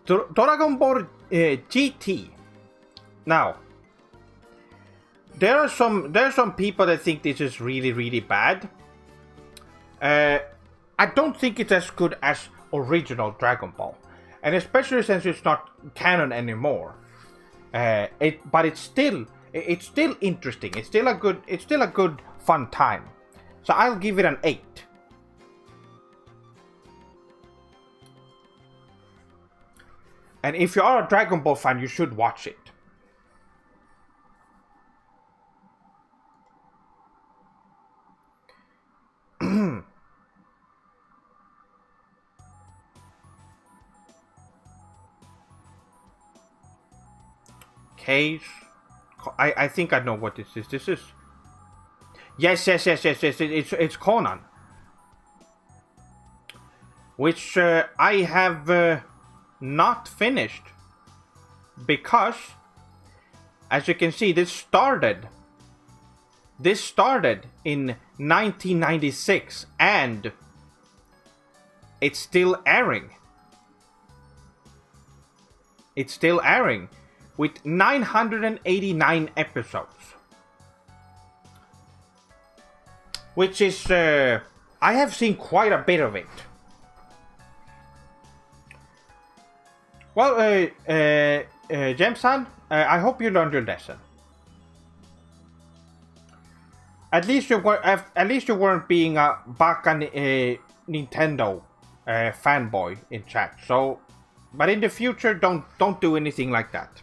Speaker 1: Dragon Ball GT. Now, there are some people that think this is really bad. I don't think it's as good as original Dragon Ball, and especially since it's not canon anymore. But it's still interesting. It's still a good fun time. So I'll give it an 8. And if you are a Dragon Ball fan, you should watch it. case. I think I know what this is. This is... Yes. It's Conan. Which I have not finished. Because, as you can see, this started in 1996 and it's still airing. It's still airing with 989 episodes. Which is, I have seen quite a bit of it. Well, Jameson, I hope you learned your lesson. At least you weren't being a Baka Nintendo fanboy in chat. So, but in the future, don't do anything like that.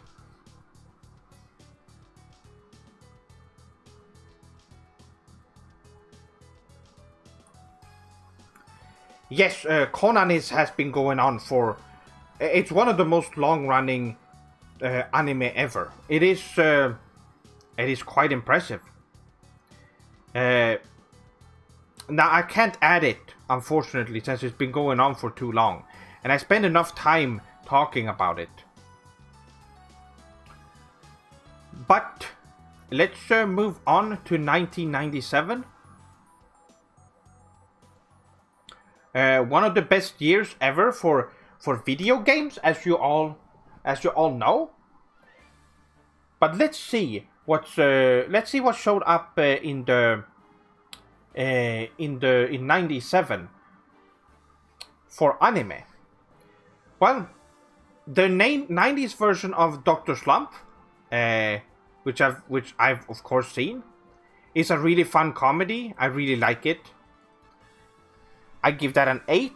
Speaker 1: Yes, Conan has been going on for... It's one of the most long-running anime ever. It is quite impressive. Now, I can't add it, unfortunately, since it's been going on for too long. And I spent enough time talking about it. But, let's move on to 1997. One of the best years ever for video games, as you all know. But let's see what showed up in 97 for anime. Well, the 90s version of Dr. Slump, which I've of course seen, is a really fun comedy. I really like it. I give that an 8.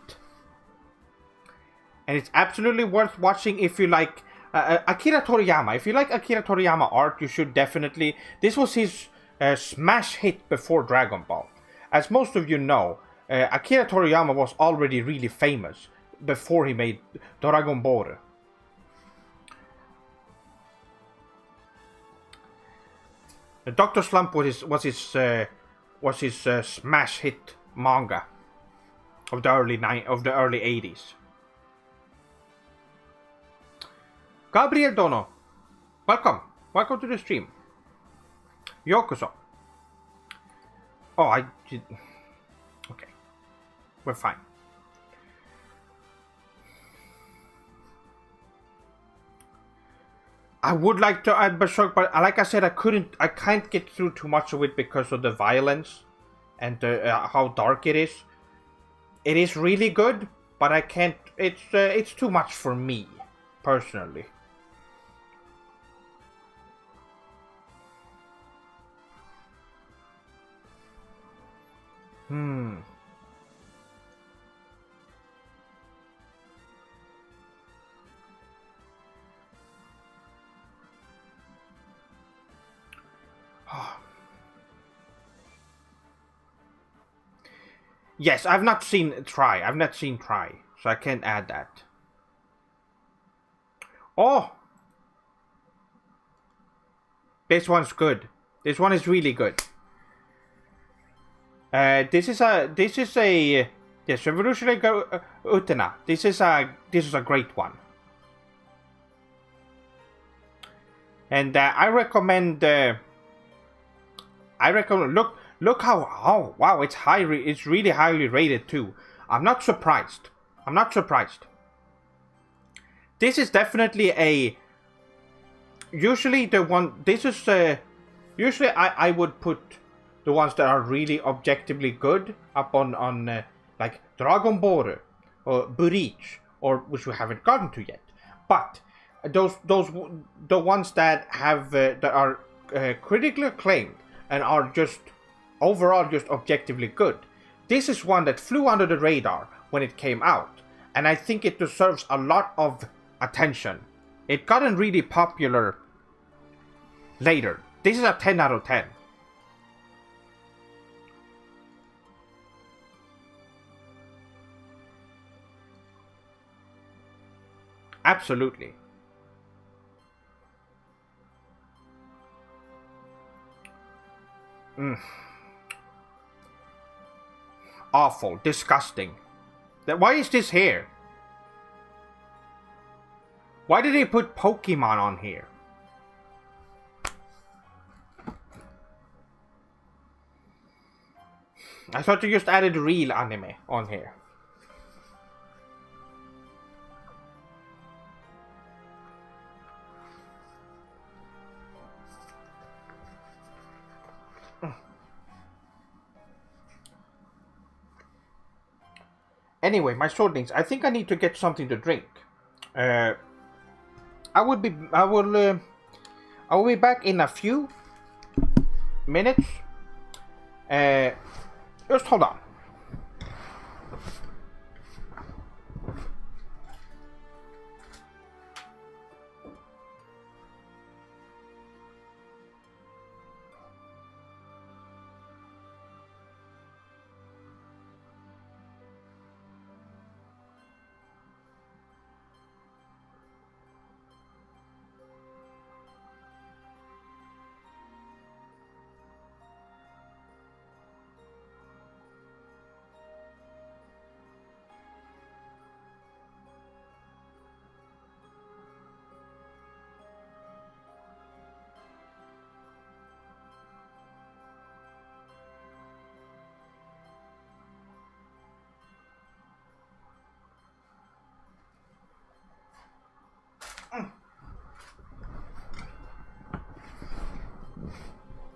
Speaker 1: And it's absolutely worth watching if you like Akira Toriyama. If you like Akira Toriyama art, you should definitely... This was his smash hit before Dragon Ball. As most of you know, Akira Toriyama was already really famous before he made Dragon Ball. Dr. Slump was his smash hit manga of the early 80s. Gabriel Dono, welcome to the stream. Yokoso. Oh, okay, we're fine. I would like to add Berserk, but like I said, I can't get through too much of it because of the violence and how dark it is. It is really good, but I can't. It's too much for me, personally. Yes, I've not seen Try, so I can't add that. Oh! This one's good. This one is really good. This is a yes, Revolutionary Utena. This is a great one. And I recommend look how wow, it's it's really highly rated too. I'm not surprised. This is definitely usually the one. This is usually I would put the ones that are really objectively good up on like Dragon Ball or Bleach, or which we haven't gotten to yet. But the ones that have that are critically acclaimed and are just overall just objectively good. This is one that flew under the radar when it came out, and I think it deserves a lot of attention. It gotten really popular later. This is a 10 out of 10. Absolutely. Awful. Disgusting. Why is this here? Why did they put Pokemon on here? I thought you just added real anime on here. Anyway, my shortings. I think I need to get something to drink. I will be back in a few minutes. Just hold on.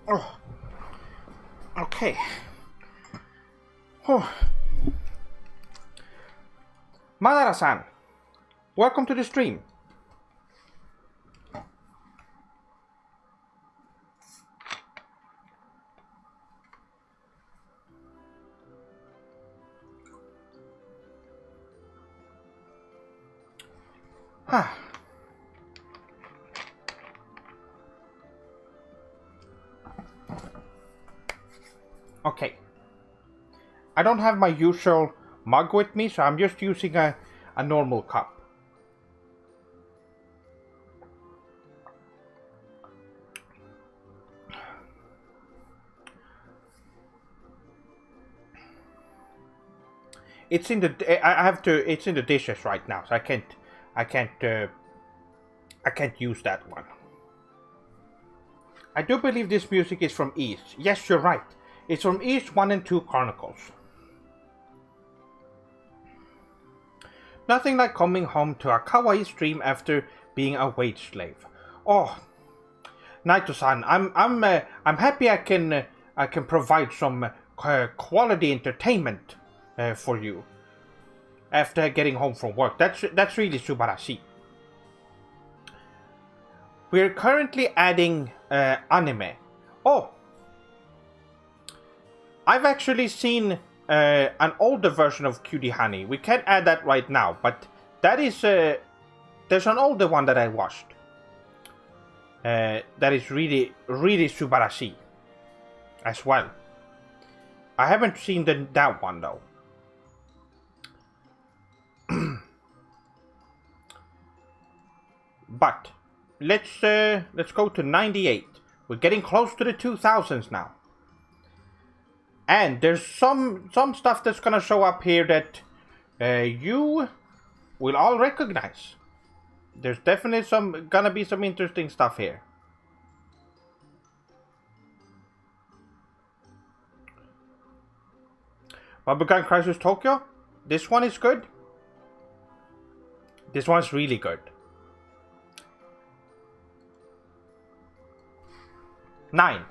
Speaker 1: Oh. Okay. Oh. Madara-san, welcome to the stream. Huh. Okay. I don't have my usual mug with me, so I'm just using a normal cup. It's in the it's in the dishes right now, so I can't use that one. I do believe this music is from East. Yes, you're right. It's from East 1 and 2 Chronicles. Nothing like coming home to a kawaii stream after being a wage slave. Oh, Naito-san, I'm happy I can provide some quality entertainment for you after getting home from work. That's really subarashi. We're currently adding anime. Oh, I've actually seen an older version of Cutie Honey. We can't add that right now, but that is there's an older one that I watched. That is really subarashi as well. I haven't seen that one though. But let's go to 98. We're getting close to the 2000s now. And there's some stuff that's gonna show up here that you will all recognize. There's definitely gonna be some interesting stuff here. Bubblegum Crisis Tokyo. This one is good. This one's really good. 9.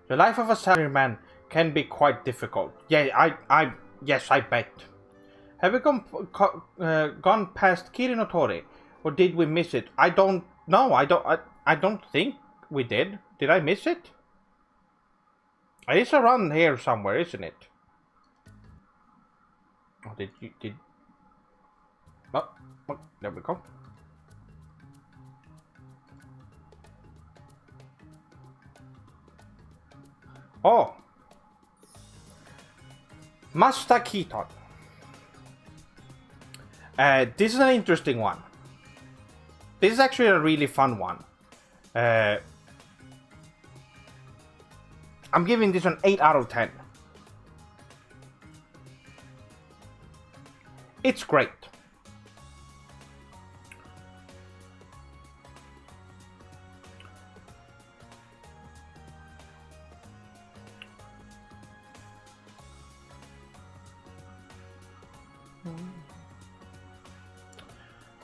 Speaker 1: The life of a salaryman can be quite difficult. Yeah, yes, I bet. Have we gone past Kirinotori, or did we miss it? I don't know. I don't think we did. Did I miss it? It's around here somewhere, isn't it? Oh, oh, there we go. Oh. Master Keaton. This is an interesting one. This is actually a really fun one. I'm giving this an 8 out of 10. It's great.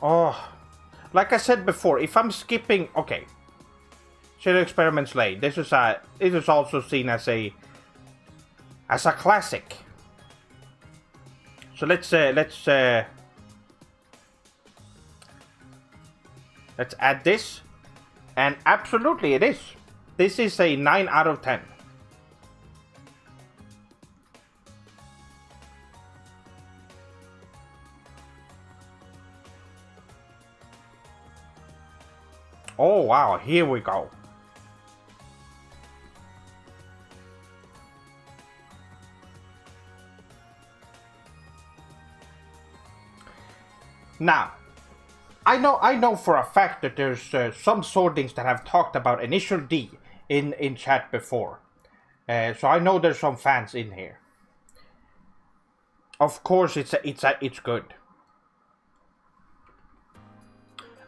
Speaker 1: Oh, like I said before, if I'm skipping, okay. Shadow Experiments Lane. This is also seen as a classic. So let's add this, and absolutely it is. This is a 9 out of 10. Oh wow, here we go. Now, I know for a fact that there's some swordlings that have talked about Initial D in chat before. So I know there's some fans in here. Of course, it's good.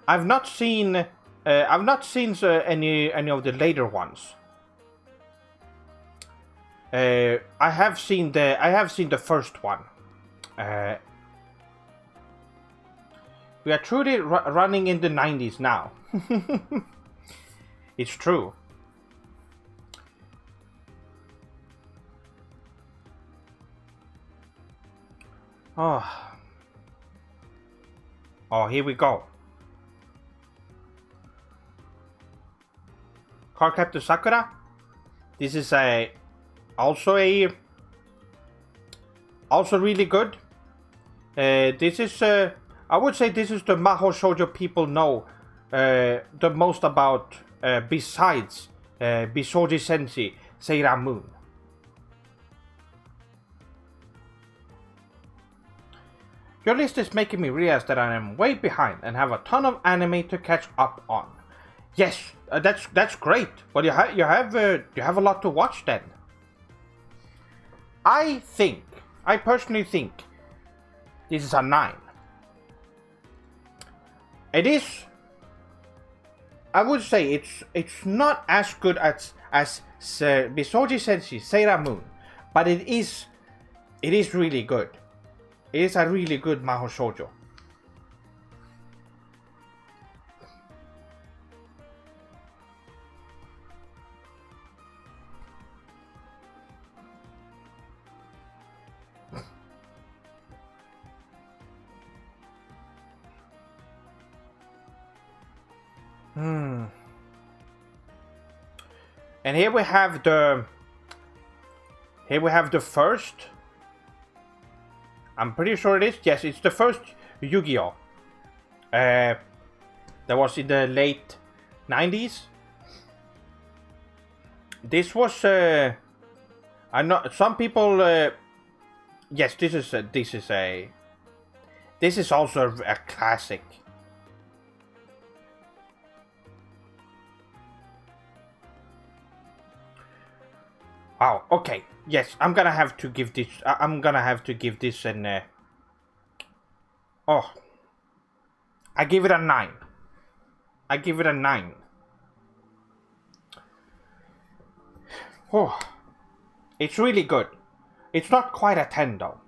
Speaker 1: I've not seen any of the later ones. I have seen the first one. We are truly running in the 90s now. It's true. Oh, here we go. Cardcaptor Sakura. This is also really good. This is I would say this is the Mahou Shoujo people know the most about, besides Bisoji Senshi Sailor Moon. Your list is making me realize that I am way behind and have a ton of anime to catch up on. Yes, that's great. Well, you have a lot to watch then. I personally think this is a 9. It is. I would say it's not as good as Bisoji Senshi Sailor Moon, but it is really good. It is a really good Mahou Shoujo. And here we have the first. I'm pretty sure it is. Yes, it's the first Yu-Gi-Oh! That was in the late 90s. This was I know some people. Yes, this is also a classic. Wow. Okay. Yes, I'm gonna have to give this. An. Oh. I give it a 9. Oh. It's really good. It's not quite a 10 though.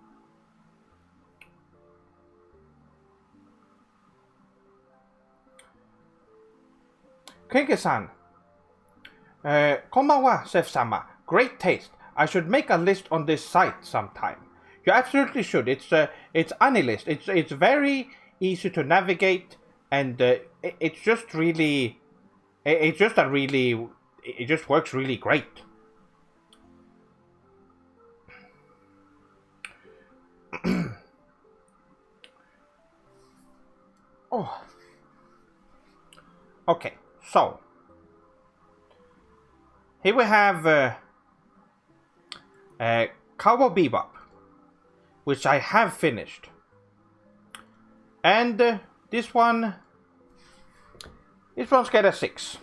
Speaker 1: Kenke-san. Konbanwa, Sef-sama. Great taste. I should make a list on this site sometime. You absolutely should. It's ANILIST. It's very easy to navigate, and it's just really, it just works really great. Oh. Okay, so here we have Cowboy Bebop. which I have finished. And this one's get a 6.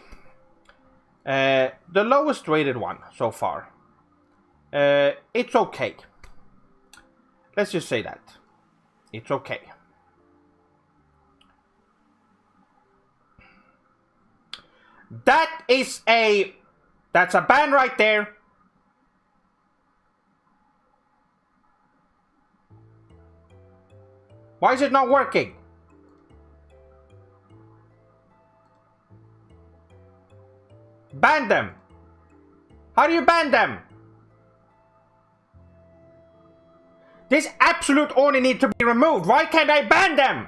Speaker 1: The lowest rated one so far. It's okay. Let's just say that. It's okay. That's a ban right there. Why is it not working? Ban them. How do you ban them? This absolute only need to be removed. Why can't I ban them?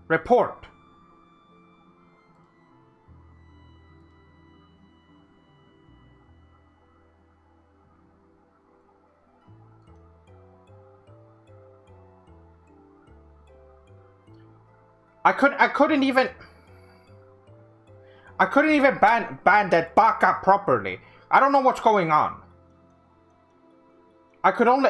Speaker 1: Report. I couldn't even ban that baka properly. I don't know what's going on. I could only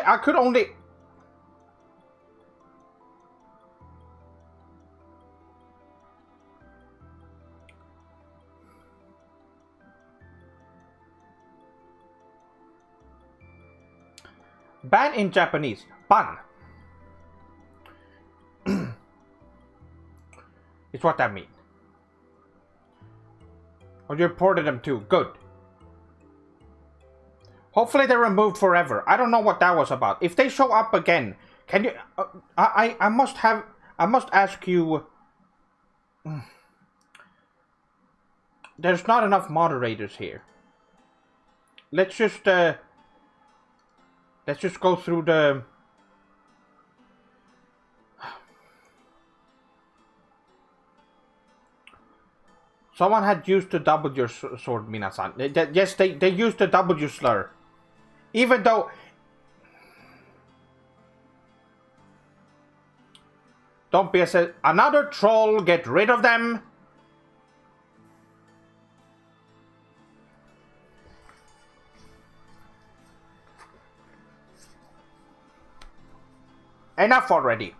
Speaker 1: ban in Japanese. Ban. It's what that means. Oh, you reported them too. Good. Hopefully they're removed forever. I don't know what that was about. If they show up again, can you... I must ask you... There's not enough moderators here. Let's just go through the... Someone had used the W sword, Minasan. Yes, they used the W slur. Even though... Don't be another troll, get rid of them. Enough already.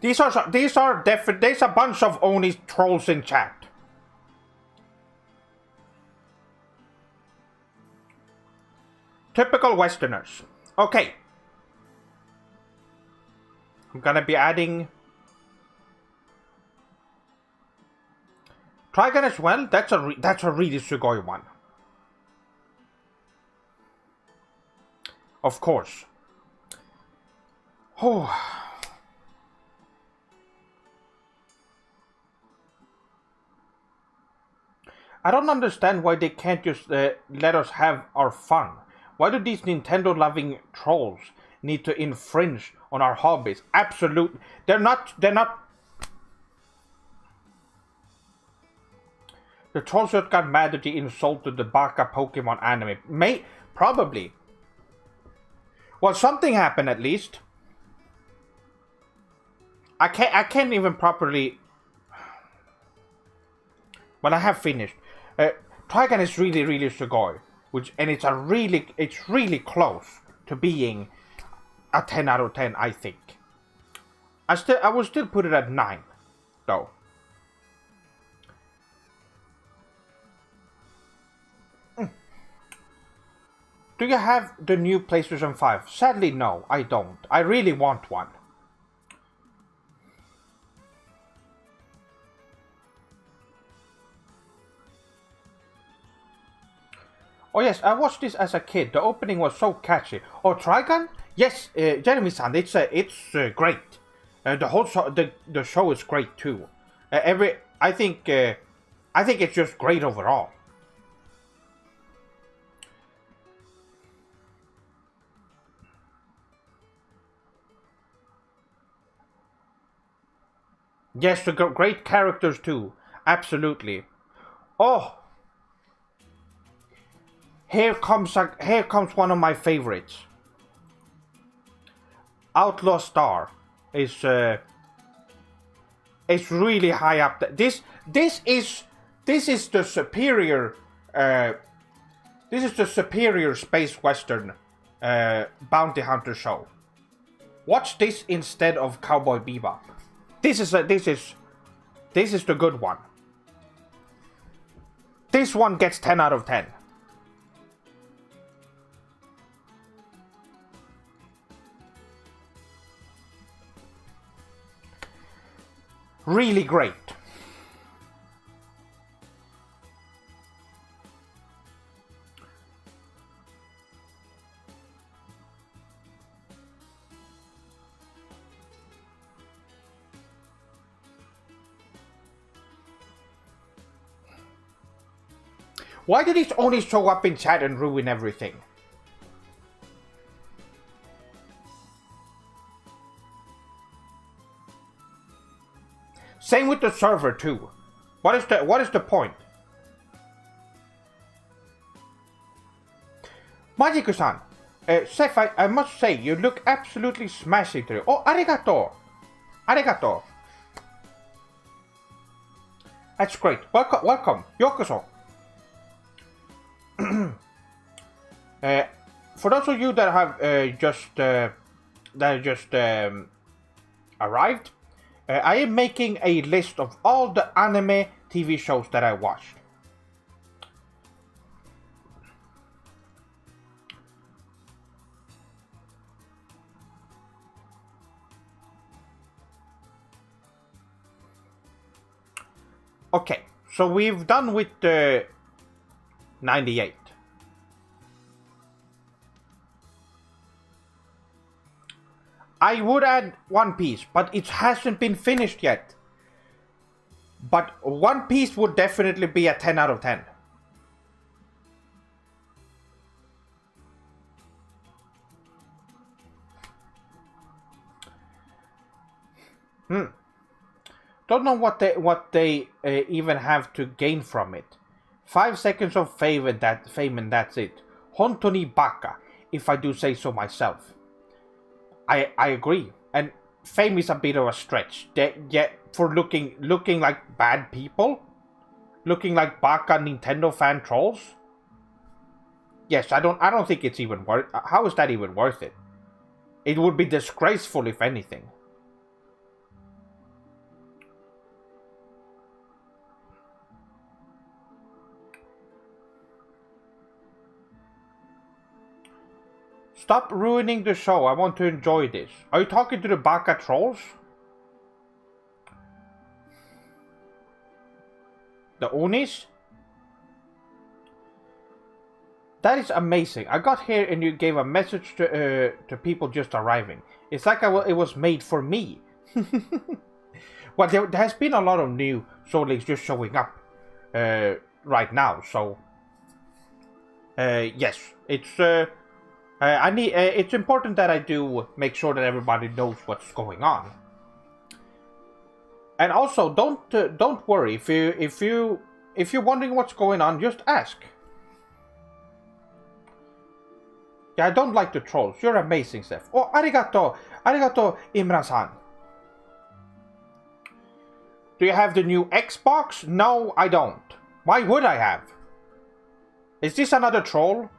Speaker 1: There's a bunch of Oni trolls in chat. Typical Westerners. Okay. I'm gonna be adding Trigon as well. That's a really sugoi one. Of course. Oh. I don't understand why they can't just let us have our fun. Why do these Nintendo-loving trolls need to infringe on our hobbies? Absolutely. They're not... The trolls just got mad that he insulted the Baka Pokemon anime. Probably. Well, something happened at least. I can't even properly... Well, I have finished. Trigon is really sugoi, and it's really close to being a 10 out of 10, I think. I will still put it at 9, though. Do you have the new PlayStation 5? Sadly, no, I don't. I really want one. Oh yes, I watched this as a kid. The opening was so catchy. Oh, Trigon? Yes, Jeremy-san, it's great. The whole show, the show is great too. I think it's just great overall. Yes, the great characters too. Absolutely. Oh. Here comes one of my favorites. Outlaw Star is it's really high up. This is the superior space western bounty hunter show. Watch this instead of Cowboy Bebop. This is the good one. This one gets 10 out of 10. Really great. Why did it only show up in chat and ruin everything? Same with the server too. What is the point? Majiku-san, Seth, I must say, you look absolutely smashing today. Oh, arigato! Arigato! That's great. Welcome. Yokoso. For those of you that have just arrived, I am making a list of all the anime TV shows that I watched. Okay, so we've done with the 98. I would add One Piece, but it hasn't been finished yet. But One Piece would definitely be a 10 out of 10. Don't know what they even have to gain from it. 5 seconds of fame and that's it. Hontoni baka, if I do say so myself. I agree, and fame is a bit of a stretch. For looking like bad people, looking like baka Nintendo fan trolls. Yes, I don't think it's even worth. How is that even worth it? It would be disgraceful if anything. Stop ruining the show. I want to enjoy this. Are you talking to the baka trolls? The Unis? That is amazing. I got here and you gave a message to people just arriving. It's like it was made for me. Well, there has been a lot of new Soul Links just showing up right now. So, yes, it's... it's important that I do make sure that everybody knows what's going on. And also, don't worry if you're wondering what's going on, just ask. Yeah, I don't like the trolls. You're amazing, Seth. Oh, arigato, Imran-san. Do you have the new Xbox? No, I don't. Why would I have? Is this another troll?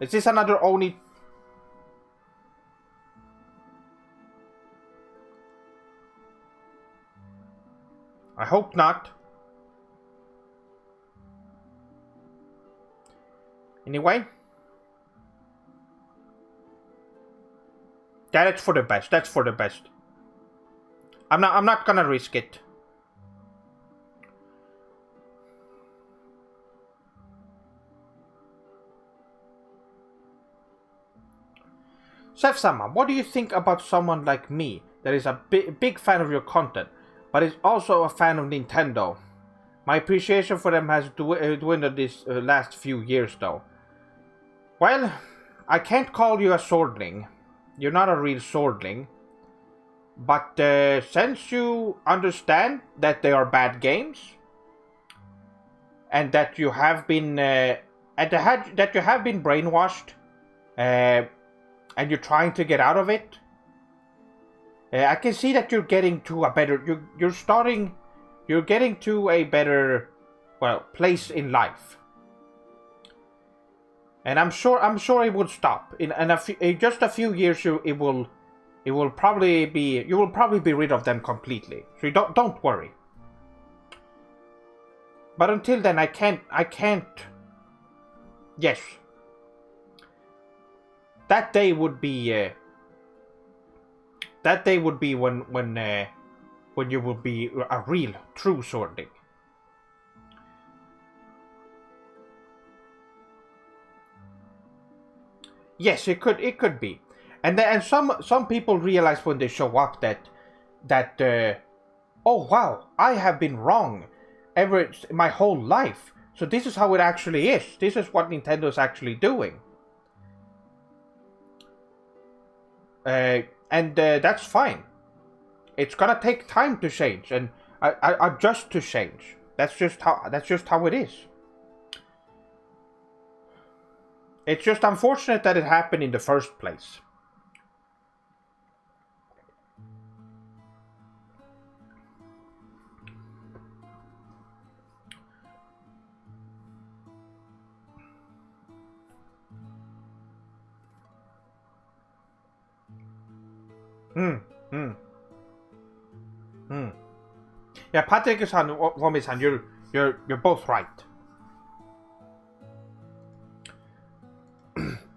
Speaker 1: Is this another Oni? I hope not. Anyway. That's for the best. That's for the best. I'm not gonna risk it. Seth-sama, what do you think about someone like me that is a big fan of your content, but is also a fan of Nintendo? My appreciation for them has dwindled this last few years, though. Well, I can't call you a swordling. You're not a real swordling. But since you understand that they are bad games, and that you have been that you have been brainwashed, and you're trying to get out of it. I can see that you're getting to a better. You're getting to a better, well, place in life. And I'm sure it will stop in just a few years. You will probably be rid of them completely. So you don't worry. But until then, I can't. Yes. That day would be. That day would be when you will be a real, true swordling. Yes, it could be, and some people realize when they show up that oh wow, I have been wrong my whole life. So this is how it actually is. This is what Nintendo's actually doing. And that's fine. It's gonna take time to change and adjust to change. That's just how it is. It's just unfortunate that it happened in the first place. Yeah, Patrick-san, Womi-san, you're both right.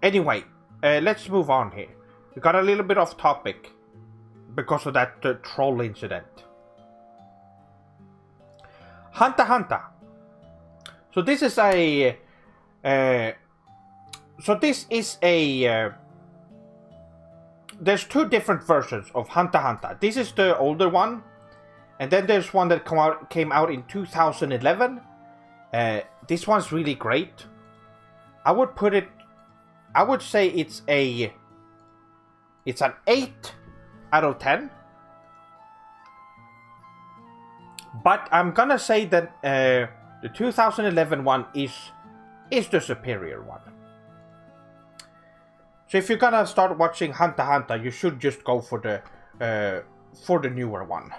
Speaker 1: Anyway, let's move on here. We got a little bit off topic because of that troll incident. Hunter x Hunter. So this is a. There's two different versions of Hunter x Hunter. This is the older one, and then there's one that came out in 2011. This one's really great. I would say it's an 8 out of 10. But I'm gonna say that the 2011 one is the superior one. So if you're gonna start watching Hunter x Hunter, you should just go for the newer one.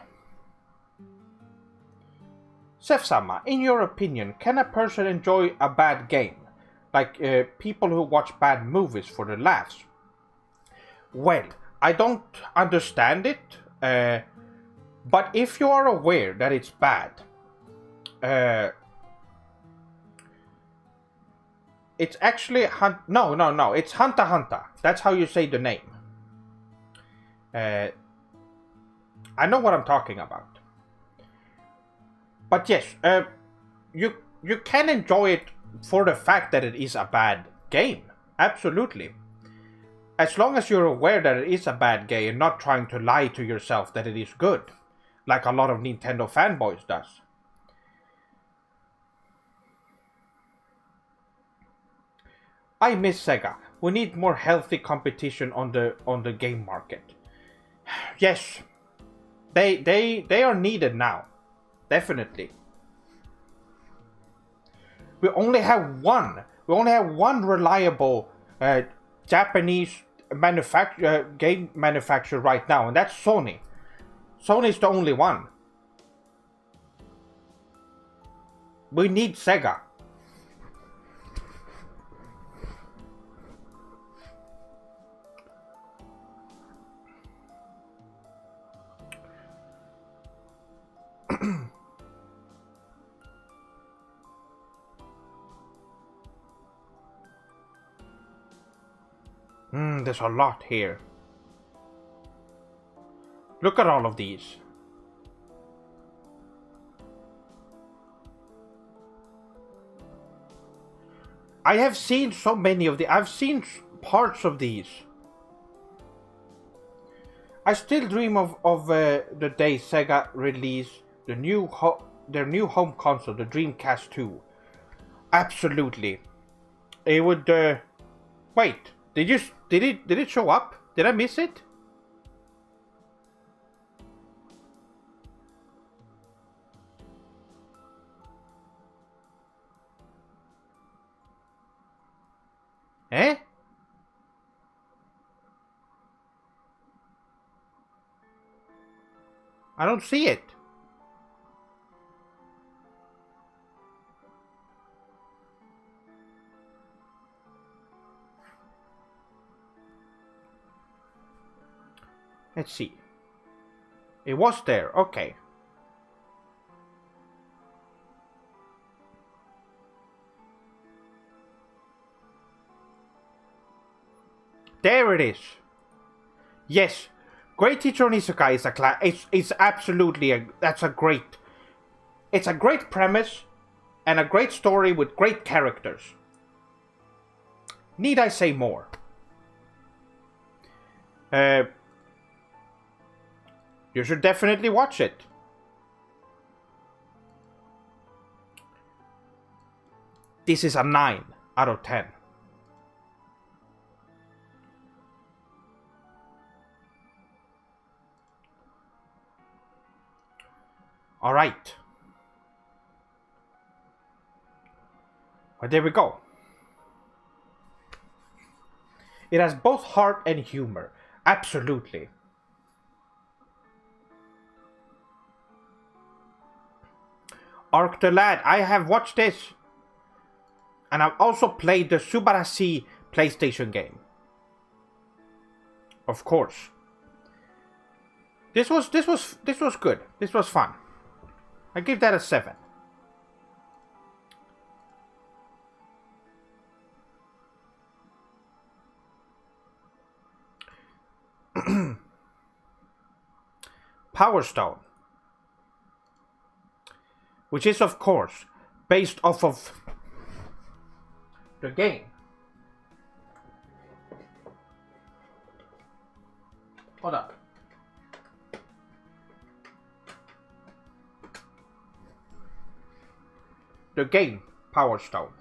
Speaker 1: Sef-sama, in your opinion, can a person enjoy a bad game? Like people who watch bad movies for the laughs? Well, I don't understand it, but if you are aware that it's bad, it's actually no, it's Hunter x Hunter. That's how you say the name. I know what I'm talking about. But yes, you can enjoy it for the fact that it is a bad game. Absolutely. As long as you're aware that it is a bad game and not trying to lie to yourself that it is good, like a lot of Nintendo fanboys does. I miss Sega. We need more healthy competition on the game market. Yes, they are needed now. Definitely. We only have one reliable Japanese game manufacturer right now, and that's Sony. Sony's the only one. We need Sega. There's a lot here. Look at all of these. I have seen so many of the. I've seen parts of these. I still dream of the day Sega release their new home console, the Dreamcast 2. Absolutely. It would. Wait. Did it show up? Did I miss it? Eh? I don't see it. Let's see. It was there. Okay. There it is. Yes. Great Teacher Onizuka is a class. It's absolutely it's a great premise and a great story with great characters. Need I say more? You should definitely watch it. This is a 9 out of 10. All right. Well, there we go. It has both heart and humor. Absolutely. Arc the Lad. I have watched this. And I've also played the Subarashi PlayStation game. Of course. This was good. This was fun. I give that a 7. Power Stone, which is of course based off of the game. Hold up. The game Power Stone.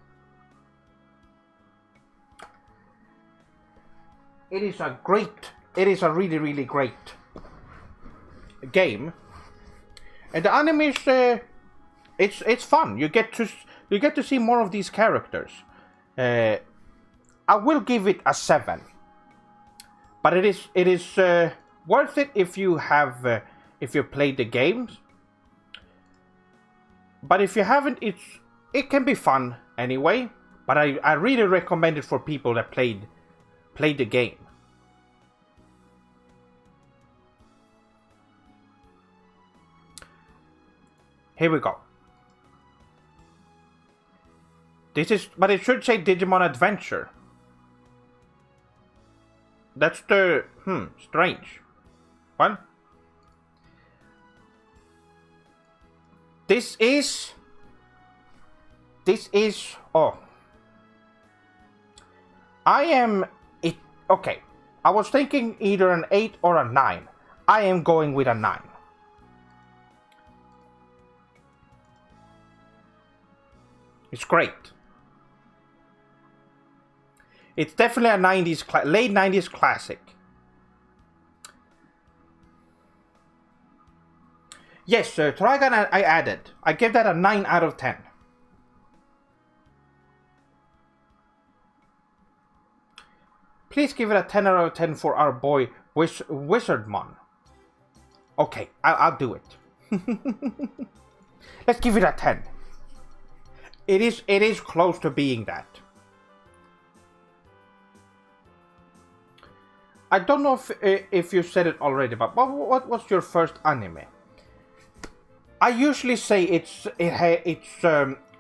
Speaker 1: It is a really, really great game, and the anime is it's fun. You get to see more of these characters. I will give it a 7, but it is worth it if you have if you played the games. But if you haven't, it can be fun anyway. But I really recommend it for people that played the game. Here we go. But it should say Digimon Adventure. That's the, strange. What? This is, oh. Okay. I was thinking either an 8 or a 9. I am going with a 9. It's great. It's definitely a late 90s classic. Yes, Trigun I added. I gave that a 9 out of 10. Please give it a 10 out of 10 for our boy Wizardmon. Okay, I'll do it. Let's give it a 10. It is close to being that. I don't know if you said it already, but what was your first anime? I usually say it's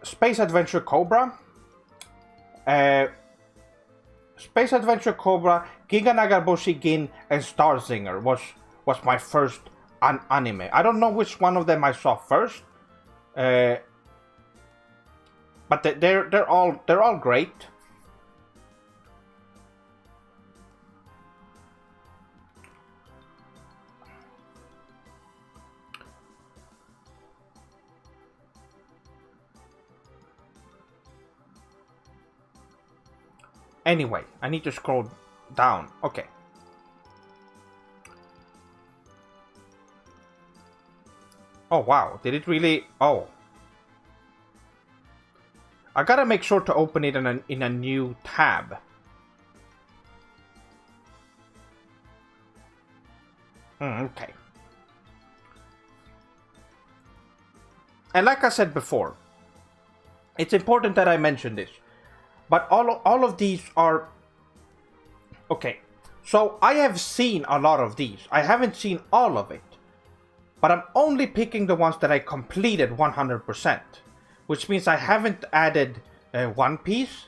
Speaker 1: Space Adventure Cobra, Space Adventure Cobra, Giga Nagaboshi Gin, and Starzinger was my first anime. I don't know which one of them I saw first, but they're all great. Anyway, I need to scroll down. Okay. Oh wow, did it really? Oh. I gotta make sure to open it in a new tab. Okay. And like I said before, it's important that I mention this. But all of these are... Okay. So I have seen a lot of these. I haven't seen all of it. But I'm only picking the ones that I completed 100%. Which means I haven't added One Piece.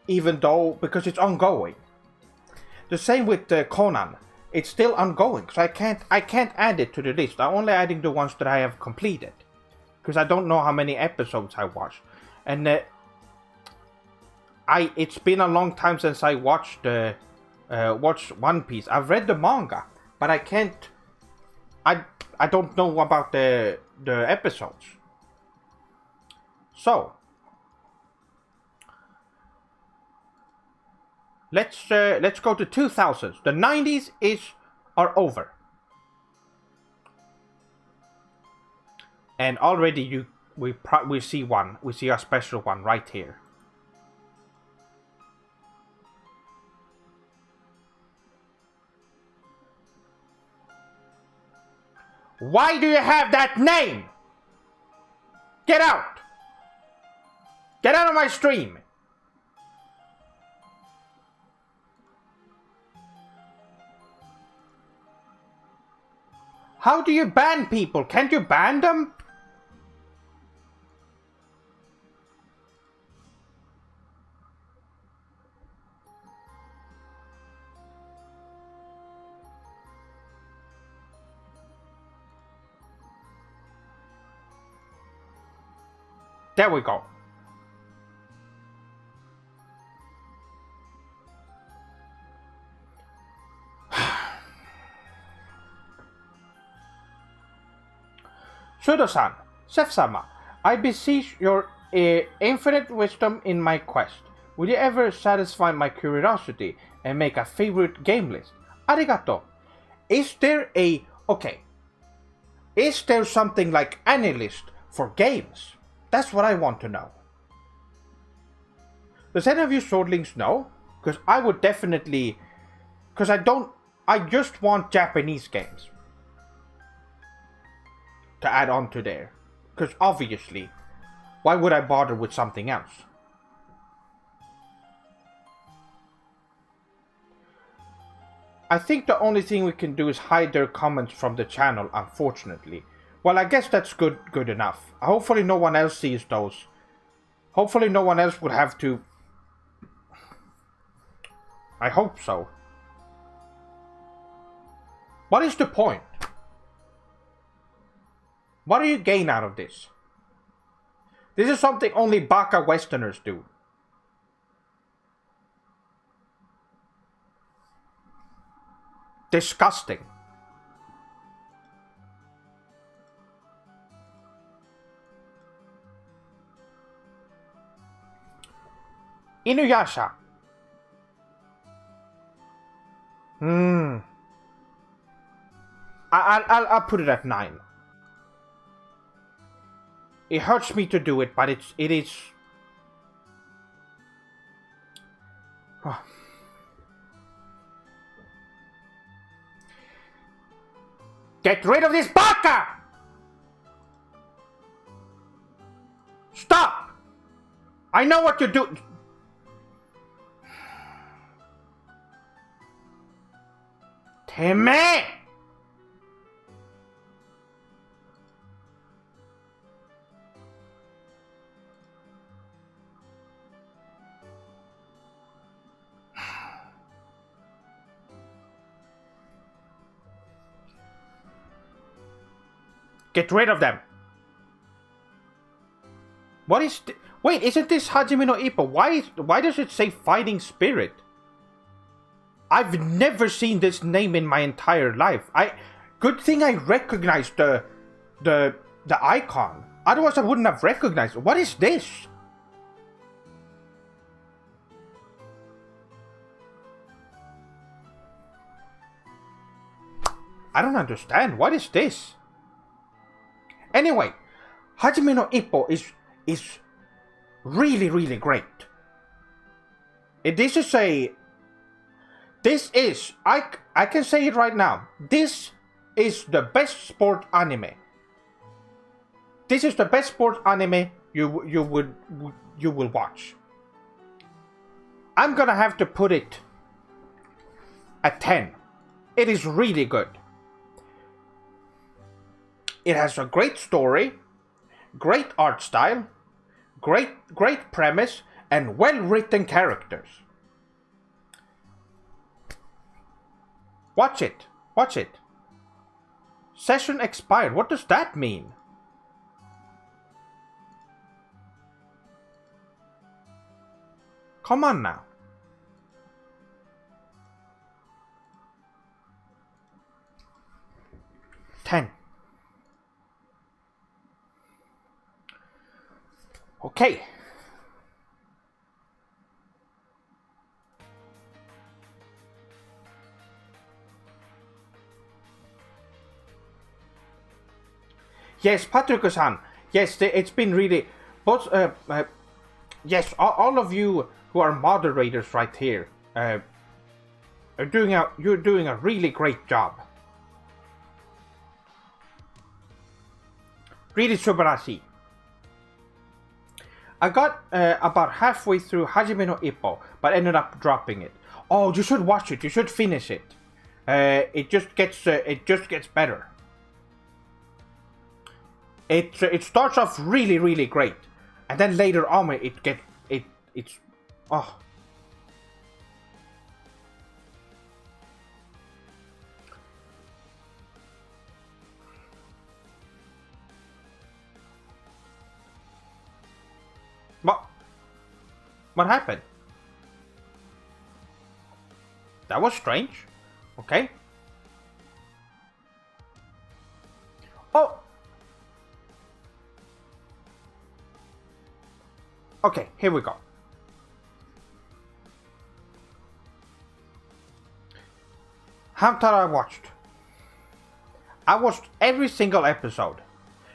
Speaker 1: Even though... Because it's ongoing. The same with Conan. It's still ongoing. So I can't add it to the list. I'm only adding the ones that I have completed. Because I don't know how many episodes I watched. And it's been a long time since I watched One Piece. I've read the manga, but I can't. I don't know about the episodes. So let's go to 2000s. The 90s are over, and already we see one. We see a special one right here. Why do you have that name? Get out! Get out of my stream! How do you ban people? Can't you ban them? There we go. Sudo-san, Seth-sama, I beseech your infinite wisdom in my quest. Will you ever satisfy my curiosity and make a favorite game list? Arigato. Is there Is there something like ANILIST for games? That's what I want to know. Does any of you swordlings know? Because I would definitely... Because I just want Japanese games to add on to there. Because obviously, why would I bother with something else? I think the only thing we can do is hide their comments from the channel, unfortunately. Well, I guess that's good enough. Hopefully no one else sees those. Hopefully no one else would have to... I hope so. What is the point? What do you gain out of this? This is something only Baka Westerners do. Disgusting. Inuyasha. I'll put it at 9. It hurts me to do it, but it is. Oh. Get rid of this baka! Stop! I know what you do. Teme! Get rid of them. What is... Wait, isn't this Hajime no Ippo? Why does it say Fighting Spirit? I've never seen this name in my entire life. Good thing I recognized the icon. Otherwise I wouldn't have recognized it. What is this? I don't understand. What is this? Anyway, Hajime no Ippo is really, really great. This This is, I can say it right now, this is the best sport anime. This is the best sport anime you will watch. I'm gonna have to put it at 10. It is really good. It has a great story, great art style, great premise, and well-written characters. Watch it. Watch it. Session expired. What does that mean? Come on now. Ten. Okay. Yes, Patrick-san. Yes, it's been really... But, yes, all of you who are moderators right here you're doing a really great job. Really subarashi. I got about halfway through Hajime no Ippo, but ended up dropping it. Oh, you should watch it. You should finish it. It just gets better. It starts off really great, and then later on it's oh. What happened? That was strange. Okay. Oh. Okay, here we go. Hamtaro I watched. I watched every single episode.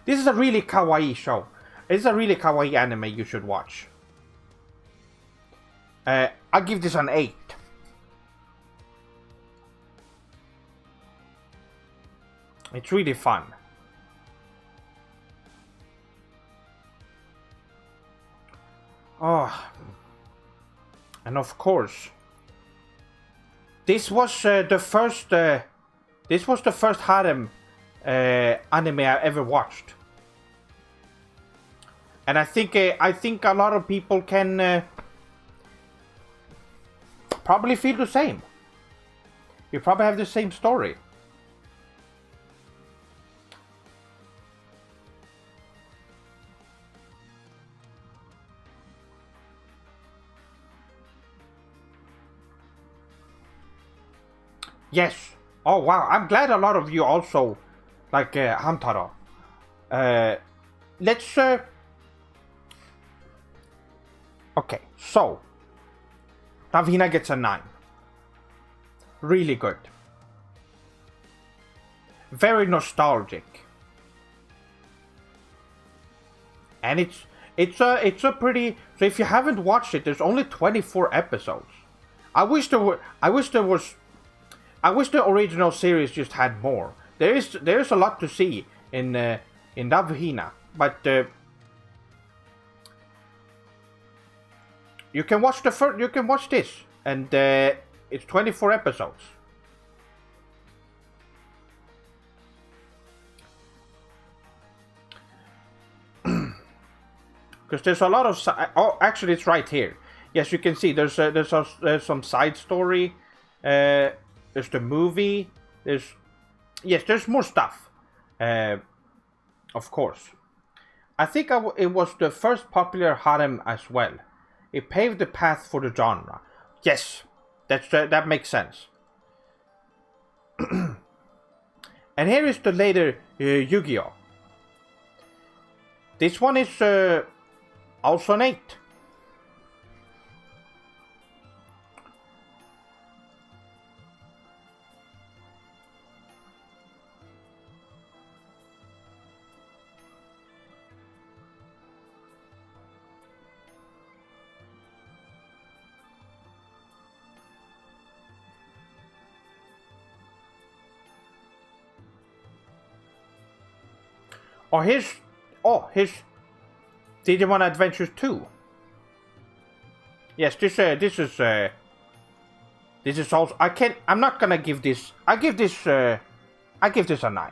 Speaker 1: This is a really kawaii show. It's a really kawaii anime you should watch. I give this an 8. It's really fun. Oh, and of course, this was the first. This was the first harem anime I ever watched, and I think a lot of people can probably feel the same. You probably have the same story. Yes. Oh wow, I'm glad a lot of you also like Hamtaro. Let's okay, so Navina gets a 9. Really good. Very nostalgic. And it's a pretty, so if you haven't watched it, there's only 24 episodes. I wish the original series just had more. There is a lot to see in Navina, but you can watch this, and it's 24 episodes. Because there's a lot of oh, actually it's right here. Yes, you can see there's some side story. There's the movie. There's more stuff. Of course, I think it was the first popular harem as well. It paved the path for the genre. Yes, that makes sense. And here is the later Yu-Gi-Oh! This one is also an 8. Or his Digimon Adventures 2. Yes, this is also. I'm not gonna give this. I give this a 9.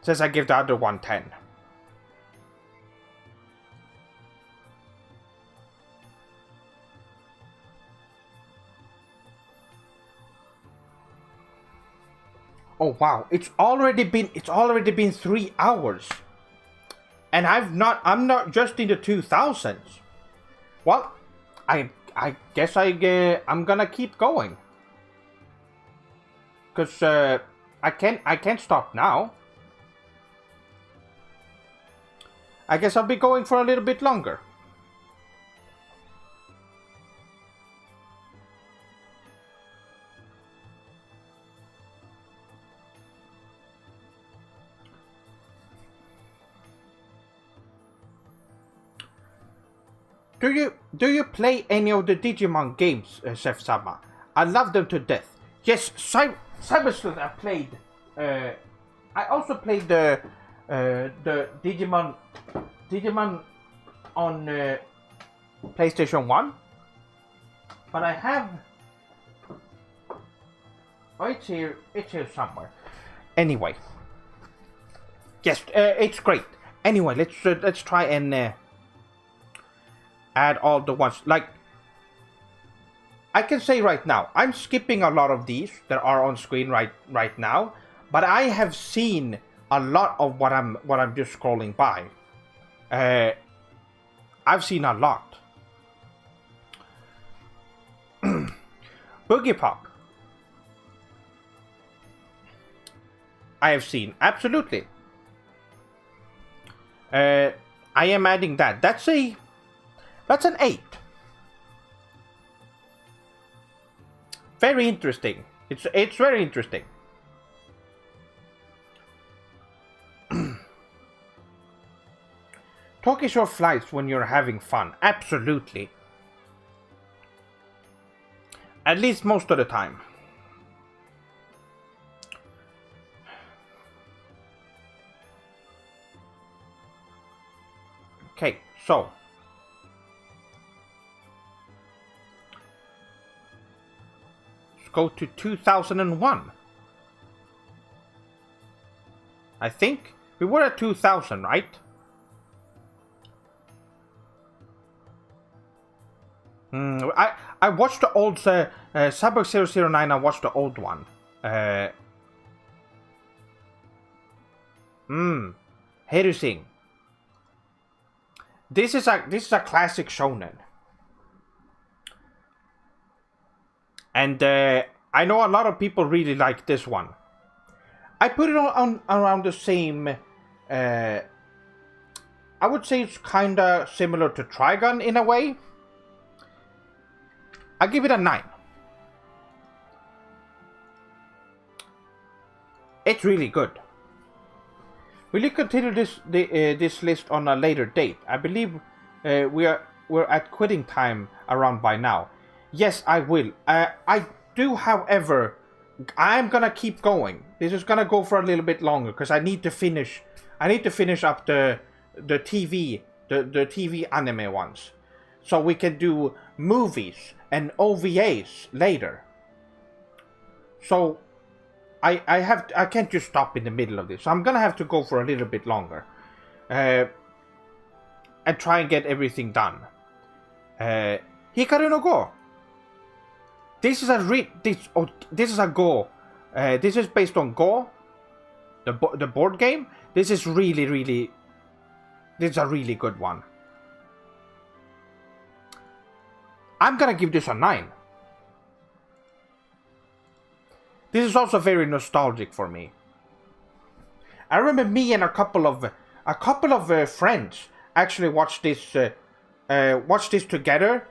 Speaker 1: Says I give the other one 10. Oh wow! It's already been 3 hours, and I'm not just in the 2000s. Well, I guess I'm gonna keep going, cause I can't stop now. I guess I'll be going for a little bit longer. Do you play any of the Digimon games, Chef Sama? I love them to death. Yes, Cybersleuth I played. I also played the Digimon on PlayStation 1. But I have... Oh, it's here somewhere. Anyway. Yes, it's great. Anyway, let's try and add all the ones. Like, I can say right now, I'm skipping a lot of these that are on screen right now, but I have seen a lot of what I'm just scrolling by. I've seen a lot. Boogie Pop. I have seen, absolutely. I am adding that. That's an 8. Very interesting. It's very interesting. Talk is your flights when you're having fun. Absolutely. At least most of the time. Okay, so let's go to 2001. I think we were at 2000, right? I watched the old Cyborg 009. I watched the old one. Hirusing. This is a classic shonen, and I know a lot of people really like this one. I put it on around the same. I would say it's kinda similar to Trigun in a way. I give it a 9. It's really good. Will you continue this list on a later date? I believe we're at quitting time around by now. Yes, I will. I do, however, I'm gonna keep going. This is gonna go for a little bit longer because I need to finish. I need to finish up the TV anime ones, so we can do movies and OVAs later. So I can't just stop in the middle of this. So I'm gonna have to go for a little bit longer, and try and get everything done. Hikaru no Go. This is a Go. This is based on Go, the board game. This is really this is a really good one. I'm gonna give this a 9. This is also very nostalgic for me. I remember me and a couple of friends actually watched this together,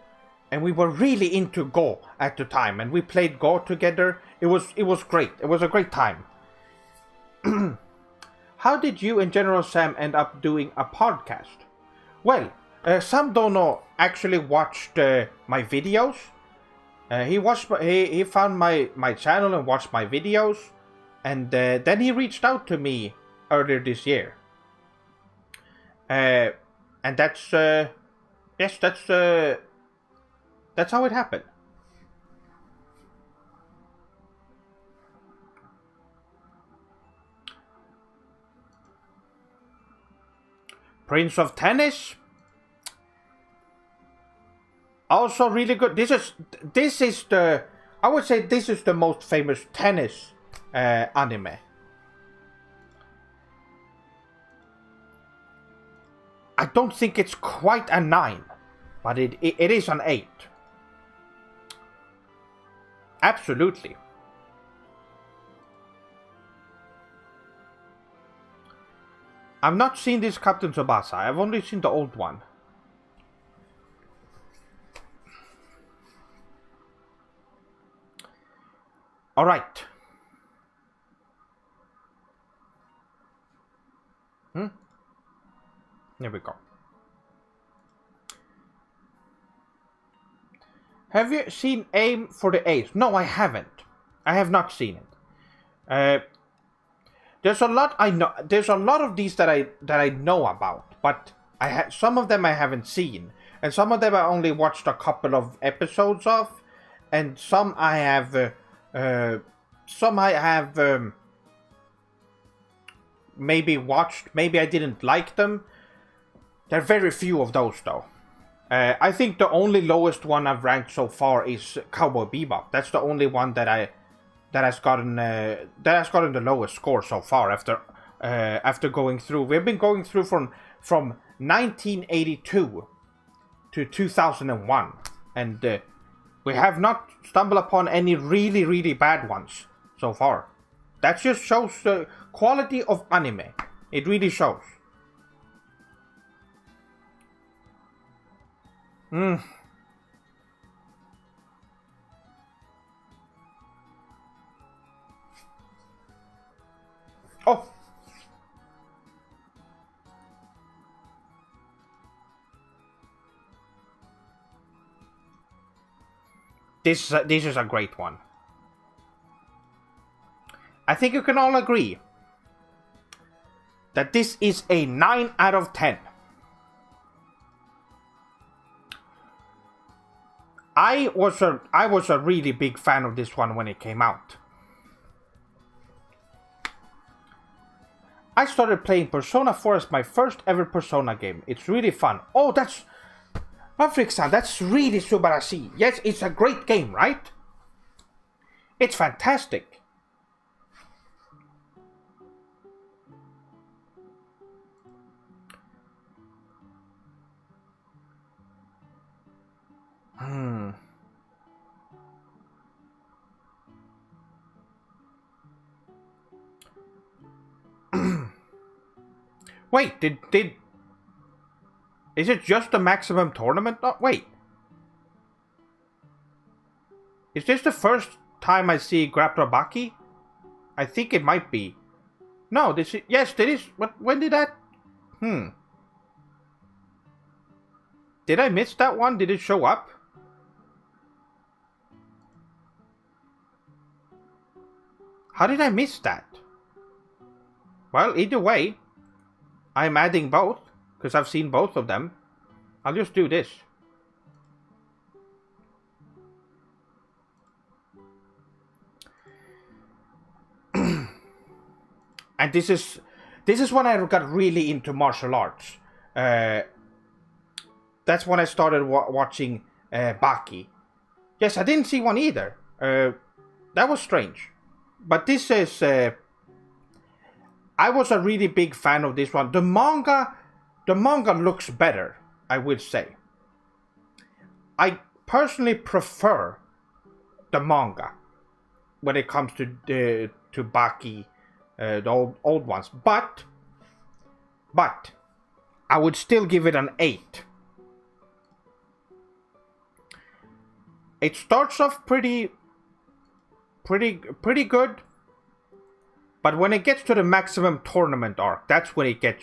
Speaker 1: and we were really into Go at the time, and we played Go together. It was great. It was a great time. How did you and General Sam end up doing a podcast? Well, Sam Dono actually watched my videos. He found my channel and watched my videos, And then he reached out to me earlier this year. And that's, yes, that's how it happened. Prince of Tennis. Also really good. This is the, I would say this is the most famous tennis anime. I don't think it's quite a 9, but it is an 8. Absolutely. I've not seen this Captain Tsubasa. I've only seen the old one. All right. Here we go. Have you seen Aim for the Ace? No, I haven't. I have not seen it. There's a lot I know. There's a lot of these that I know about, but some of them I haven't seen, and some of them I only watched a couple of episodes of, and some I have. Maybe watched. Maybe I didn't like them. There are very few of those though. I think the only lowest one I've ranked so far is Cowboy Bebop. That's the only one that has gotten the lowest score so far after going through. We've been going through from 1982 to 2001, and we have not stumbled upon any really, really bad ones so far. That just shows the quality of anime. It really shows. Oh! This is a great one. I think you can all agree that this is a 9 out of 10. I was a really big fan of this one when it came out. I started playing Persona 4 as my first ever Persona game. It's really fun. Oh, that's... Maverick-san, that's really Subarashi. Yes, it's a great game, right? It's fantastic. Wait, is it just the maximum tournament? Oh, wait. Is this the first time I see Grappler-Baki? I think it might be. No, this is... Yes, there is... What? When did that... Did I miss that one? Did it show up? How did I miss that? Well, either way, I'm adding both, because I've seen both of them. I'll just do this. And this is when I got really into martial arts. That's when I started watching Baki. Yes, I didn't see one either. That was strange. But this is... I was a really big fan of this one. The manga looks better, I would say. I personally prefer the manga when it comes to Baki, the old ones. But I would still give it an 8. It starts off pretty good. But when it gets to the maximum tournament arc, that's when it gets...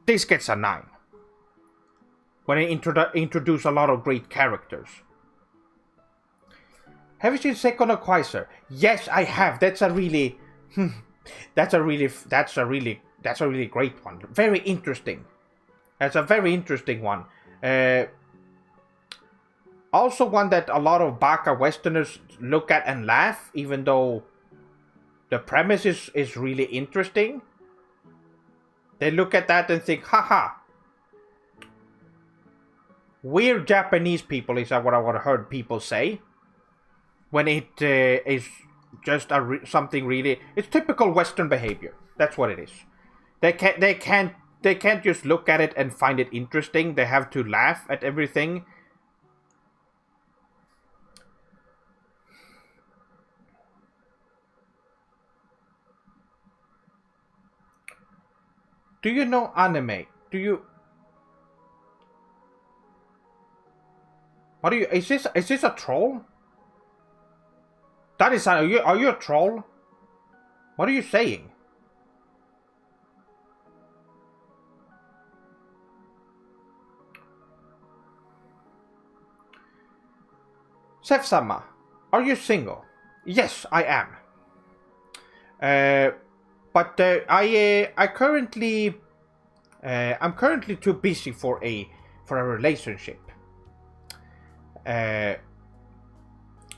Speaker 1: This gets a 9. When it introduce a lot of great characters. Have you seen Second of Quasar? Yes, I have. That's a really great one. Very interesting. That's a very interesting one. Also one that a lot of Baka Westerners look at and laugh, even though the premise is really interesting. They look at that and think, haha. Weird Japanese people is what I heard people say. When it is just something really, it's typical Western behavior. That's what it is. They can't just look at it and find it interesting. They have to laugh at everything. Do you know anime? Do you? What are you? Is this a troll? That is. Are you a troll? What are you saying? Sef-sama, are you single? Yes, I am. But I currently I'm currently too busy for a relationship. I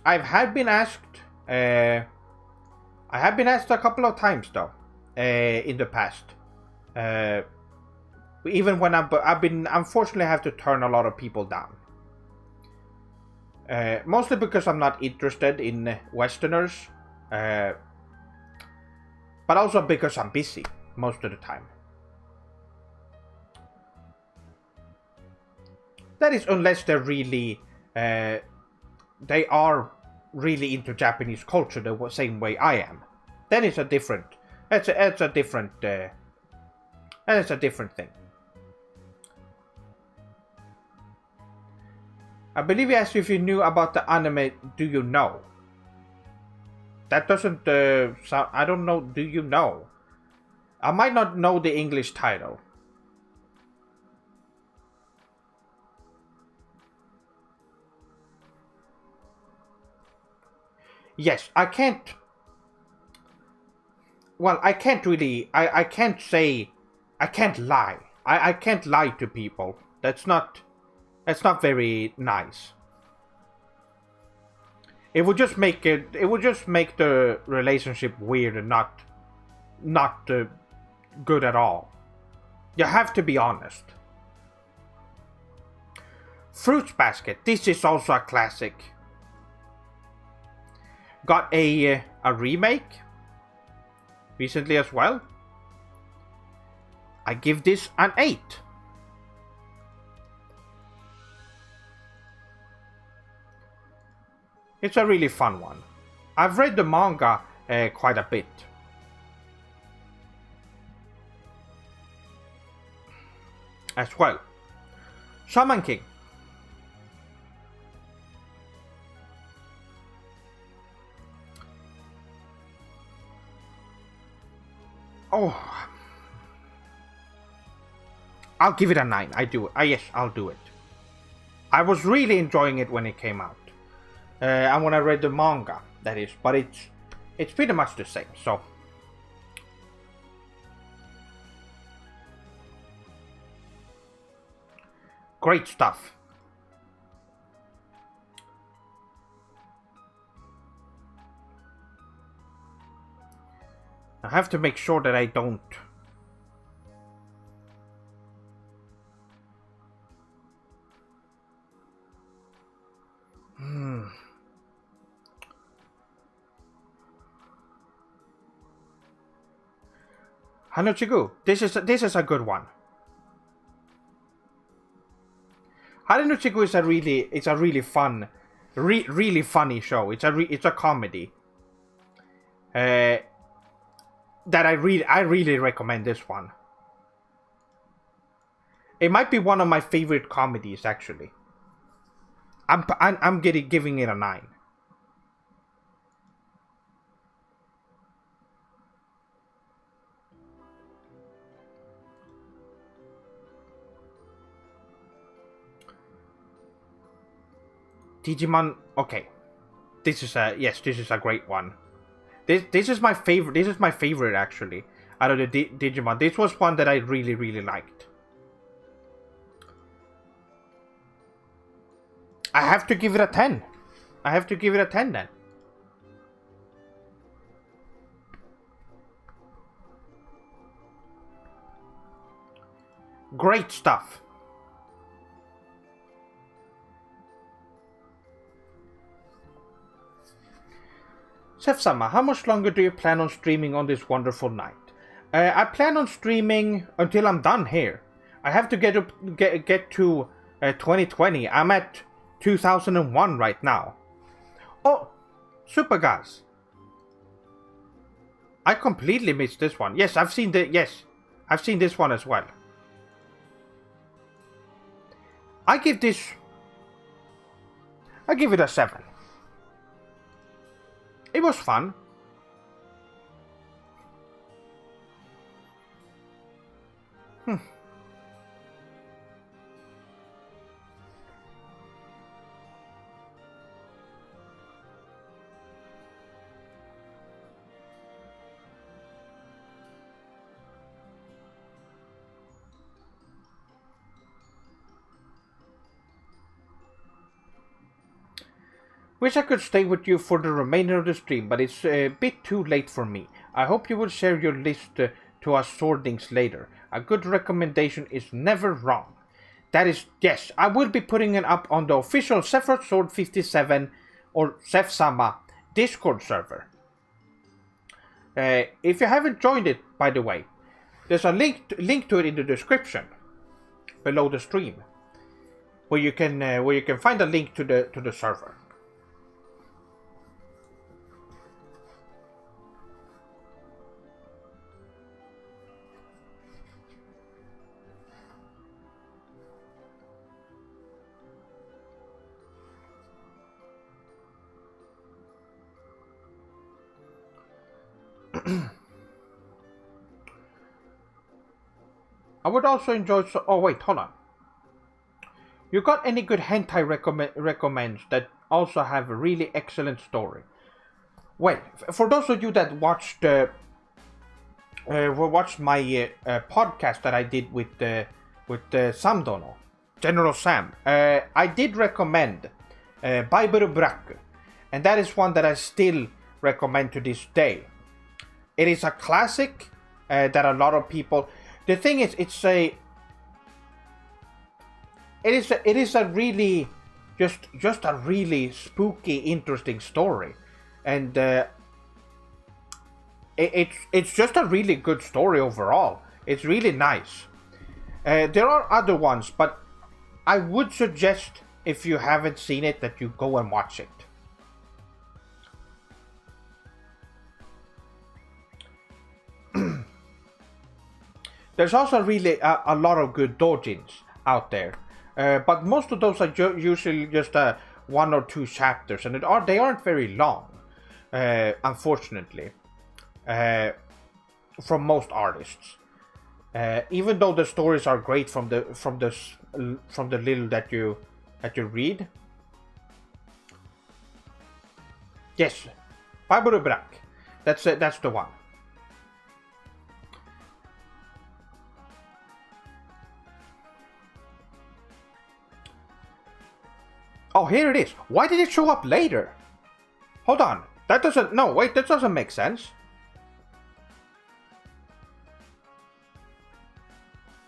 Speaker 1: have been asked a couple of times though in the past. Even when I've been unfortunately have to turn a lot of people down. Mostly because I'm not interested in Westerners. But also because I'm busy most of the time. That is unless they're really, they are really into Japanese culture the same way I am. Then it's a different, it's a different thing. I believe he asked you if you knew about the anime Do You Know? That doesn't sound... I don't know. Do you know? I might not know the English title. Yes, I can't... Well, I can't really... I can't say... I can't lie. I can't lie to people. That's not very nice. It would just make it. It would just make the relationship weird and not good at all. You have to be honest. Fruits Basket. This is also a classic. Got a remake recently as well. I give this an 8. It's a really fun one. I've read the manga quite a bit. As well. Shaman King. Oh. I'll give it a 9. I do it. Yes, I'll do it. I was really enjoying it when it came out. And when I read the manga, that is, but it's pretty much the same, so. Great stuff. I have to make sure that I don't. Hanochigu, this is a good one. Hanochigu is a really fun, really funny show. It's a comedy. That I really recommend this one. It might be one of my favorite comedies actually. I'm giving it a 9. Digimon, okay. this is a this is a great one. This is my favorite. This is my favorite actually out of the Digimon. This was one that I really liked. I have to give it a 10. I have to give it a 10 then. Great stuff. Sef-sama, how much longer do you plan on streaming on this wonderful night? I plan on streaming until I'm done here. I have to get to 2020. I'm at 2001 right now. Oh, Super Gas. I completely missed this one. Yes, I've seen this one as well. I give it a 7. It was fun. Wish I could stay with you for the remainder of the stream, but it's a bit too late for me. I hope you will share your list to us Swordlings later. A good recommendation is never wrong. That is, yes, I will be putting it up on the official Sephiroth Sword 57 or Sef-sama Discord server. If you haven't joined it, by the way, there's a link to it in the description below the stream, where you can find a link to the server. I would also enjoy. Oh wait, hold on. You got any good hentai recommends that also have a really excellent story? Well, for those of you that watched my podcast that I did with Sam Dono, General Sam, I did recommend Bible Brack, and that is one that I still recommend to this day. It is a classic that a lot of people. The thing is, it is a really just a really spooky, interesting story, and it's just a really good story overall. It's really nice. There are other ones, but I would suggest, if you haven't seen it, that you go and watch it. There's also really a lot of good doujins out there, but most of those are usually just 1 or 2 chapters, and they aren't very long, unfortunately, from most artists. Even though the stories are great from the little that you read. Yes, Bible Brack. That's the one. Oh, here it is. Why did it show up later? Hold on. That doesn't... No, wait. That doesn't make sense.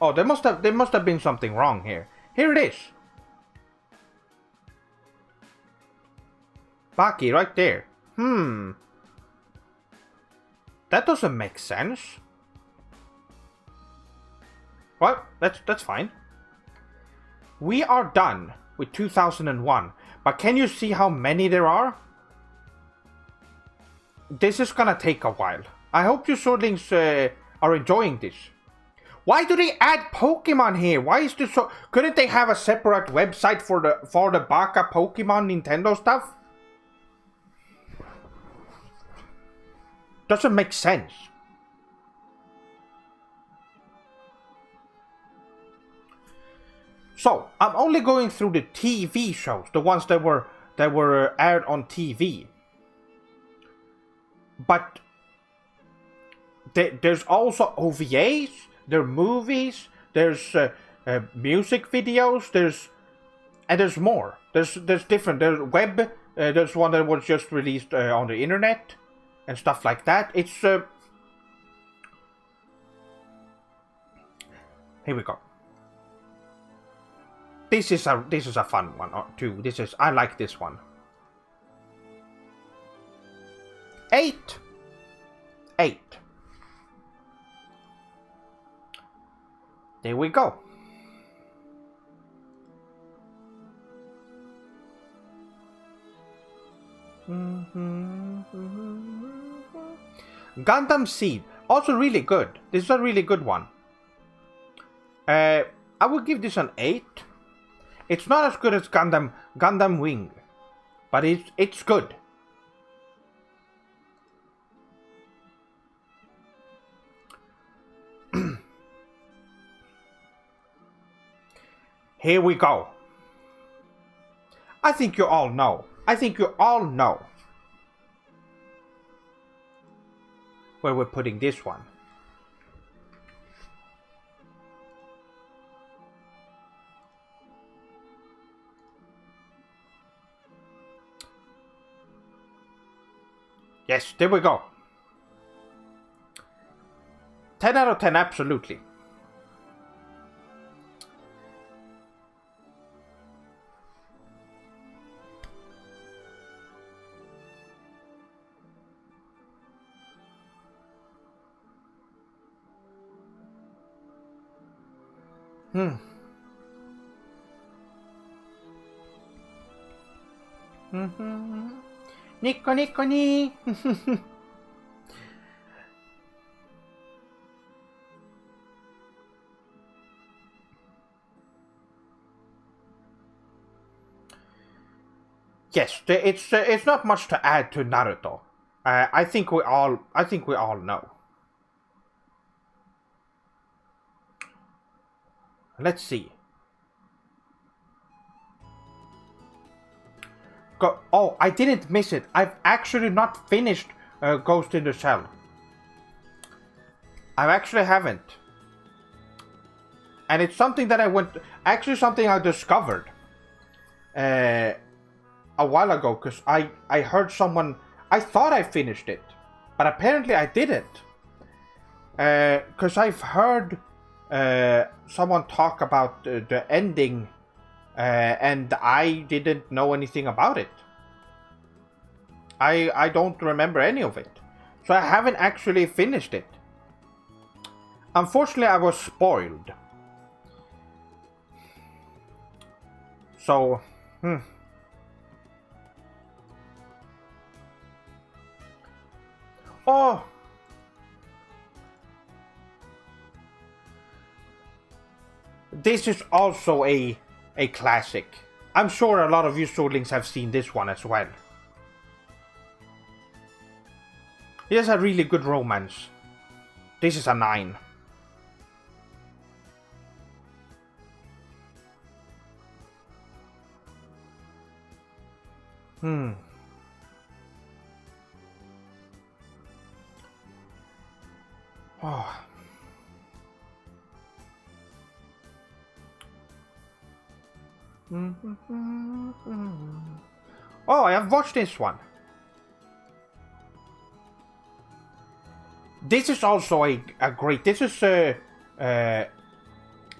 Speaker 1: Oh, there must have been something wrong here. Here it is. Baki, right there. That doesn't make sense. Well, that's fine. We are done with 2001, but can you see how many there are? This is gonna take a while. I hope you Swordlings are enjoying this. Why do they add Pokemon here? Why is this so... Couldn't they have a separate website for the Baka Pokemon Nintendo stuff? Doesn't make sense. So, I'm only going through the TV shows, the ones that were that were aired on TV. But there's also OVAs, there are movies, there's music videos, there's more. There's different. There's web. There's one that was just released on the internet and stuff like that. It's here we go. This is a fun one too. I like this one. 8. There we go. Gundam Seed, also really good. This is a really good one. I would give this an 8. It's not as good as Gundam Wing, but it's good. Here we go. I think you all know. Where we're putting this one. Yes, there we go. 10 out of 10, absolutely. Nico Nico ni. Yes, it's not much to add to Naruto. I think we all know. Let's see. Oh, I didn't miss it. I've actually not finished Ghost in the Shell. I actually haven't. And it's something that something I discovered a while ago, because I heard someone, I thought I finished it, but apparently I didn't. Because I've heard someone talk about the ending, and I didn't know anything about it. I don't remember any of it. So I haven't actually finished it. Unfortunately, I was spoiled. So, Oh! This is also a classic. I'm sure a lot of you Swordlings have seen this one as well. It has a really good romance. This is a 9. Oh. Oh, I have watched this one. This is also a great. This is there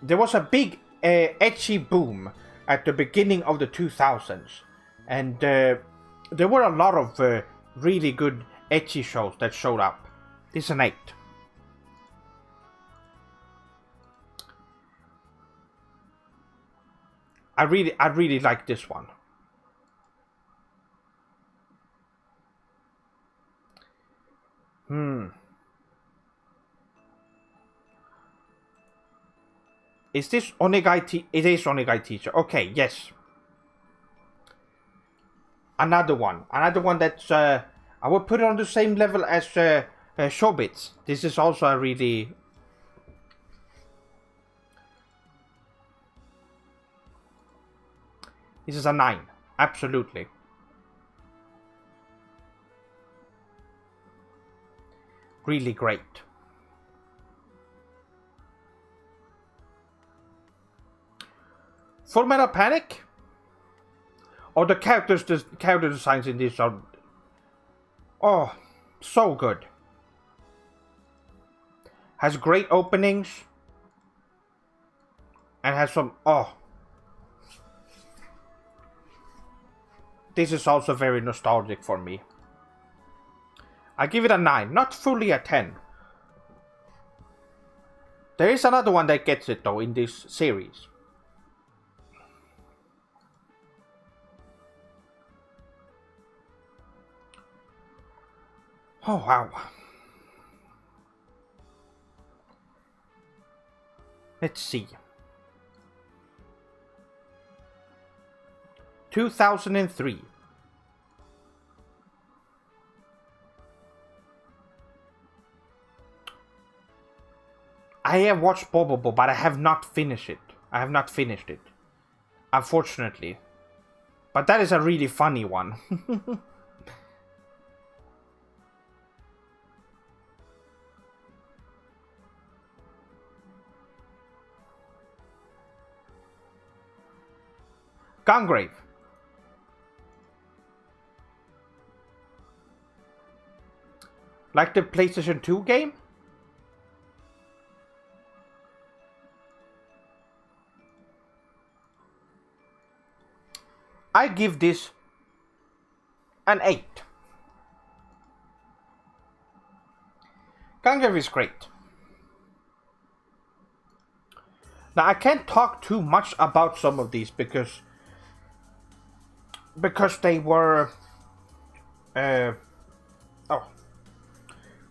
Speaker 1: was a big ecchi boom at the beginning of the 2000s, and there were a lot of really good ecchi shows that showed up. This is an 8. I really like this one. Is this Onegai It is Onegai Teacher. Okay, yes. Another one that's I would put it on the same level as Shobits. This is also a really. This is a 9, absolutely. really great. Full Metal Panic? Or the character designs in this are... Oh, so good. Has great openings. And has some... Oh. This is also very nostalgic for me. I give it a 9. Not fully a 10. There is another one that gets it though in this series. Oh, wow. Let's see. 2003. I have watched Bobo, but I have not finished it. I have not finished it. Unfortunately. But that is a really funny one. Gungrave. Like the PlayStation 2 game? I give this an 8. Gungrave is great. Now I can't talk too much about some of these because they were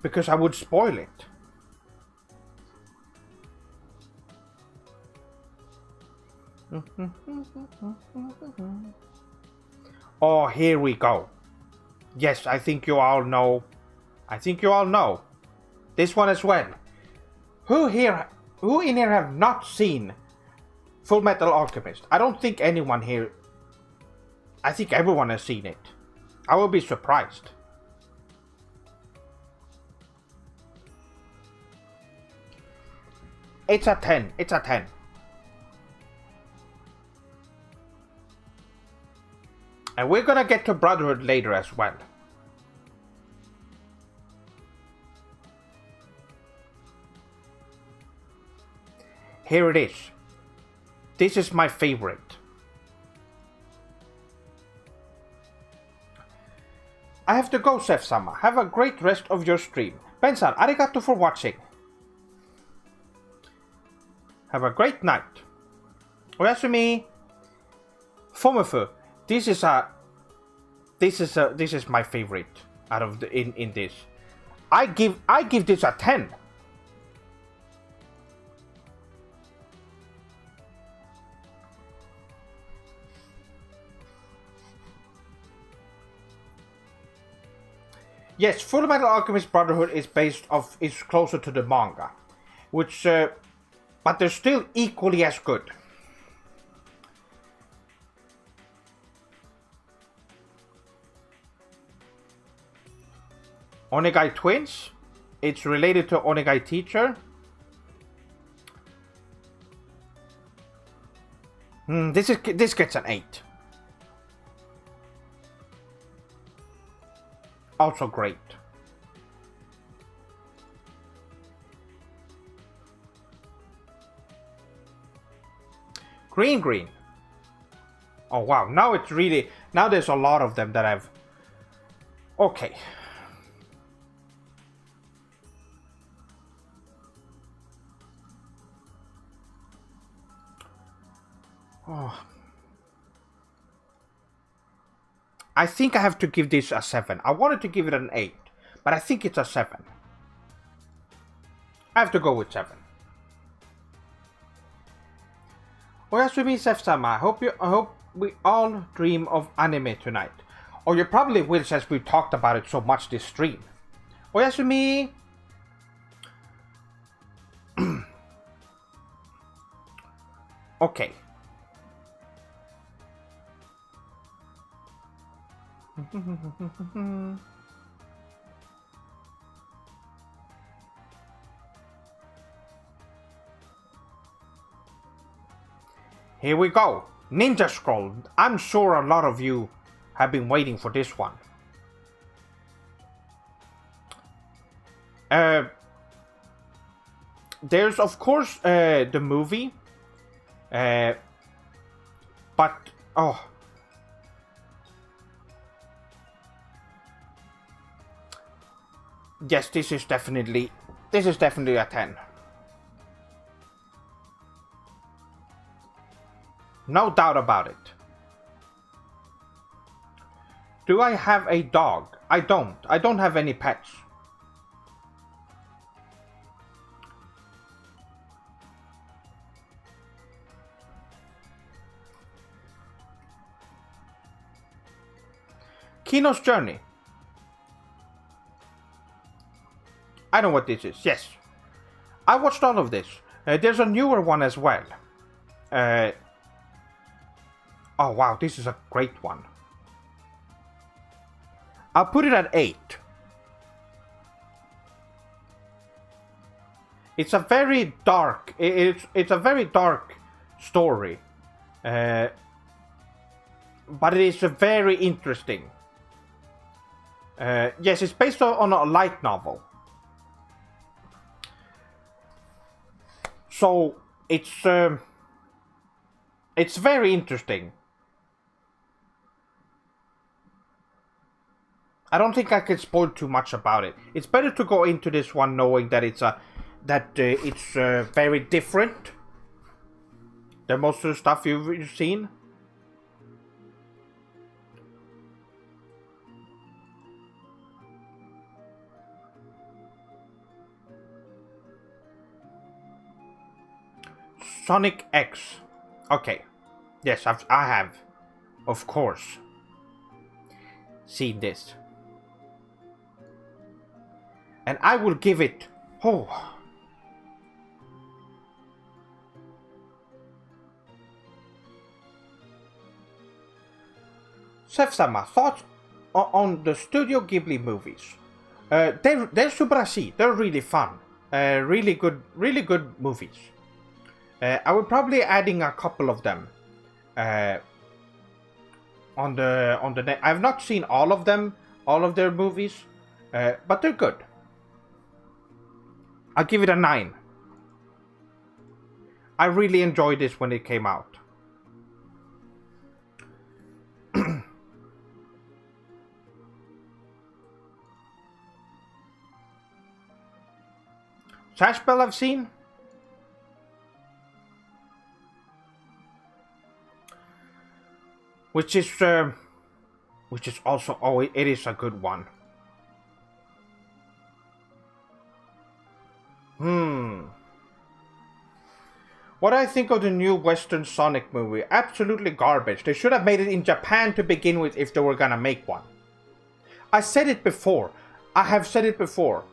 Speaker 1: because I would spoil it. Oh, here we go. Yes, I think you all know. This one as well. Who in here have not seen Full Metal Alchemist? I don't think anyone here. I think everyone has seen it. I will be surprised. It's a 10. It's a 10. And we're gonna get to Brotherhood later as well. Here it is. This is my favorite. I have to go, Seth-sama. Have a great rest of your stream. Ben-san, arigato for watching. Have a great night. Oyasumi. Fomufu. This is my favorite out of the in this. I give this a 10. Yes, Full Metal Alchemist Brotherhood is is closer to the manga, which but they're still equally as good. Onegai Twins. It's related to Onegai Teacher. This gets an 8. Also great. Green. Oh wow, now it's really... Now there's a lot of them that I've... Okay. Oh. I think I have to give this a 7. I wanted to give it an 8, but I think it's a 7. I have to go with 7. Oyasumi Seth-sama, I hope we all dream of anime tonight. Or you probably will, since we talked about it so much this stream. Oyasumi! Okay. Here we go. Ninja Scroll. I'm sure a lot of you have been waiting for this one. There's of course the movie. But oh. Yes, this is definitely a 10. No doubt about it. Do I have a dog? I don't. I don't have any pets. Kino's Journey. I know what this is. Yes. I watched all of this. There's a newer one as well. Oh wow, this is a great one. I'll put it at 8. It's a very dark. It's a very dark story, but it is very interesting. Yes, it's based on a light novel. So it's very interesting. I don't think I can spoil too much about it. It's better to go into this one knowing that it's very different than most of the stuff you've seen. Sonic X. Okay. Yes, I have, of course, seen this. And I will give it... Oh. Seth-sama, thoughts on the Studio Ghibli movies? They're subarasi. They're really fun. Really good movies. I will probably adding a couple of them. On the I've not seen all of them, all of their movies, but they're good. I'll give it a 9. I really enjoyed this when it came out. Sashbell I've seen. Which is also, oh, it is a good one. What do I think of the new Western Sonic movie? Absolutely garbage. They should have made it in Japan to begin with if they were gonna make one. I said it before. I have said it before.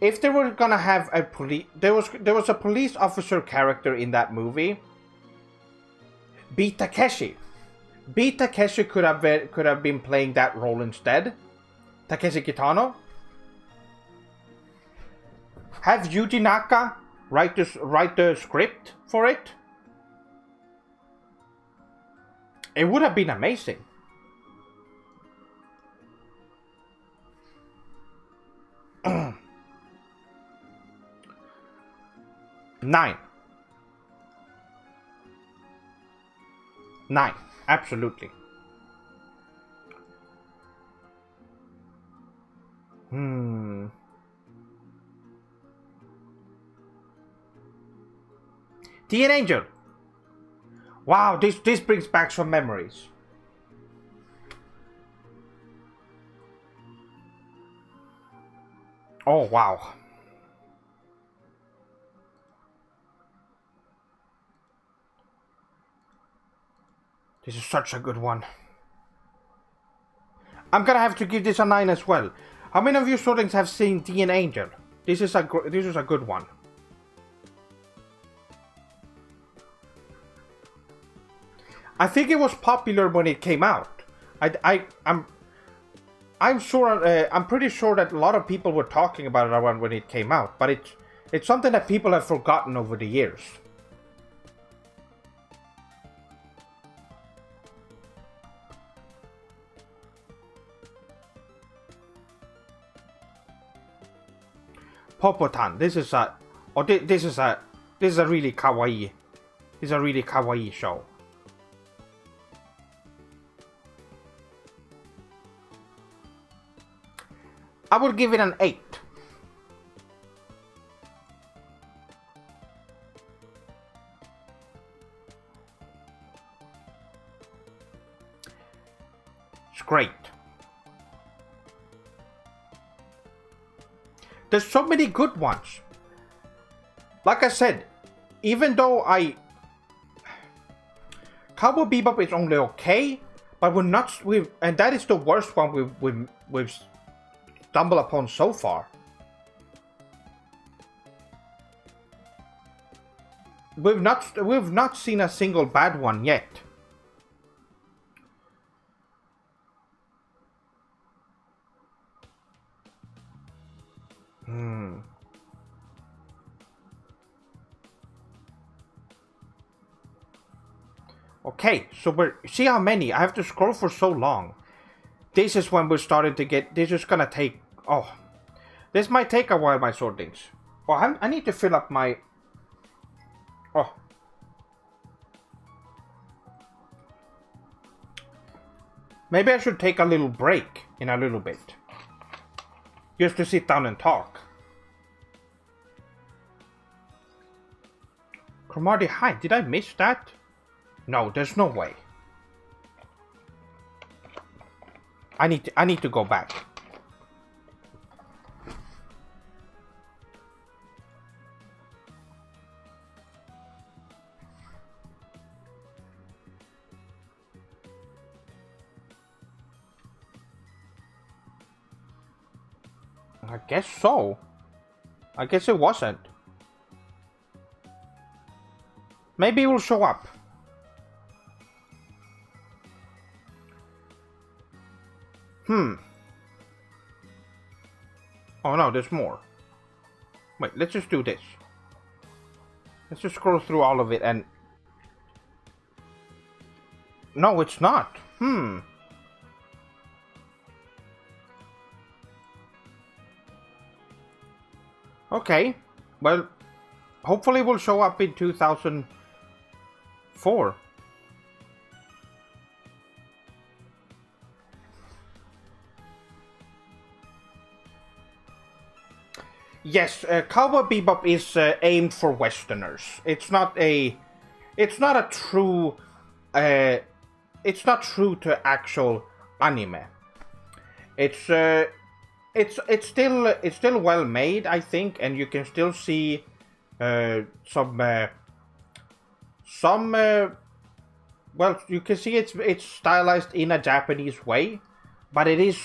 Speaker 1: If they were gonna have a there was a police officer character in that movie. Beat Takeshi. Beat Takeshi could have been playing that role instead. Takeshi Kitano. Have Yuji Naka write the script for it. It would have been amazing. Nine. Absolutely. Teen Angel. Wow, this brings back some memories. Oh wow. This is such a good one. I'm gonna have to give this a 9 as well. How many of you students have seen Teen Angel? This is a good one. I think it was popular when it came out. I'm pretty sure that a lot of people were talking about it around when it came out, but it's something that people have forgotten over the years. Popotan. This is a... Oh, this is a really kawaii. This is a really kawaii show. I will give it an 8. It's great. There's so many good ones. Like I said, even though Cowboy Bebop is only okay, but and that is the worst one we've stumbled upon so far. We've not seen a single bad one yet. Okay, so see how many? I have to scroll for so long. This is when we're starting to get... This is gonna take... Oh. This might take a while, my sortings. Oh, I need to fill up my... Oh. Maybe I should take a little break in a little bit. Just to sit down and talk. Cromarty High, did I miss that? No, there's no way. I need to go back. I guess so. I guess it wasn't. Maybe it will show up. Oh no, there's more. Wait, let's just do this. Let's just scroll through all of it and... No, it's not. Okay. Well, hopefully it will show up in 2004. Yes, Cowboy Bebop is aimed for Westerners. It's not a true, it's not true to actual anime. It's still well made, I think, and you can still see some well, you can see it's stylized in a Japanese way, but it is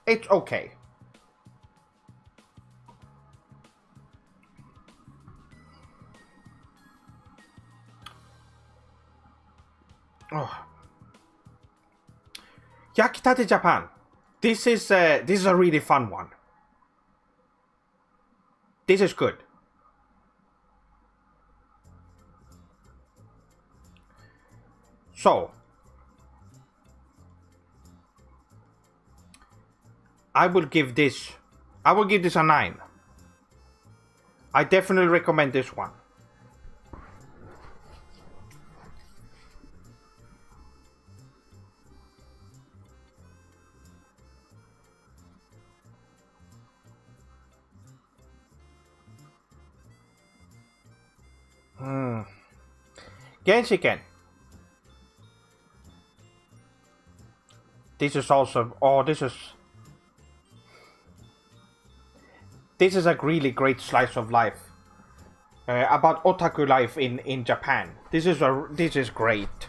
Speaker 1: it's okay. Oh. Yakitate Japan. This is a really fun one. This is good. So, I will give this a 9. I definitely recommend this one. Genshiken. This is also... Oh, this is a really great slice of life. About otaku life in Japan. This is great.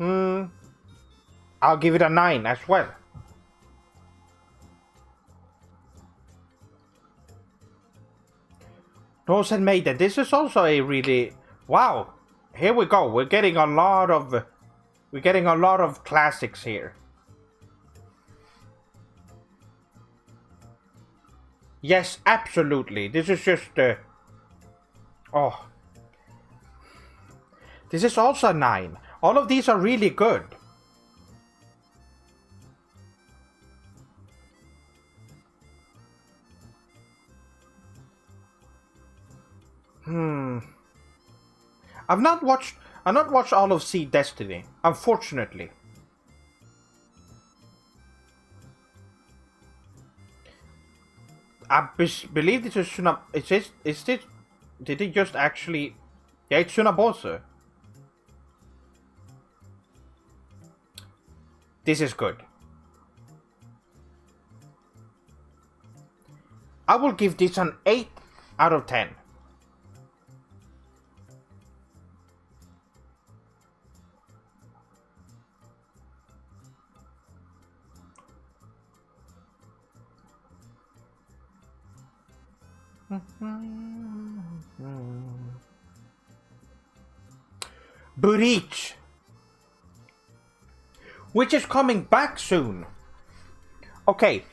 Speaker 1: I'll give it a 9 as well. Rose and Maiden. This is also a really... Wow. Here we go. We're getting a lot of classics here. Yes, absolutely. This is just... oh. This is also a 9. All of these are really good. I've not watched all of Sea Destiny, unfortunately. I believe this is did it just actually... Yeah, it's Tsunabosu. This is good. I will give this an 8 out of 10. Bleach, which is coming back soon. Okay.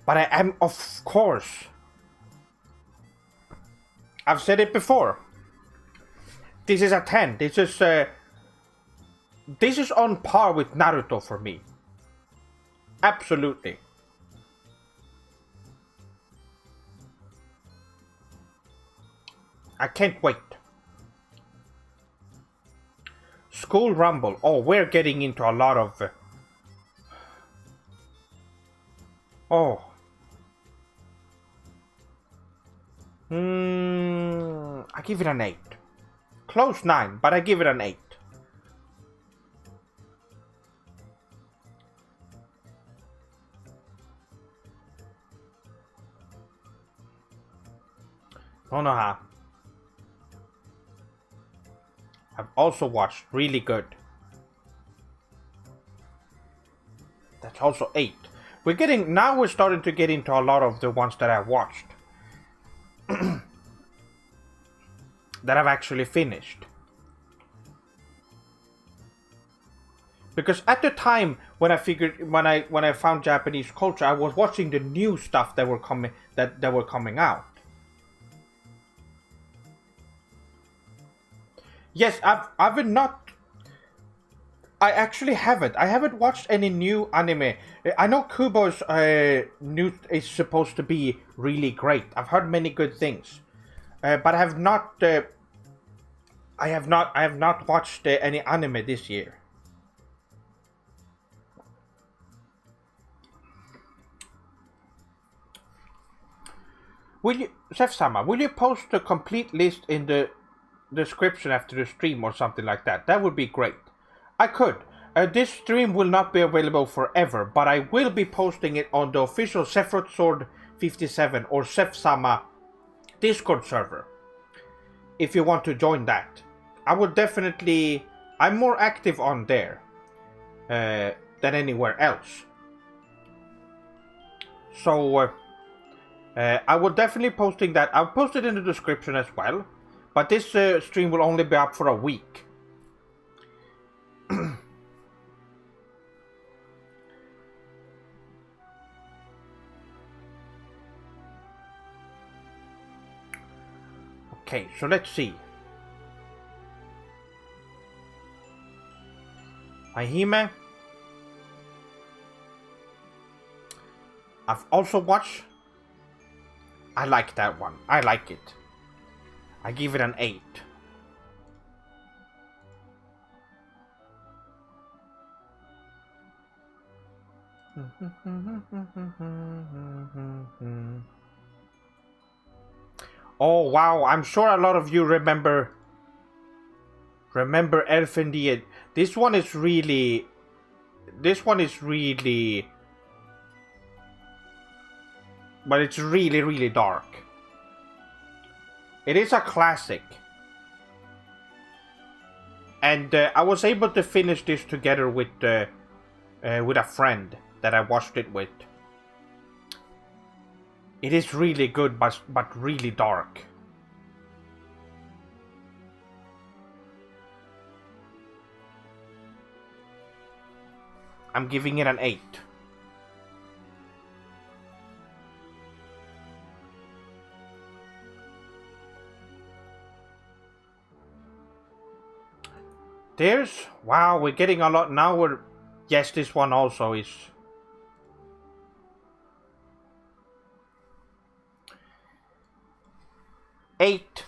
Speaker 1: But I am, of course, I've said it before. This is a 10. This is on par with Naruto for me. Absolutely. I can't wait. School Rumble. Oh, we're getting into a lot of... I give it an 8. Close 9, but I give it an 8. Konoha. I've also watched. Really good. That's also 8. Now we're starting to get into a lot of the ones that I've watched. That I've actually finished. Because at the time when I found Japanese culture, I was watching the new stuff that were coming out. Yes, I've not. I actually haven't. I haven't watched any new anime. I know Kubo's new is supposed to be really great. I've heard many good things, but I have not. I have not watched any anime this year. Will you, Chef-sama, will you post a complete list in the description after the stream or something like that? That would be great. I could. This stream will not be available forever, but I will be posting it on the official Sephiroth Sword 57 or Chef-sama Discord server. If you want to join that, I would definitely. I'm more active on there than anywhere else. So I will definitely posting that. I'll post it in the description as well. But this stream will only be up for a week. Okay, so let's see. Mahime. I've also watched. I like that one. I like it. I give it an 8. Oh wow, I'm sure a lot of you remember Elfendied. This one is really but it's really dark. It is a classic. And I was able to finish this together with a friend that I watched it with. It is really good, but really dark. I'm giving it an 8. Wow, we're getting a lot now. Yes, this one also is. 8.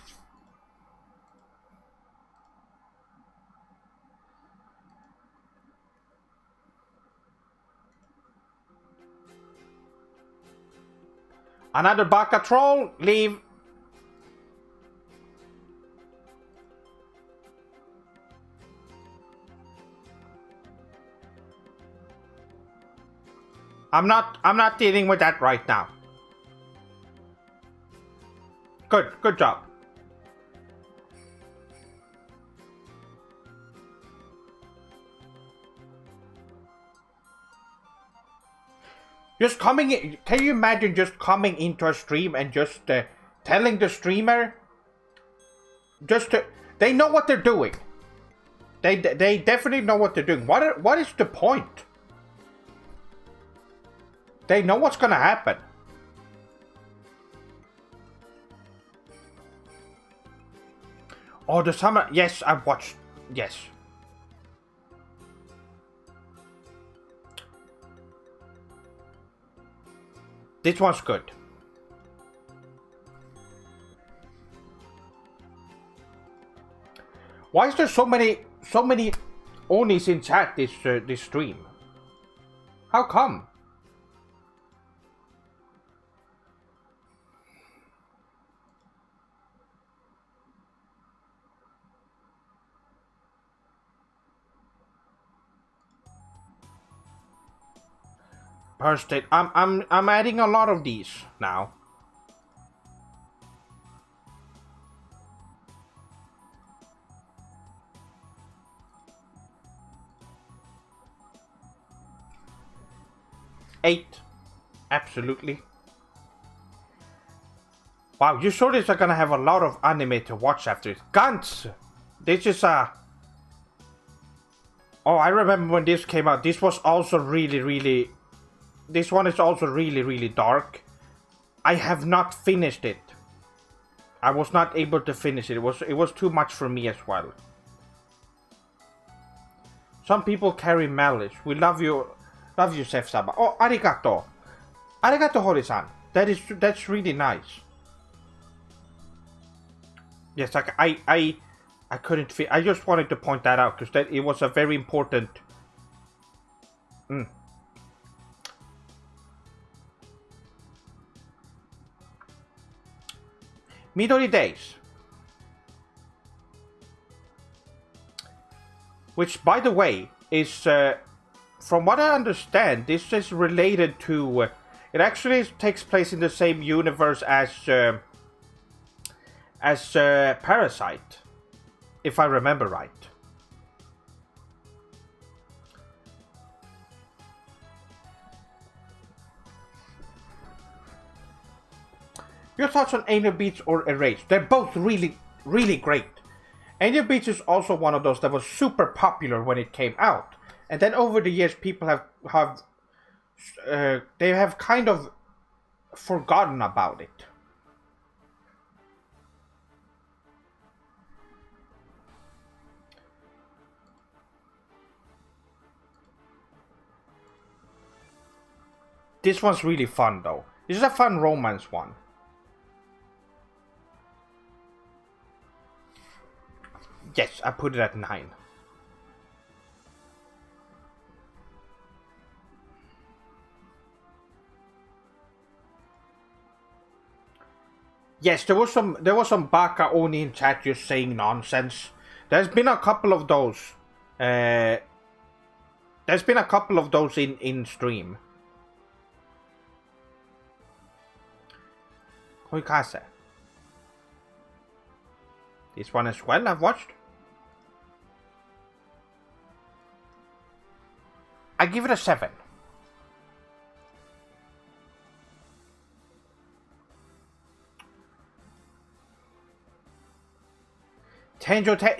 Speaker 1: Another Baka troll. Leave. I'm not dealing with that right now. Good job. Just coming in, can you imagine just coming into a stream and just telling the streamer they know what they're doing. They definitely know what they're doing. What is the point? They know what's gonna happen. Oh, the summer. Yes, I've watched. Yes. This one's good. Why is there so many Onis in chat this stream? How come? Per state. I'm adding a lot of these now. Eight. Absolutely. Wow, you sure are gonna have a lot of anime to watch after this. Gantz! This is a... Oh, I remember when this came out. This was also really... This one is also really dark. I have not finished it. I was not able to finish it. It was too much for me as well. Some people carry malice. We love you, Sef Saba. Oh, arigato. Arigato, Hori-san. That's really nice. Yes, I couldn't fit. I just wanted to point that out because it was a very important. Midori Days, which, by the way, is from what I understand, this is related to. It actually takes place in the same universe as Parasite, if I remember right. Your thoughts on Angel Beats or Erase? They're both really great. Angel Beats is also one of those that was super popular when it came out, and then over the years, people have kind of forgotten about it. This one's really fun though. This is a fun romance one. Yes, I put it at 9. Yes, there was some Baka Oni in chat just saying nonsense. There's been a couple of those. There's been a couple of those in stream. Koikase. This one as well I've watched. I give it a 7.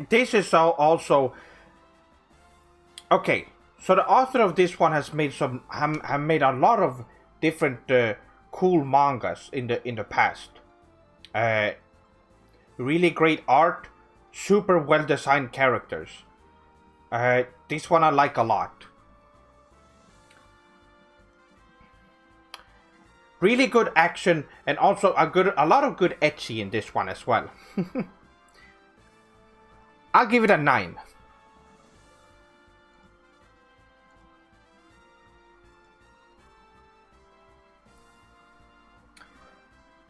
Speaker 1: This is also okay. So the author of this one has made made a lot of different cool mangas in the past. Really great art, super well designed characters. This one I like a lot. Really good action, and also a lot of good ecchi in this one as well. I'll give it a 9.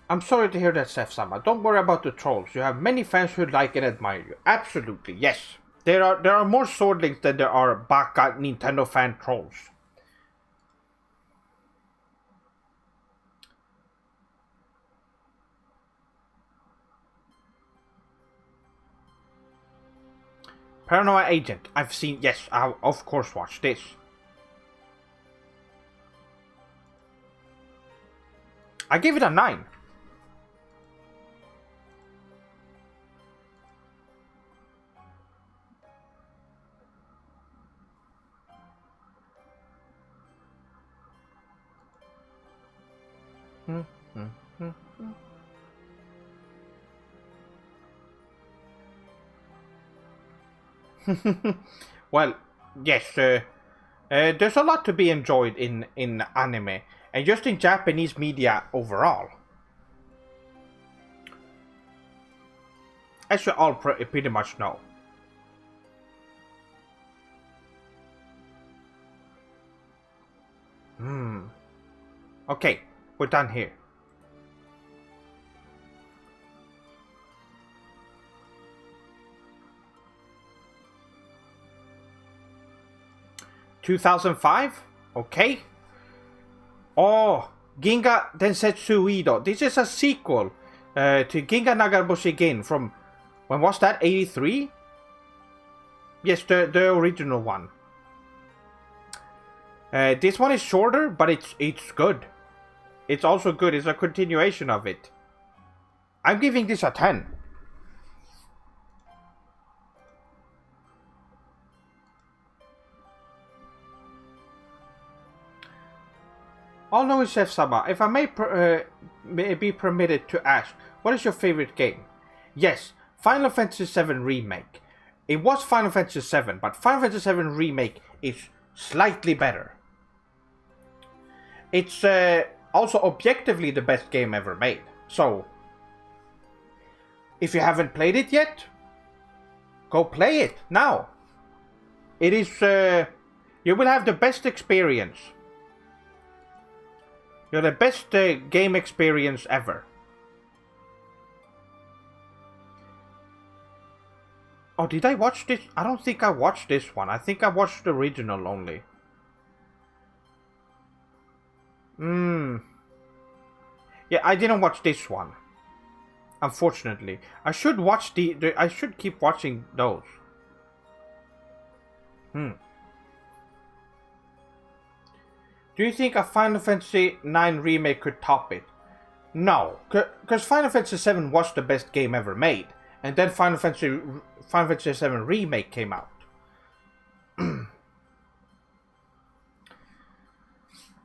Speaker 1: I'm sorry to hear that, Seth-sama. Don't worry about the trolls. You have many fans who like and admire you. Absolutely, yes. There are more swordlings than there are Baka Nintendo fan trolls. Paranoia Agent. I've seen, yes, I'll of course watch this. I give it a 9. Well, yes, there's a lot to be enjoyed in anime, and just in Japanese media overall. As you all pretty much know. Okay, we're done here. ...2005? Okay. Oh, Ginga Densetsu Ido. This is a sequel to Ginga Nagaboshi Gen from... When was that? 83? Yes, the original one. This one is shorter, but it's good. It's also good. It's a continuation of it. I'm giving this a 10. All knowing Chef-sama, if I may be permitted to ask, what is your favorite game? Yes, Final Fantasy VII Remake. It was Final Fantasy VII, but Final Fantasy VII Remake is slightly better. It's also objectively the best game ever made. So, if you haven't played it yet, go play it now. It is, you will have the best experience. You're the best game experience ever. Oh, did I watch this? I don't think I watched this one. I think I watched the original only. Yeah, I didn't watch this one. Unfortunately. I should watch I should keep watching those. Do you think a Final Fantasy IX remake could top it? No, because Final Fantasy VII was the best game ever made, and then Final Fantasy VII Remake came out.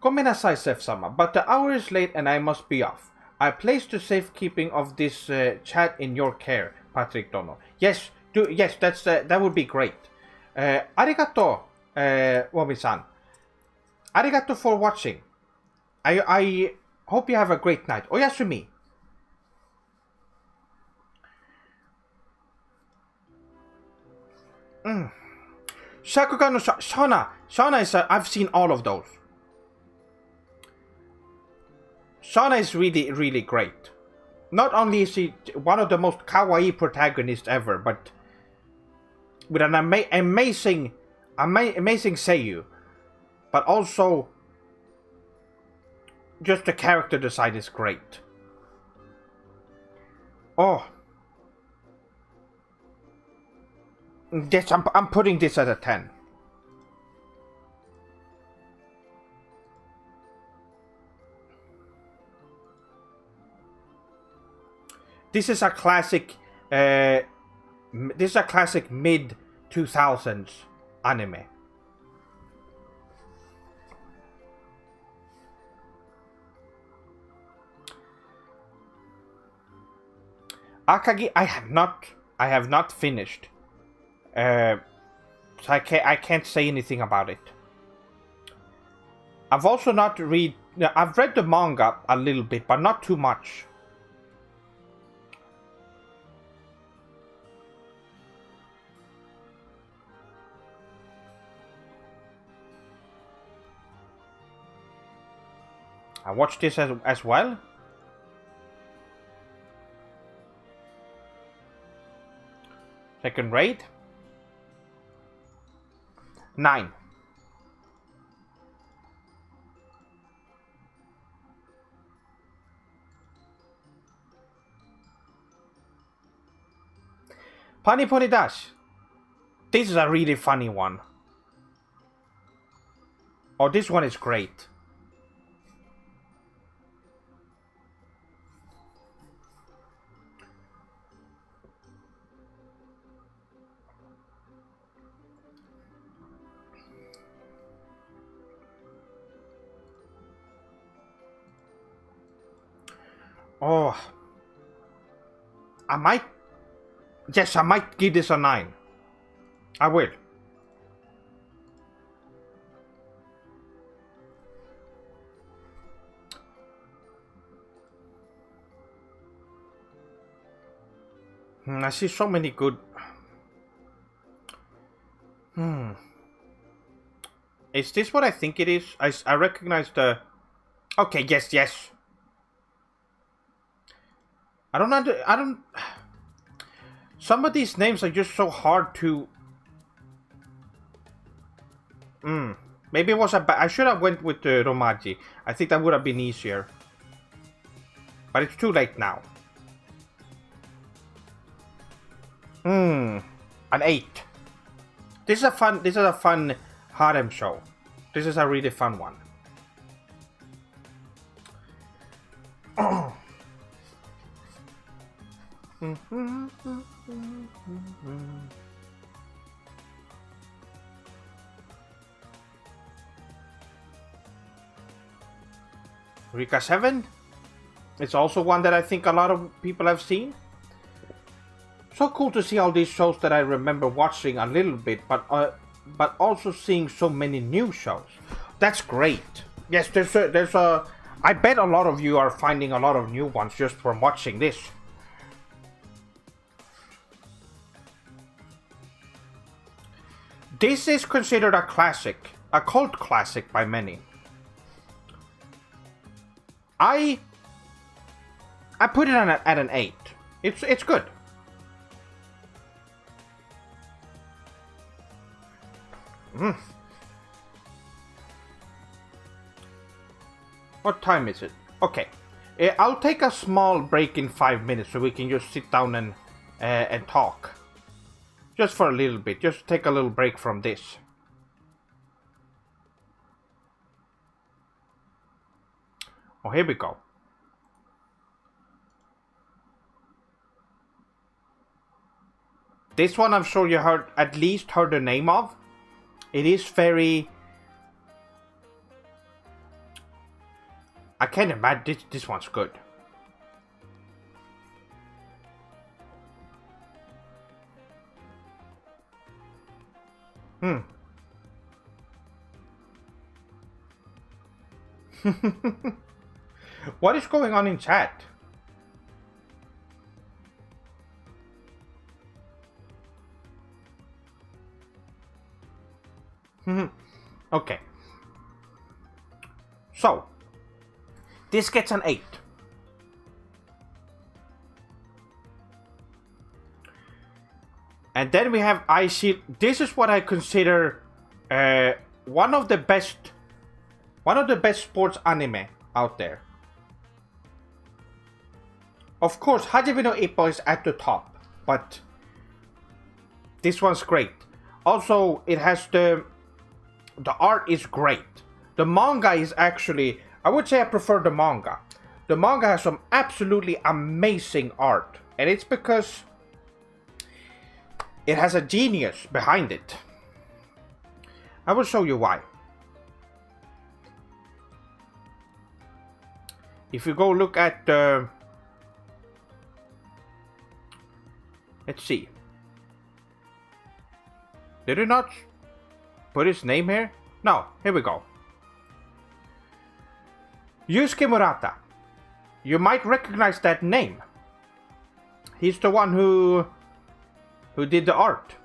Speaker 1: Gomenasai, Seth-sama, but the hour is late and I must be off. I place the safekeeping of this chat in your care, Patrick Dono. Yes, yes, that would be great. Arigato, Wami-san. Arigato for watching. I hope you have a great night. Oyasumi. Shakugan no Shauna. Shauna is, I've seen all of those. Shauna is really, really great. Not only is she one of the most kawaii protagonists ever, but with an amazing seiyuu. But also, just the character design is great. Oh. Yes, I'm putting this at a 10. This is a classic. This is a classic mid 2000s anime. Akagi, I have not finished. So I can't say anything about it. I've also not read... I've read the manga a little bit, but not too much. I watched this as well. Second rate. 9. Pani Pony Dash. This is a really funny one. Oh, this one is great. Oh, I might give this a 9. I will. I see so many good. Is this what I think it is? I recognize the. Okay, yes. I don't. Some of these names are just so hard to. Maybe it was I should have went with Romaji. I think that would have been easier. But it's too late now. An 8. This is a fun harem show. This is a really fun one. Rika 7. It's also one that I think a lot of people have seen. So cool to see all these shows that I remember watching a little bit, but also seeing so many new shows. That's great. Yes, there's a. I bet a lot of you are finding a lot of new ones just from watching this. This is considered a classic, a cult classic by many. I put it at an 8. It's good. What time is it? Okay, I'll take a small break in 5 minutes so we can just sit down and talk. Just for a little bit. Just take a little break from this. Oh, here we go. This one I'm sure you at least heard the name of. It is very... I can't imagine this one's good. What is going on in chat? Okay. So, this gets an 8. And then we have IC. This is what I consider one of the best sports anime out there. Of course, Hajime no Ippo is at the top, but this one's great. Also, it has the art is great. The manga is actually, I would say I prefer the manga. The manga has some absolutely amazing art, and it's because it has a genius behind it. I will show you why. If you go look at the... Let's see. Did it not put his name here? No, here we go. Yusuke Murata. You might recognize that name. He's the one who did the art.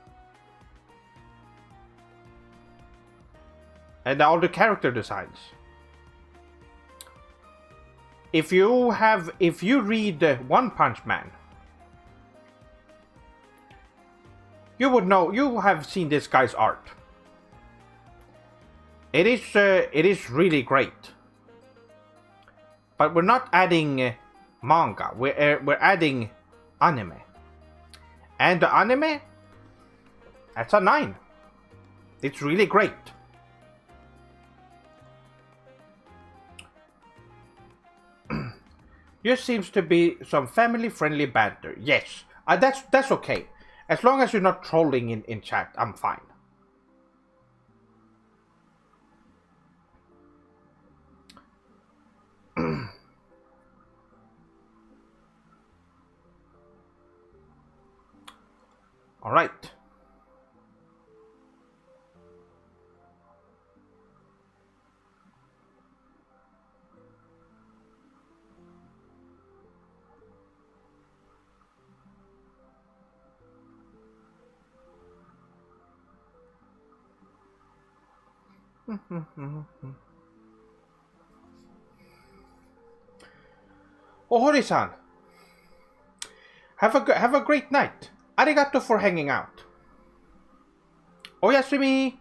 Speaker 1: And all the character designs. If you read One Punch Man, you would know, you have seen this guy's art. It is really great. But we're not adding manga, we're adding anime. And the anime, that's a 9. It's really great. There seems to be some family-friendly banter. Yes, that's okay. As long as you're not trolling in chat, I'm fine. All right. Ohori-san, have a great night. Arigato for hanging out. Oyasumi.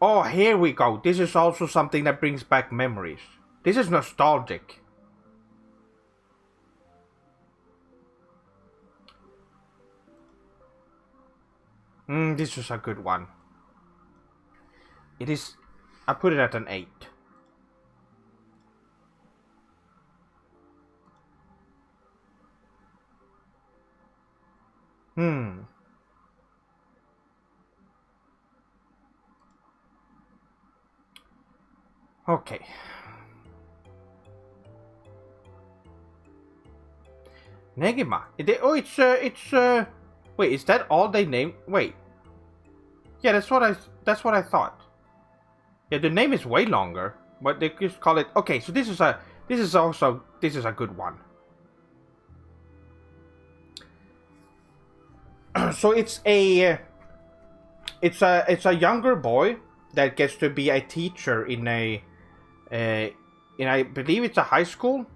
Speaker 1: Oh, here we go. This is also something that brings back memories. This is nostalgic. This is a good one. It is. I put it at an 8. Okay. Negima. Wait, is that all they name? Wait. Yeah, that's what I thought. Yeah, the name is way longer, but they just call it. Okay, so this is a good one. So it's a younger boy that gets to be a teacher in I believe it's a high school.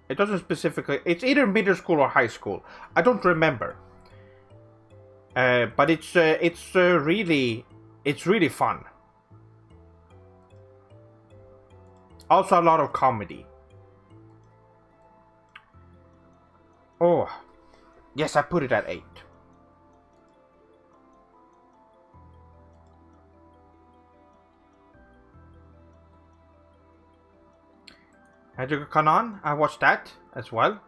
Speaker 1: It doesn't specifically. It's either middle school or high school. I don't remember. But it's really fun. Also a lot of comedy. Oh, yes, I put it at 8. Magical Kanon, I watched that as well.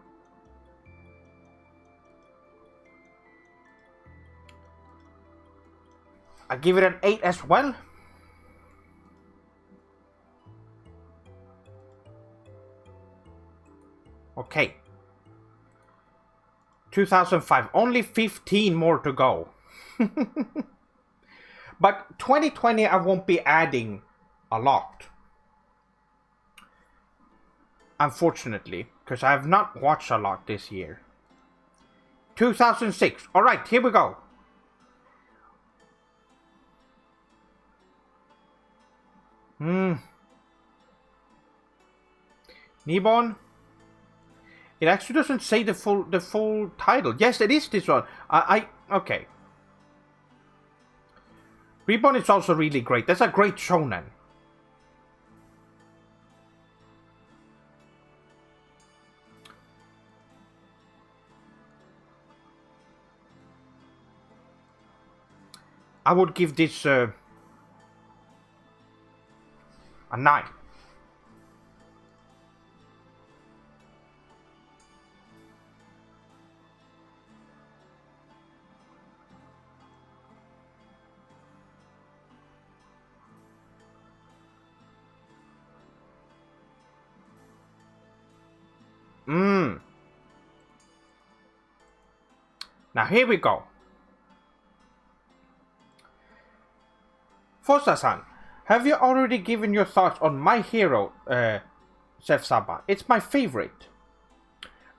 Speaker 1: I give it an 8 as well. Okay. 2005, only 15 more to go. But 2020, I won't be adding a lot. Unfortunately, because I have not watched a lot this year. 2006. All right, here we go. Nibon. It actually doesn't say the full title. Yes, it is this one. Okay. Reborn is also really great. That's a great shonen. I would give this a 9. Now here we go. Fosa-san, have you already given your thoughts on My Hero, Sef-sama? It's my favorite.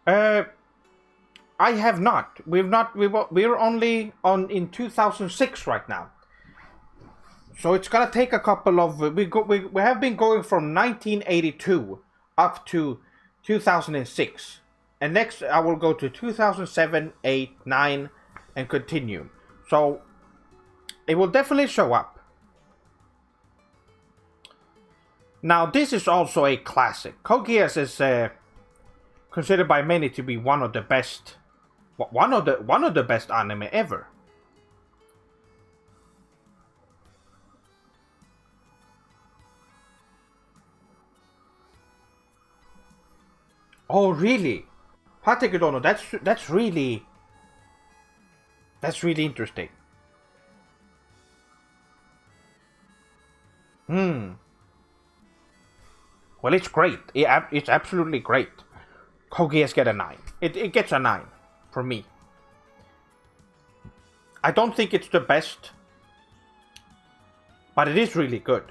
Speaker 1: I have not. We're only in 2006 right now. So it's gonna take a couple of... We have been going from 1982 up to 2006. And next I will go to 2007, 8, 9, and continue. So it will definitely show up. Now this is also a classic. Code Geass is considered by many to be one of the best anime ever. Oh really? Hatekidono, that's really interesting. Well, it's great. It's absolutely great. Code Geass get a 9. It gets a 9 for me. I don't think it's the best, but it is really good.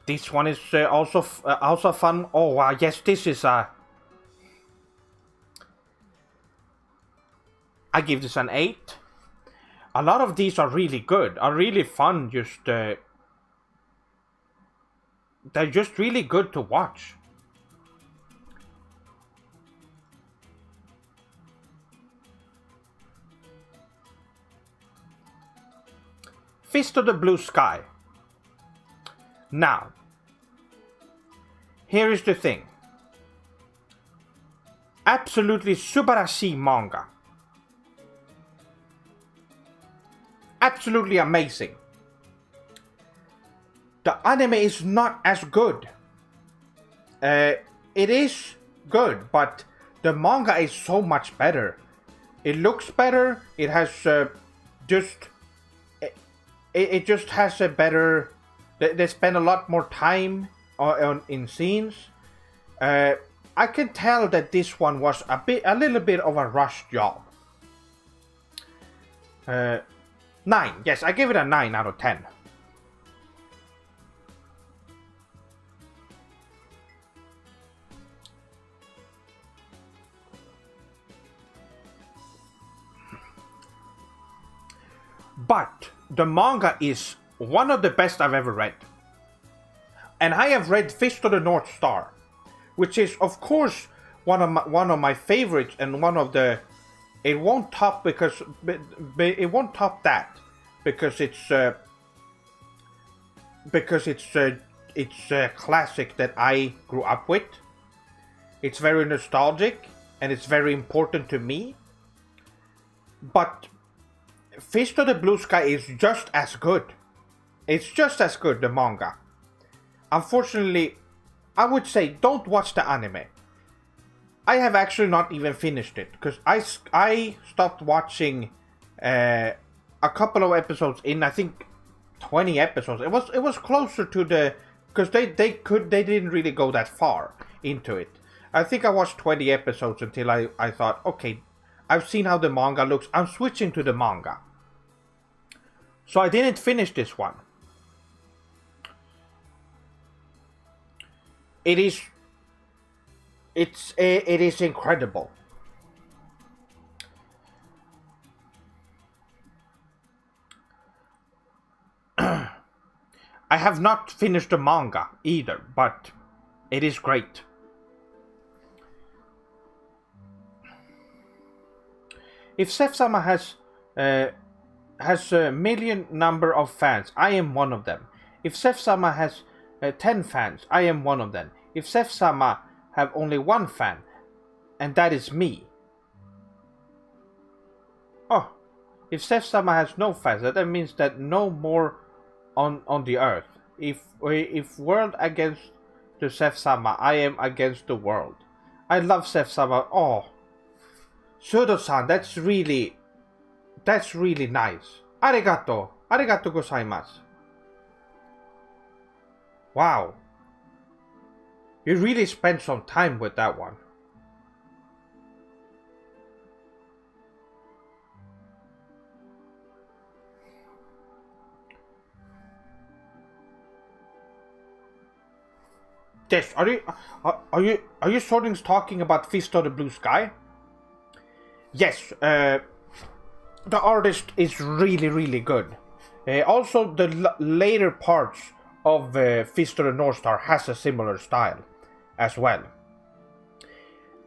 Speaker 1: This one is also fun. Oh wow, yes, this is I give this an 8. A lot of these are really good, are really fun. They're just really good to watch. Fist of the Blue Sky. Now, here is the thing. Absolutely subarashi manga. Absolutely amazing. The anime is not as good. It is good, but the manga is so much better. It looks better. It has it just has a better. They spend a lot more time in scenes. I can tell that this one was a little bit of a rushed job. 9. Yes, I give it a 9 out of 10. But the manga is one of the best I've ever read. And I have read Fist of the North Star, which is of course one of my favorites, and one of the... It won't top because it won't top that because it's a classic that I grew up with. It's very nostalgic and it's very important to me. But Fist of the Blue Sky is just as good. It's just as good, the manga. Unfortunately, I would say don't watch the anime. I have actually not even finished it because I stopped watching a couple of episodes in, I think 20 episodes. It was closer to the, because they didn't really go that far into it. I think I watched 20 episodes until I thought, okay, I've seen how the manga looks. I'm switching to the manga. So I didn't finish this one. It is incredible. I have not finished the manga either, but it is great. If Sef-sama has a million number of fans, I am one of them. If Sef-sama has 10 fans, I am one of them. If Sef-sama have only one fan, and that is me. Oh, if Sef-sama has no fans, that means that no more on the earth. If world against the Sef-sama, I am against the world. I love Sef-sama. Oh, Sudo-san, that's really nice. Arigato gozaimasu. Wow. You really spent some time with that one. Yes, are you sorting talking about Fist of the Blue Sky? Yes, the artist is really good. Also, the later parts of Fist of the North Star has a similar style as well.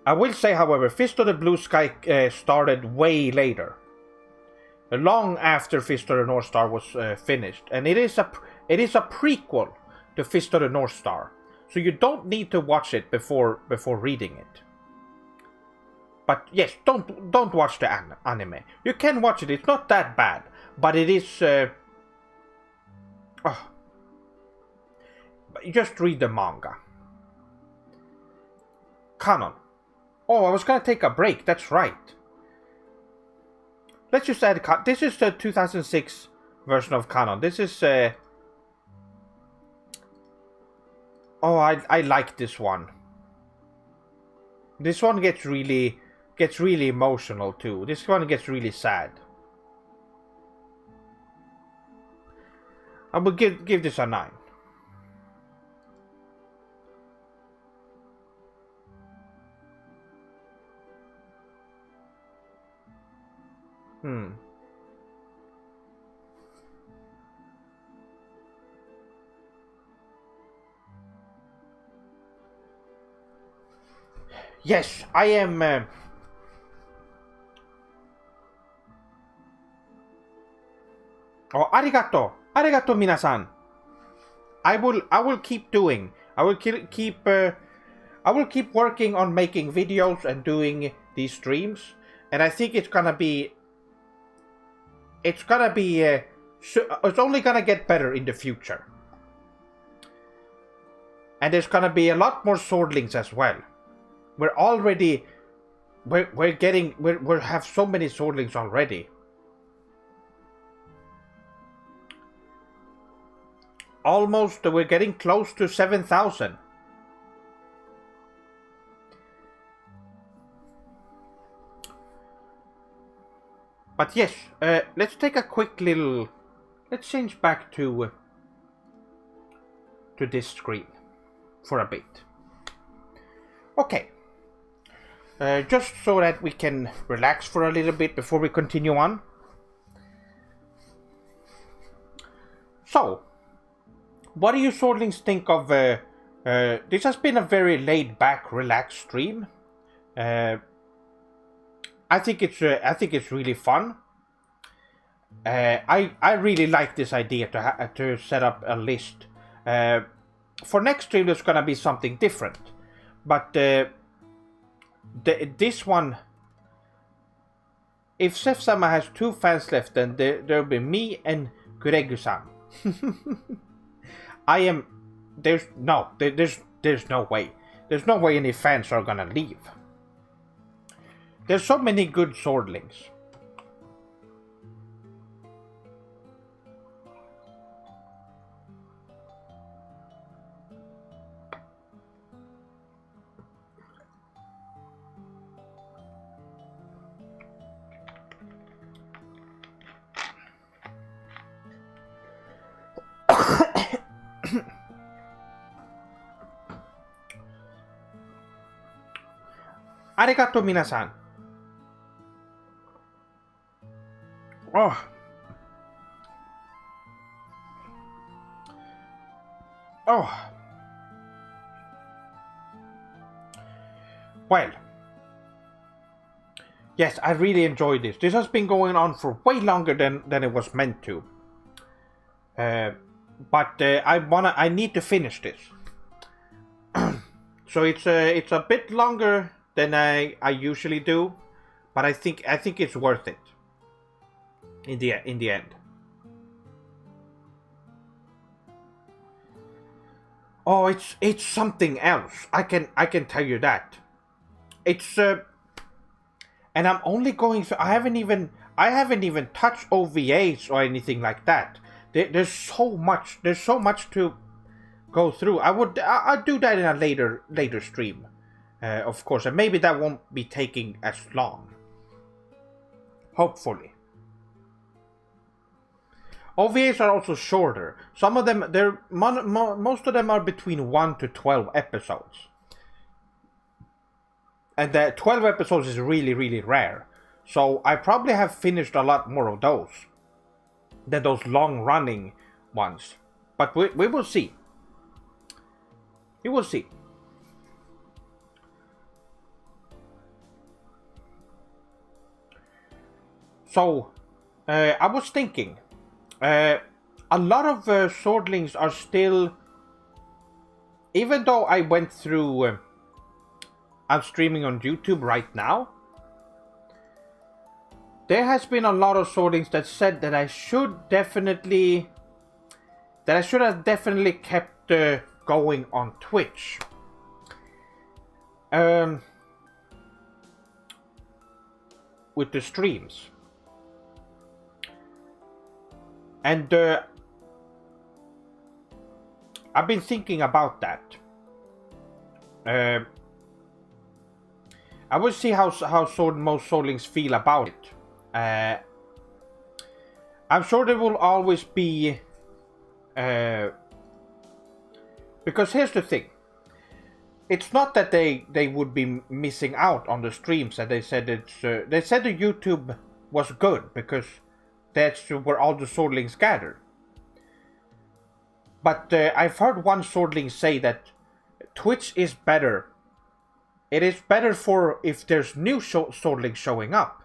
Speaker 1: I will say, however, Fist of the Blue Sky started way later, long after Fist of the North Star was finished, and it is a prequel to Fist of the North Star. So you don't need to watch it before reading it. But yes, don't watch the anime. You can watch it. It's not that bad, but it is. Just read the manga. Canon. Oh, I was gonna take a break. That's right. Let's just add. This is the 2006 version of Canon. This is. Oh, I like this one. This one gets really emotional too. This one gets really sad. I will give this a 9. Yes, I am. Oh, arigato, arigato, minasan. I will keep doing. I will keep working on making videos and doing these streams, and I think it's gonna be. It's only gonna get better in the future, and there's gonna be a lot more swordlings as well. We have so many swordlings already. Almost, we're getting close to 7,000. But yes, let's take a quick little. Let's change back to this screen for a bit. Okay. Just so that we can relax for a little bit before we continue on. So, what do you swordlings think of? This has been a very laid-back, relaxed stream. I think it's really fun. I really like this idea to set up a list. For next stream, there's gonna be something different, but. This one, if Sef-sama has 2 fans left, then there'll be me and Kuregu-san. There's no way. There's no way any fans are gonna leave. There's so many good swordlings. Arigato, minasan. Oh. Oh. Well. Yes, I really enjoyed this. This has been going on for way longer than it was meant to. But I need to finish this. So it's a bit longer than I usually do, but I think it's worth it in the end. Oh, it's something else. I can tell you that. It's and I'm only going through. I haven't even touched OVAs or anything like that. There's so much to go through. I'll do that in a later stream, of course, and maybe that won't be taking as long. Hopefully. OVAs are also shorter. Some of them, most of them are between 1 to 12 episodes. And the 12 episodes is really, really rare. So I probably have finished a lot more of those than those long-running ones. But we will see. We will see. So, I was thinking, a lot of swordlings are still, even though I went through, I'm streaming on YouTube right now, there has been a lot of swordlings that said that I should have definitely kept going on Twitch. With the streams. And I've been thinking about that. I will see how most swordlings feel about it. I'm sure there will always be... because here's the thing. It's not that they would be missing out on the streams, and they said the YouTube was good because that's where all the swordlings gather. But I've heard one swordling say that Twitch is better. It is better for if there's new swordlings showing up.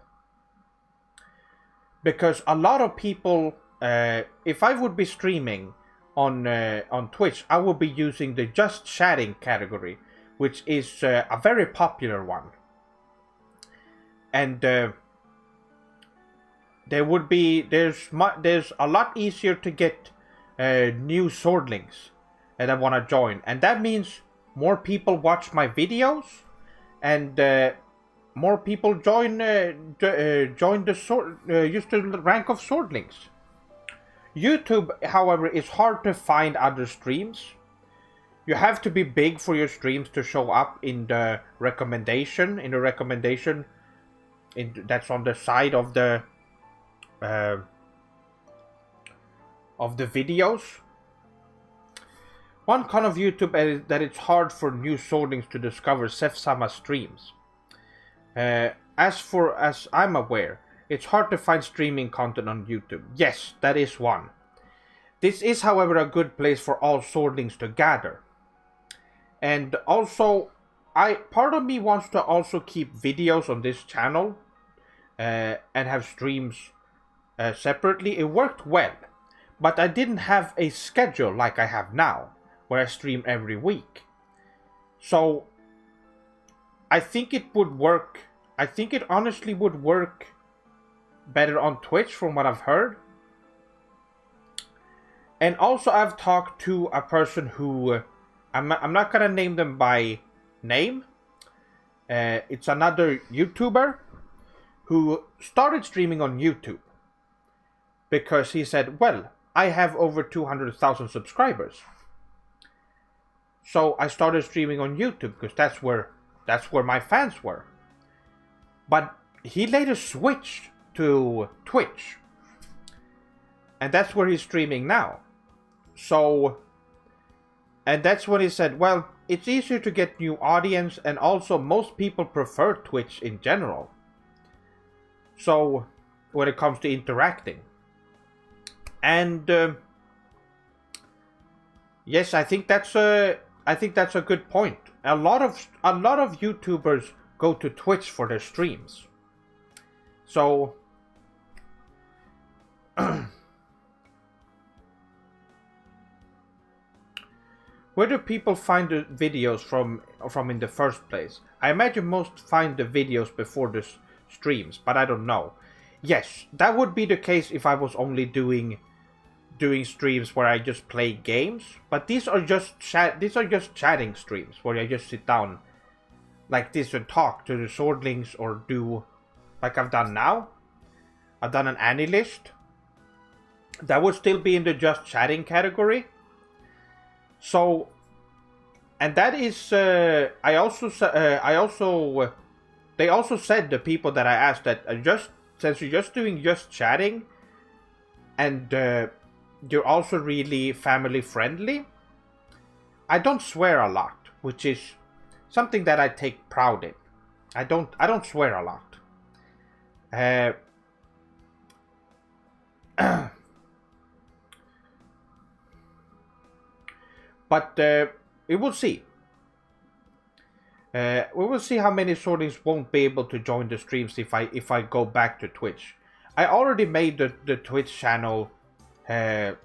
Speaker 1: Because a lot of people, if I would be streaming on Twitch, I would be using the just chatting category, which is a very popular one. And there's a lot easier to get new swordlings that want to join, and that means more people watch my videos, and more people join use the rank of swordlings. YouTube, however, is hard to find other streams. You have to be big for your streams to show up in the recommendation. That's on the side of the videos. One con of YouTube is that it's hard for new swordlings to discover Seth-sama streams. As I'm aware, it's hard to find streaming content on YouTube. Yes, that is one. This is, however, a good place for all swordlings to gather. And also, part of me wants to also keep videos on this channel and have streams separately. It worked well, but I didn't have a schedule like I have now, where I stream every week. So I think it would work. I think it honestly would work better on Twitch from what I've heard. And also I've talked to a person who, I'm not gonna name them by name. It's another YouTuber who started streaming on YouTube because he said, well, I have over 200,000 subscribers. So I started streaming on YouTube because that's where my fans were. But he later switched to Twitch. And that's where he's streaming now. So, and that's when he said, well, it's easier to get new audience, and also most people prefer Twitch in general. So, when it comes to interacting. And yes, I think that's a good point. A lot of YouTubers go to Twitch for their streams. So where do people find the videos from in the first place? I imagine most find the videos before the streams, but I don't know. Yes, that would be the case if I was only doing streams where I just play games, but these are just chatting streams where I just sit down like this and talk to the swordlings, or do like I've done now. I've done an ANILIST. That would still be in the just chatting category. So, and that is, they also said, the people that I asked, that since you're just doing just chatting, and you're also really family friendly, I don't swear a lot, which is something that I take pride in. I don't swear a lot. But we will see. We will see how many sorties won't be able to join the streams if I go back to Twitch. I already made the Twitch channel. I've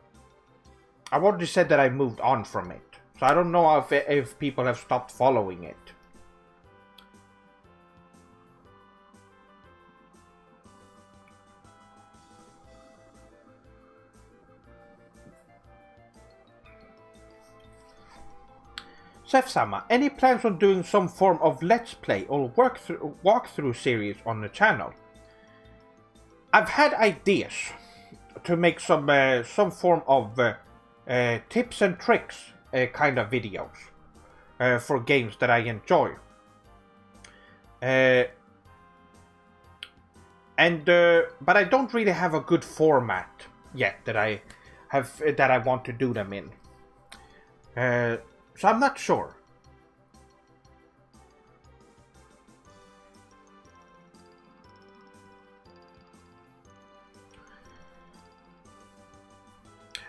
Speaker 1: already said that I moved on from it, so I don't know if people have stopped following it. Seth-sama, any plans on doing some form of Let's Play or walkthrough series on the channel? I've had ideas to make some form of tips and tricks kind of videos for games that I enjoy. But I don't really have a good format yet that I want to do them in. So I'm not sure.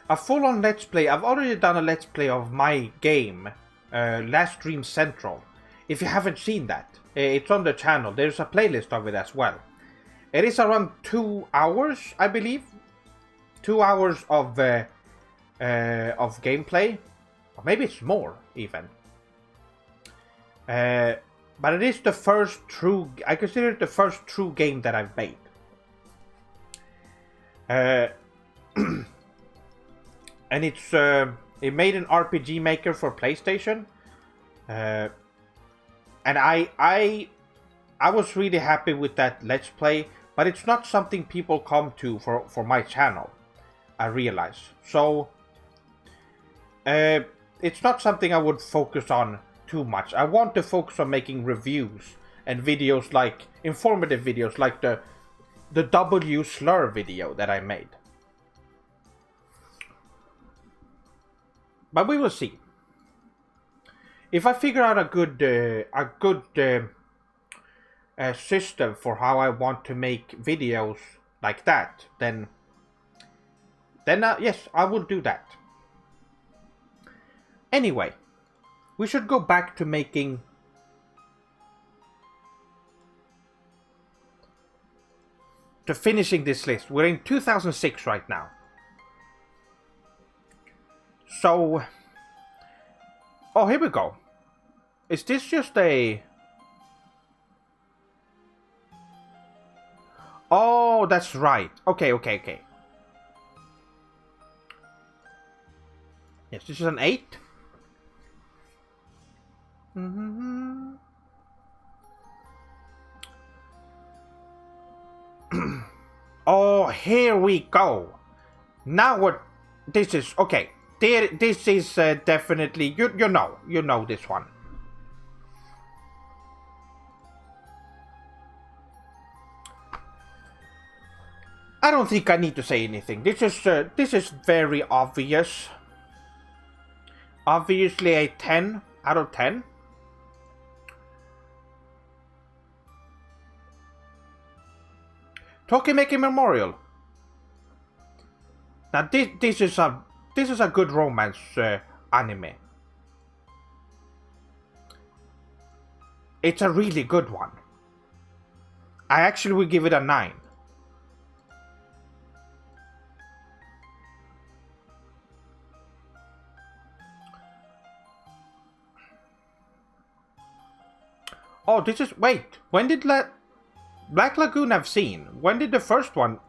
Speaker 1: A full-on Let's Play. I've already done a Let's Play of my game, Last Dream Central. If you haven't seen that, it's on the channel. There's a playlist of it as well. It is around 2 hours, I believe. 2 hours of gameplay. Or maybe it's more, even. But it is the first true... I consider it the first true game that I've made. And it's... it made an RPG Maker for PlayStation. And I was really happy with that Let's Play. But it's not something people come to for my channel. I realize. So... it's not something I would focus on too much. I want to focus on making reviews and videos, like informative videos, like the W slur video that I made. But we will see. If I figure out a good system for how I want to make videos like that, then yes, I will do that. Anyway, we should go back to making... to finishing this list. We're in 2006 right now. So... oh, here we go. Is this just a... oh, that's right. Okay. Yes, this is an 8. Oh, here we go. Now what? This is okay. This is definitely you know this one. I don't think I need to say anything. This is very obvious. Obviously a 10 out of 10. Tokimeki Memorial. Now this is a good romance anime. It's a really good one. I actually would give it a 9. Oh, this is... wait, when did Black Lagoon have seen? When did the first one...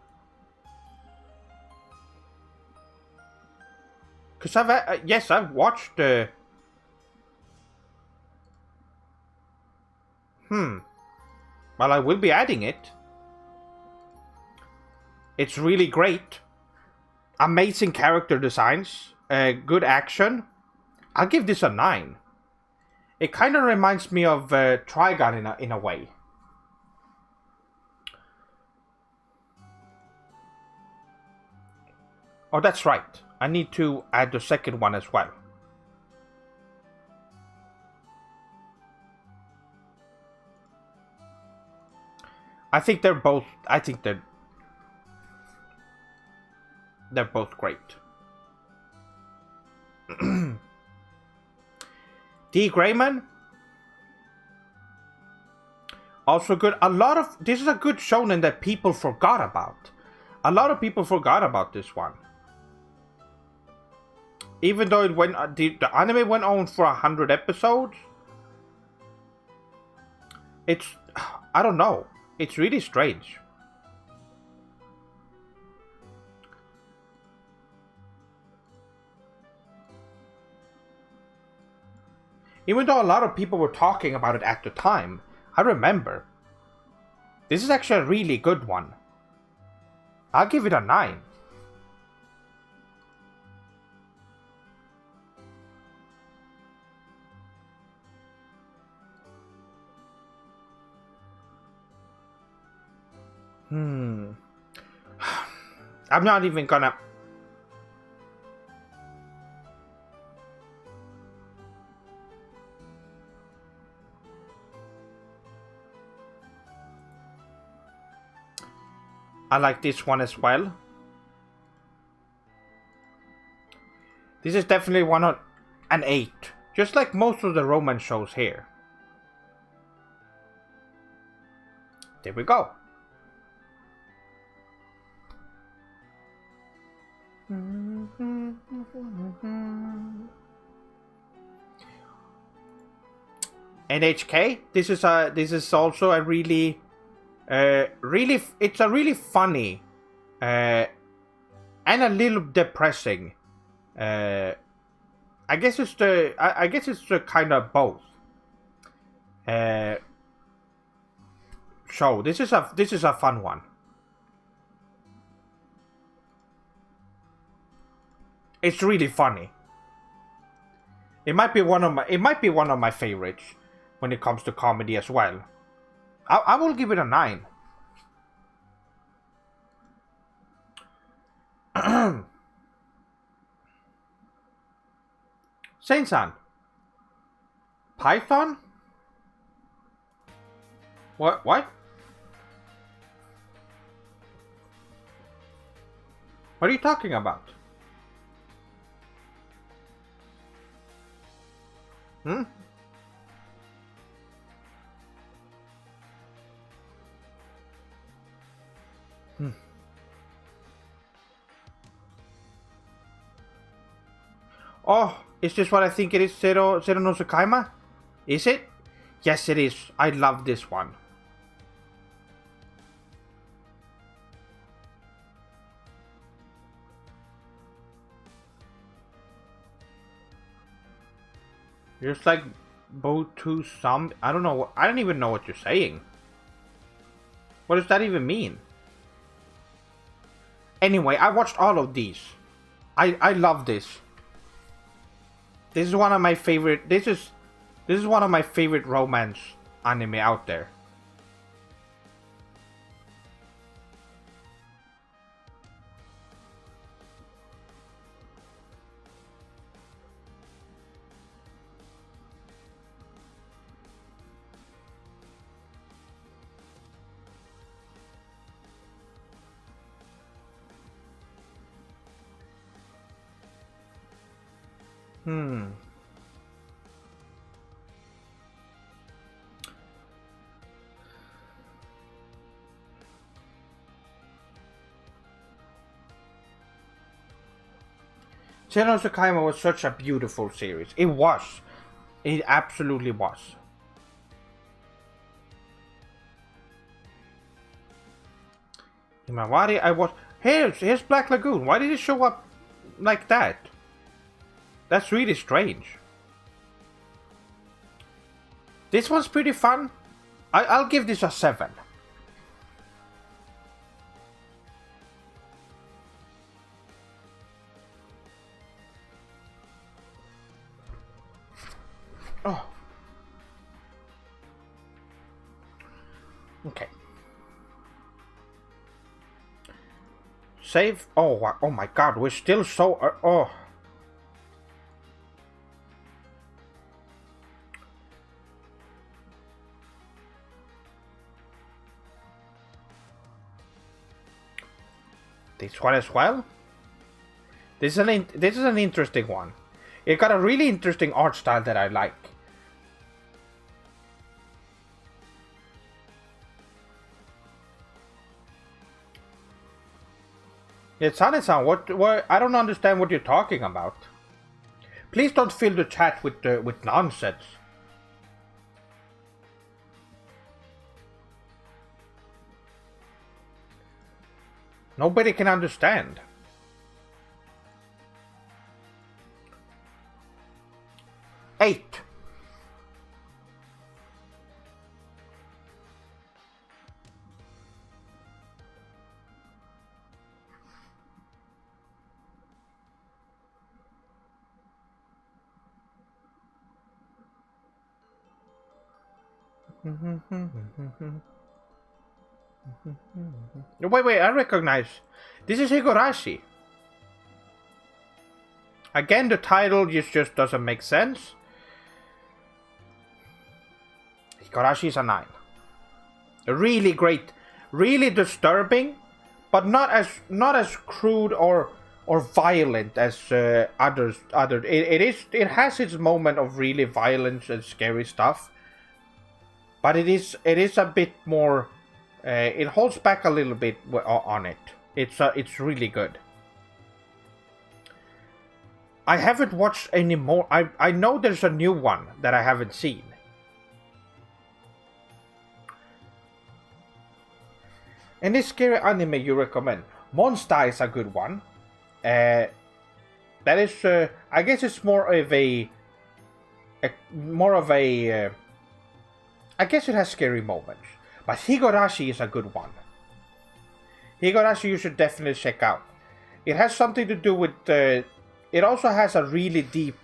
Speaker 1: because I've... yes, I've watched the... well, I will be adding it. It's really great. Amazing character designs. Good action. I'll give this a 9. It kind of reminds me of Trigun in a way. Oh, that's right. I need to add the second one as well. I think they're both great. D. Grayman, also good. This is a good shonen that people forgot about. A lot of people forgot about this one. Even though it went, the anime went on for 100 episodes. I don't know. It's really strange. Even though a lot of people were talking about it at the time, I remember. This is actually a really good one. I'll give it a 9. I'm not even gonna... I like this one as well. This is definitely an 8. Just like most of the romance shows here. There we go. NHK. This is also a really it's a really funny and a little depressing. I guess it's the kind of both. Show. This is a fun one. It's really funny. It might be one of my favorites when it comes to comedy as well. I will give it a 9. Saint-san. Python? What? What are you talking about? Hmm? Oh, is this what I think it is, Zero no Tsukaima? Is it? Yes, it is. I love this one. Just like Botu some... I don't know. I don't even know what you're saying. What does that even mean? Anyway, I watched all of these. I love this. This is one of my favorite... This is one of my favorite romance anime out there. Zero no Tsukaima was such a beautiful series. It was. It absolutely was. Himawari, I was... Here's Black Lagoon. Why did it show up like that? That's really strange. This one's pretty fun. I'll give this a 7. Save. Oh my god, we're still so... oh. This one as well. This is an interesting one. It got a really interesting art style that I like. Yeah, Sane-san, what? I don't understand what you're talking about. Please don't fill the chat with nonsense. Nobody can understand. Eight. Wait, I recognize. This is Higurashi. Again, the title just doesn't make sense. Higurashi is a 9. Really great, really disturbing, but not as crude or violent as others. It has its moment of really violence and scary stuff, but it is a bit more. It holds back a little bit on it. It's really good. I haven't watched any more. I know there's a new one that I haven't seen. Any scary anime you recommend? Monster is a good one. That is, I guess it's more of a I guess it has scary moments. But Higurashi is a good one. Higurashi you should definitely check out. It has something to do with... it also has a really deep...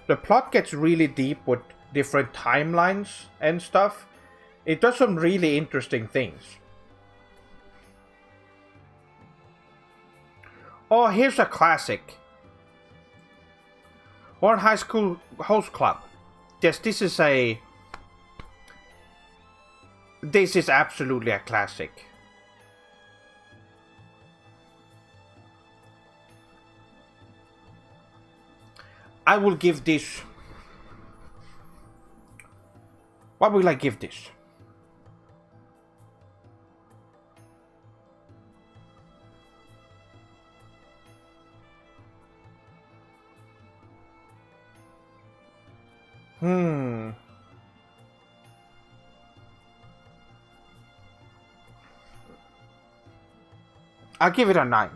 Speaker 1: The plot gets really deep with different timelines and stuff. It does some really interesting things. Oh, here's a classic. Horn High School Host Club. Yes, this is a... This is absolutely a classic. I will give this... What will I give this? I'll give it a 9.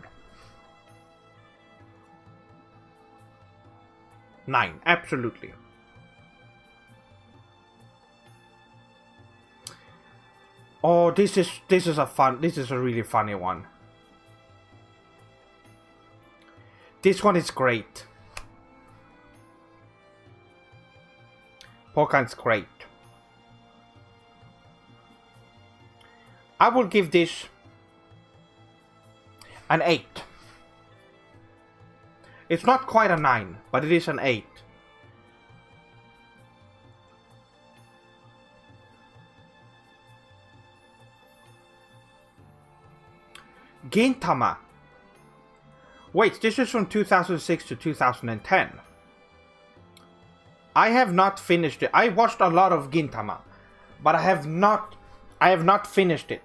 Speaker 1: 9, absolutely. Oh, this is a really funny one. This one is great. Pokan's great. I will give this an 8. It's not quite a 9, but it is an 8. Gintama. Wait, this is from 2006 to 2010. I have not finished it. I watched a lot of Gintama, but I have not finished it.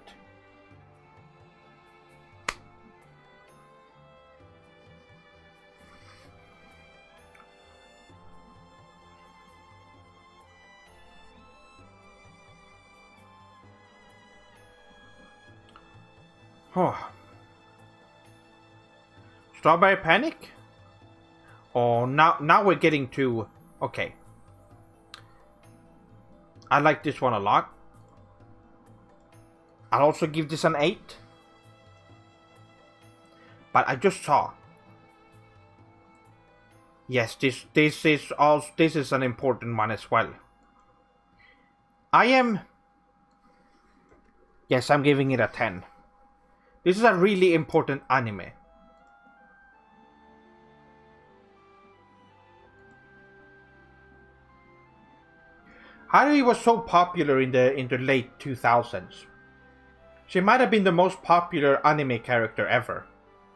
Speaker 1: Oh. Strawberry Panic? Oh, now we're getting to... Okay. I like this one a lot. I'll also give this an 8. But I just saw. Yes, this is an important one as well. Yes, I'm giving it a 10. This is a really important anime. Haruhi was so popular in the late 2000s. She might have been the most popular anime character ever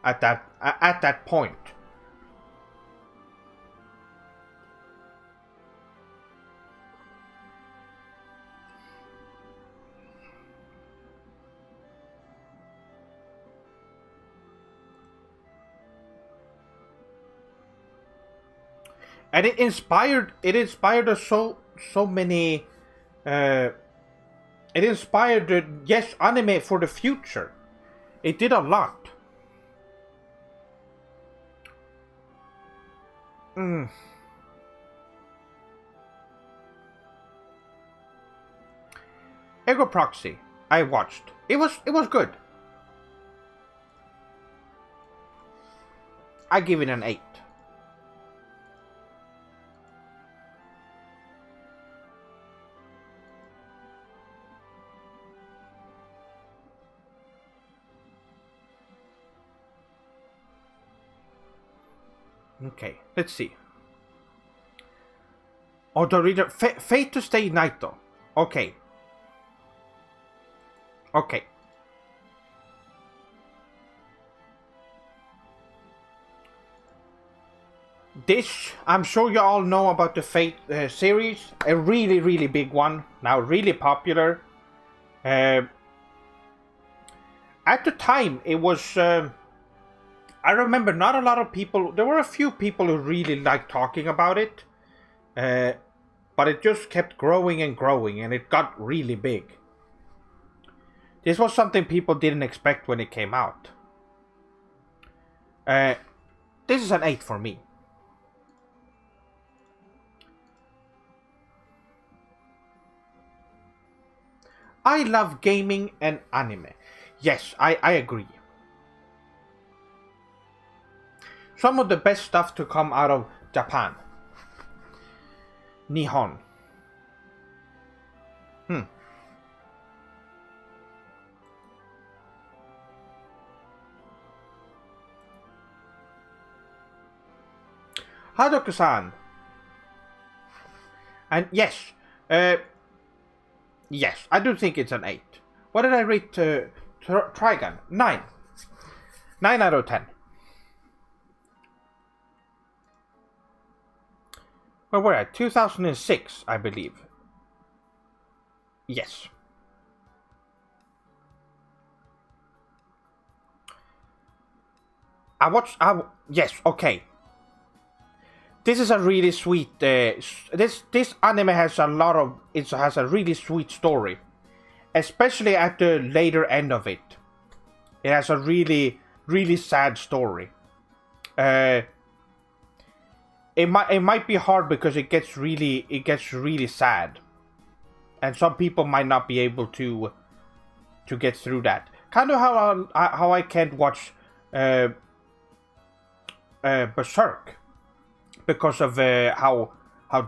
Speaker 1: at that point. And it inspired us so many. It inspired anime for the future. It did a lot. Ego Proxy, I watched. It was good. I give it an 8. Okay, let's see. Oh, the reader. Fate to stay Naito. Okay. Okay. This, I'm sure you all know about the Fate series. A really, really big one. Now, really popular. At the time, it was... I remember not a lot of people... There were a few people who really liked talking about it. But it just kept growing and growing, and it got really big. This was something people didn't expect when it came out. This is an 8 for me. I love gaming and anime. Yes, I agree. Some of the best stuff to come out of Japan. Nihon. Hadoku-san. And yes, yes, I do think it's an 8. What did I rate Trigun? 9. 9 out of 10. Where were I? 2006, I believe. Yes. Yes, okay. This is a really sweet... this anime has a lot of... It has a really sweet story. Especially at the later end of it. It has a really, really sad story. It might be hard because it gets really sad. And some people might not be able to get through that. Kind of how I can't watch Berserk. Because of how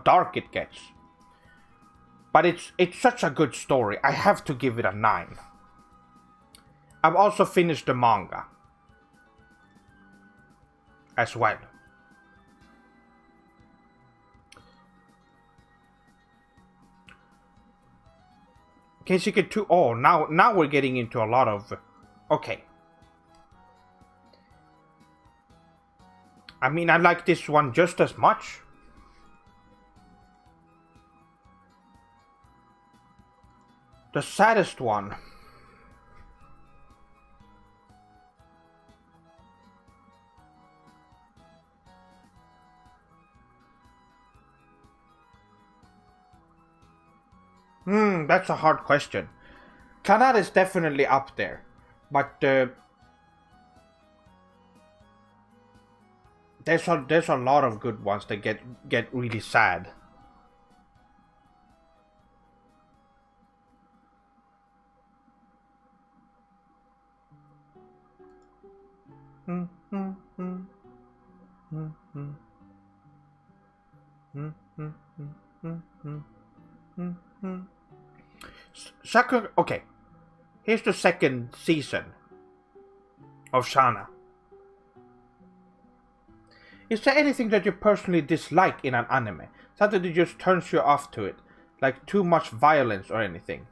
Speaker 1: dark it gets. But it's such a good story. I have to give it a 9. I've also finished the manga as well. Keisuke 2. Oh, now we're getting into a lot of... Okay. I mean, I like this one just as much. The saddest one. That's a hard question. Clannad is definitely up there. But... There's a lot of good ones that get really sad. Okay. Here's the second season of Shana. Is there anything that you personally dislike in an anime? Something that just turns you off to it? like too much violence or anything.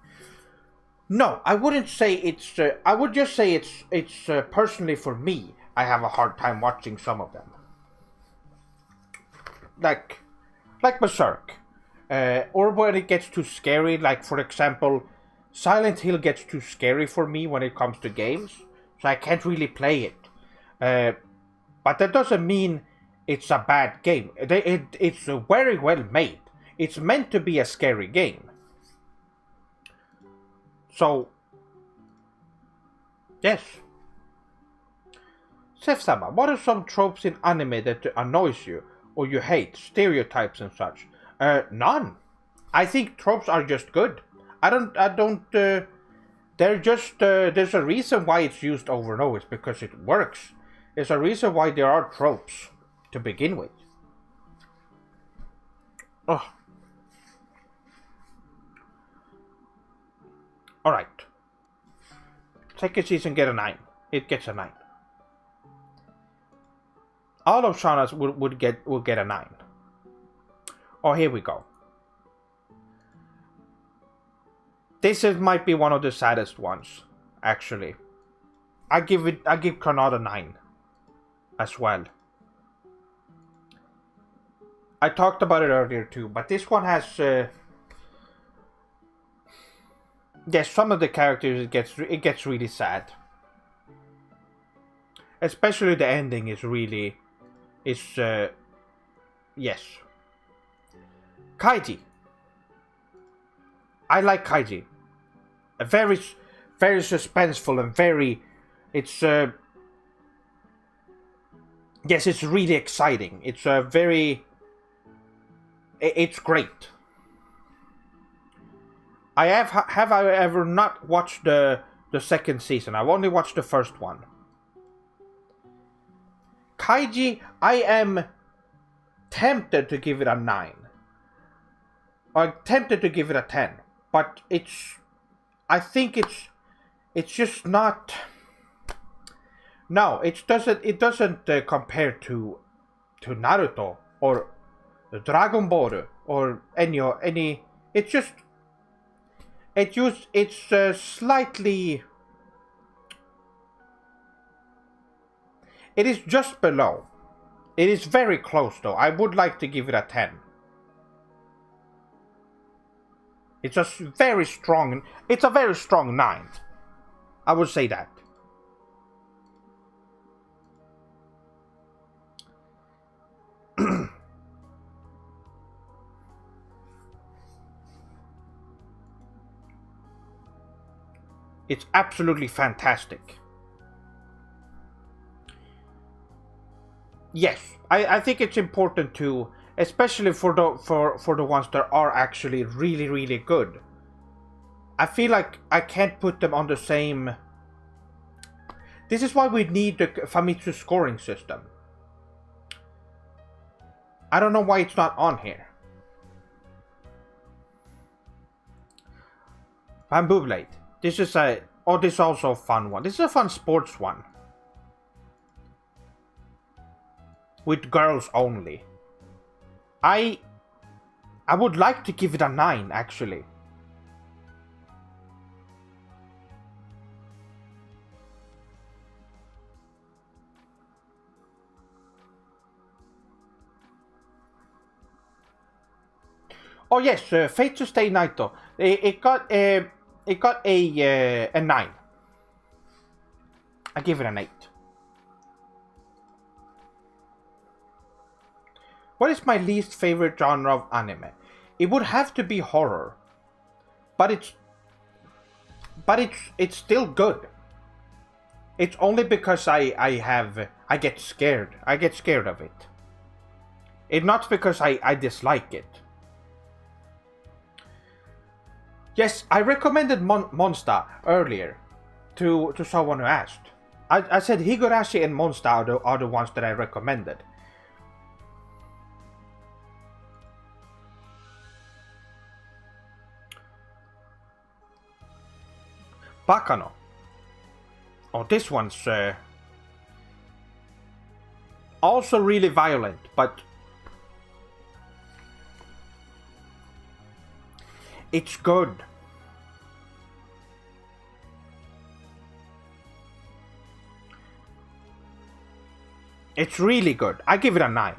Speaker 1: No, I wouldn't say it's. I would just say it's personally for me. I have a hard time watching some of them, like Berserk, or when it gets too scary. Like for example, Silent Hill gets too scary for me when it comes to games, so I can't really play it. But that doesn't mean it's a bad game. It's very well made. It's meant to be a scary game. So, yes. Sef-sama, what are some tropes in anime that annoys you or you hate, stereotypes and such? None. I think tropes are just good. They're just, there's a reason why it's used over and over. It's because it works. There's a reason why there are tropes to begin with. Ugh. Alright. Second season get a 9. It gets a 9. All of Shauna's will get a 9. Oh, here we go. Might be one of the saddest ones, actually. I give Crono a 9 as well. I talked about it earlier too, but this one has yes, some of the characters it gets really sad. Especially the ending is really yes. Kaiji. I like Kaiji. A very suspenseful and very it's yes, it's really exciting. It's it's great. I have I ever not watched the second season? I've only watched the first one. Kaiji, I am tempted to give it a 9. Or tempted to give it a 10. But I think it's just not. No, it doesn't compare to Naruto or Dragon Ball or any. It's just it's slightly. It is just below. It is very close though. I would like to give it a 10. It's a very strong 9. I would say that. It's absolutely fantastic. Yes, I think it's important to, especially for the ones that are actually really, really good. I feel like I can't put them on the same. This is why we need the Famitsu scoring system. I don't know why it's not on here. Bamboo Blade. This is this is also a fun one. This is a fun sports one. With girls only. I would like to give it a 9, actually. Oh yes, Fate to Stay Naito. It got a 9. I give it an 8. What is my least favorite genre of anime? It would have to be horror, but it's still good. It's only because I get scared. I get scared of it. It's not because I dislike it. Yes, I recommended Monster earlier to someone who asked. I said Higurashi and Monster are the ones that I recommended. Bakano. Oh, this one's also really violent, but It's good. It's really good. I give it a 9.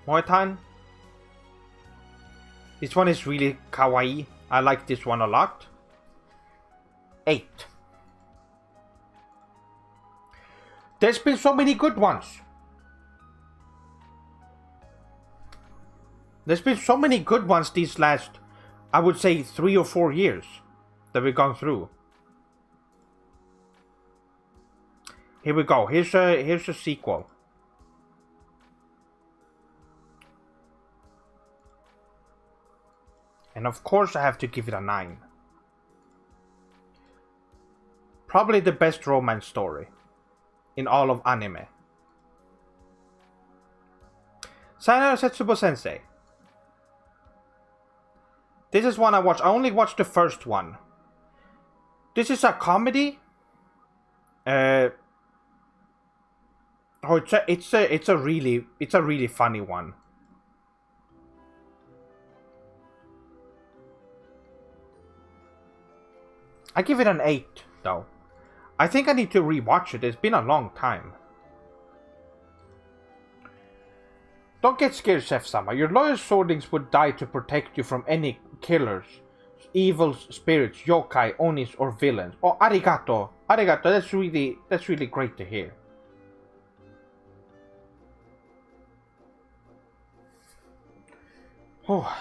Speaker 1: Moetan. This one is really kawaii. I like this one a lot. 8. There's been so many good ones. There's been so many good ones these last, I would say, 3 or 4 years that we've gone through. Here we go. Here's a sequel. And of course I have to give it a 9. Probably the best romance story in all of anime. Sayonara Setsubo Sensei. This is one I watched. I only watched the first one. This is a comedy. It's a really funny one. I give it an 8 though. I think I need to rewatch it. It's been a long time. Don't get scared, Chef-sama. Your loyal swordlings would die to protect you from any killers, evil spirits, yokai, onis, or villains. Oh, arigato. Arigato, that's really great to hear. Oh.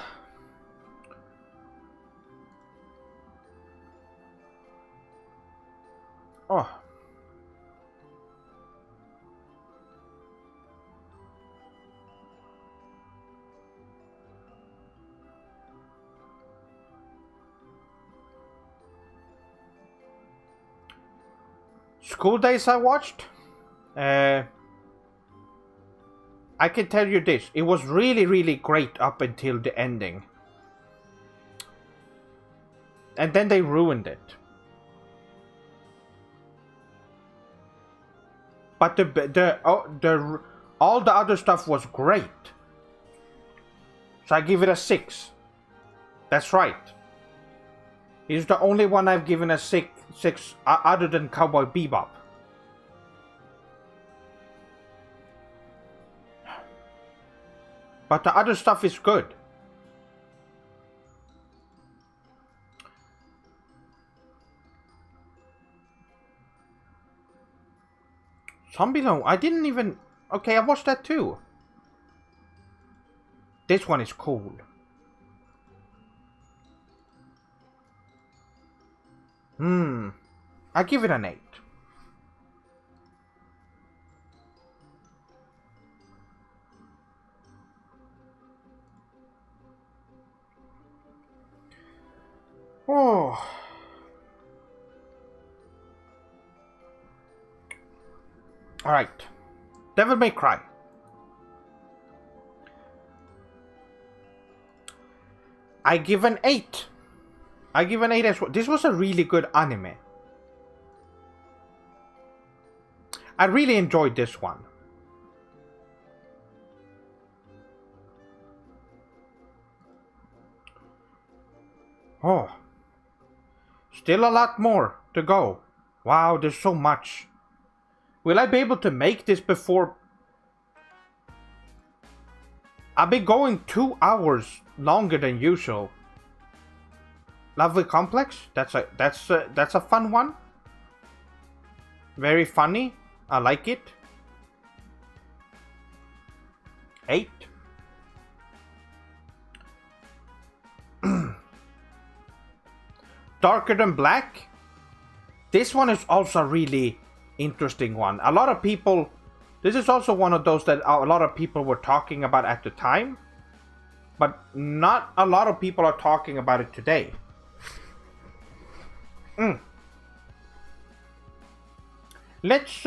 Speaker 1: Oh. School Days I watched. I can tell you this. It was really great up until the ending. And then they ruined it. But all the other stuff was great. So I give it a 6. That's right. He's the only one I've given a 6 other than Cowboy Bebop. But the other stuff is good. Zombie-Lone, I didn't even... Okay, I watched that too. This one is cool. I give it an 8. Oh. Alright. Devil May Cry. I give an 8. I give an 8 as well. This was a really good anime. I really enjoyed this one. Oh. Still a lot more to go. Wow, there's so much. Will I be able to make this before... I've been going 2 hours longer than usual. Lovely Complex? That's a fun one. Very funny. I like it. 8. Darker Than Black. This one is also a really interesting one. A lot of people... This is also one of those that a lot of people were talking about at the time. But not a lot of people are talking about it today. Let's...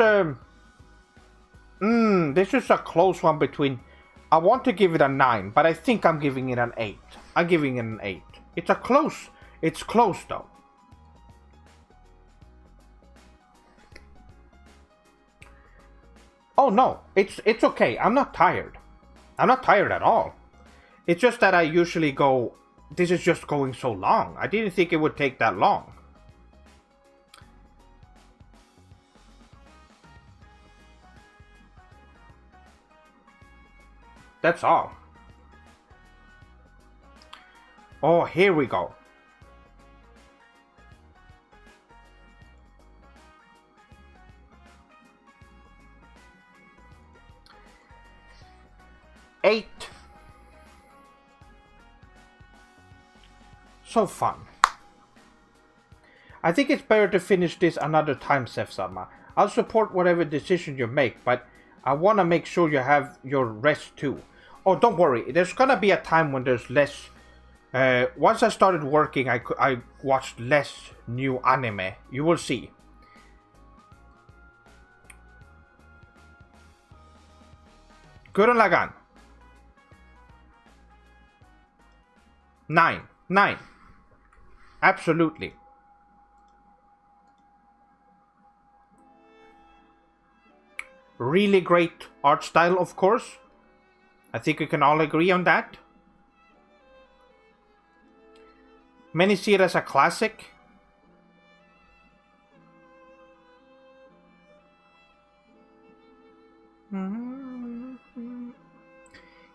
Speaker 1: this is a close one between... I want to give it a 9, but I think I'm giving it an 8. I'm giving it an 8. It's a close... It's close though. Oh no, it's okay. I'm not tired. I'm not tired at all. It's just that I usually go, this is just going so long. I didn't think it would take that long. That's all. Oh, here we go. Eight. So fun. I think it's better to finish this another time, Sef-sama. I'll support whatever decision you make, but I want to make sure you have your rest too. Oh, don't worry. There's gonna be a time when there's less. Once I started working, I watched less new anime. You will see. Gurren Lagann. 9. 9. Absolutely. Really great art style, of course. I think we can all agree on that. Many see it as a classic.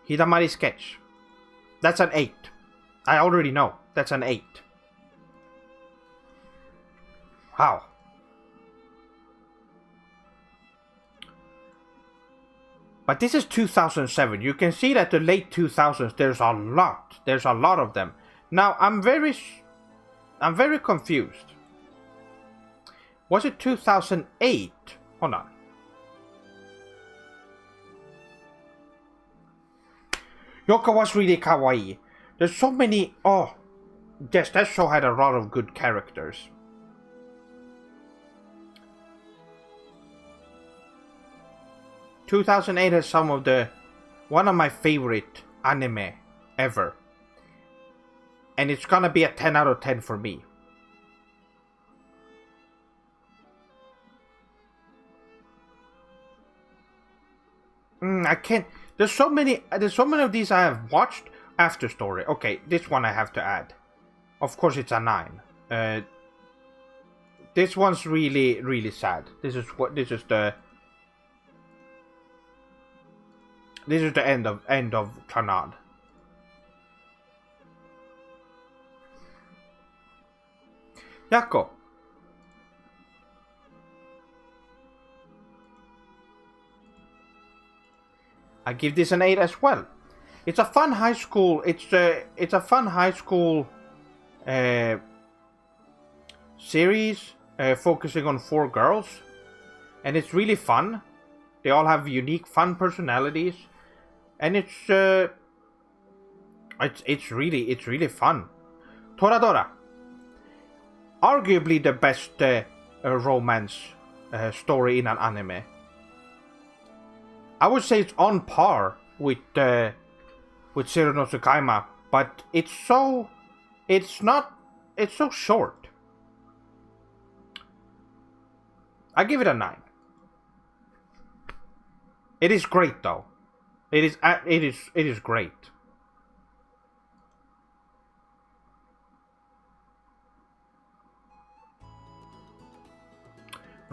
Speaker 1: Hidamari sketch. That's an 8. I already know. That's an 8. Wow. But this is 2007. You can see that the late 2000s, there's a lot. There's a lot of them. Now, I'm very confused. Was it 2008? Hold on. Yoko was really kawaii. There's so many... Oh, yes, that show had a lot of good characters. ...2008 has some of the... One of my favorite anime ever. And it's gonna be a 10 out of 10 for me. I can't... There's so many of these I have watched. After story. Okay, this one I have to add. Of course it's a 9. This one's really, really sad. This is the end of Clannad. Yako. I give this an 8 as well. It's a fun high school. It's a fun high school series focusing on 4 girls, and it's really fun. They all have unique, fun personalities, and it's really fun. Toradora, arguably the best romance story in an anime. I would say it's on par with Zero no Tsukaima, but it's so short. I give it a 9. It is great though. It is great.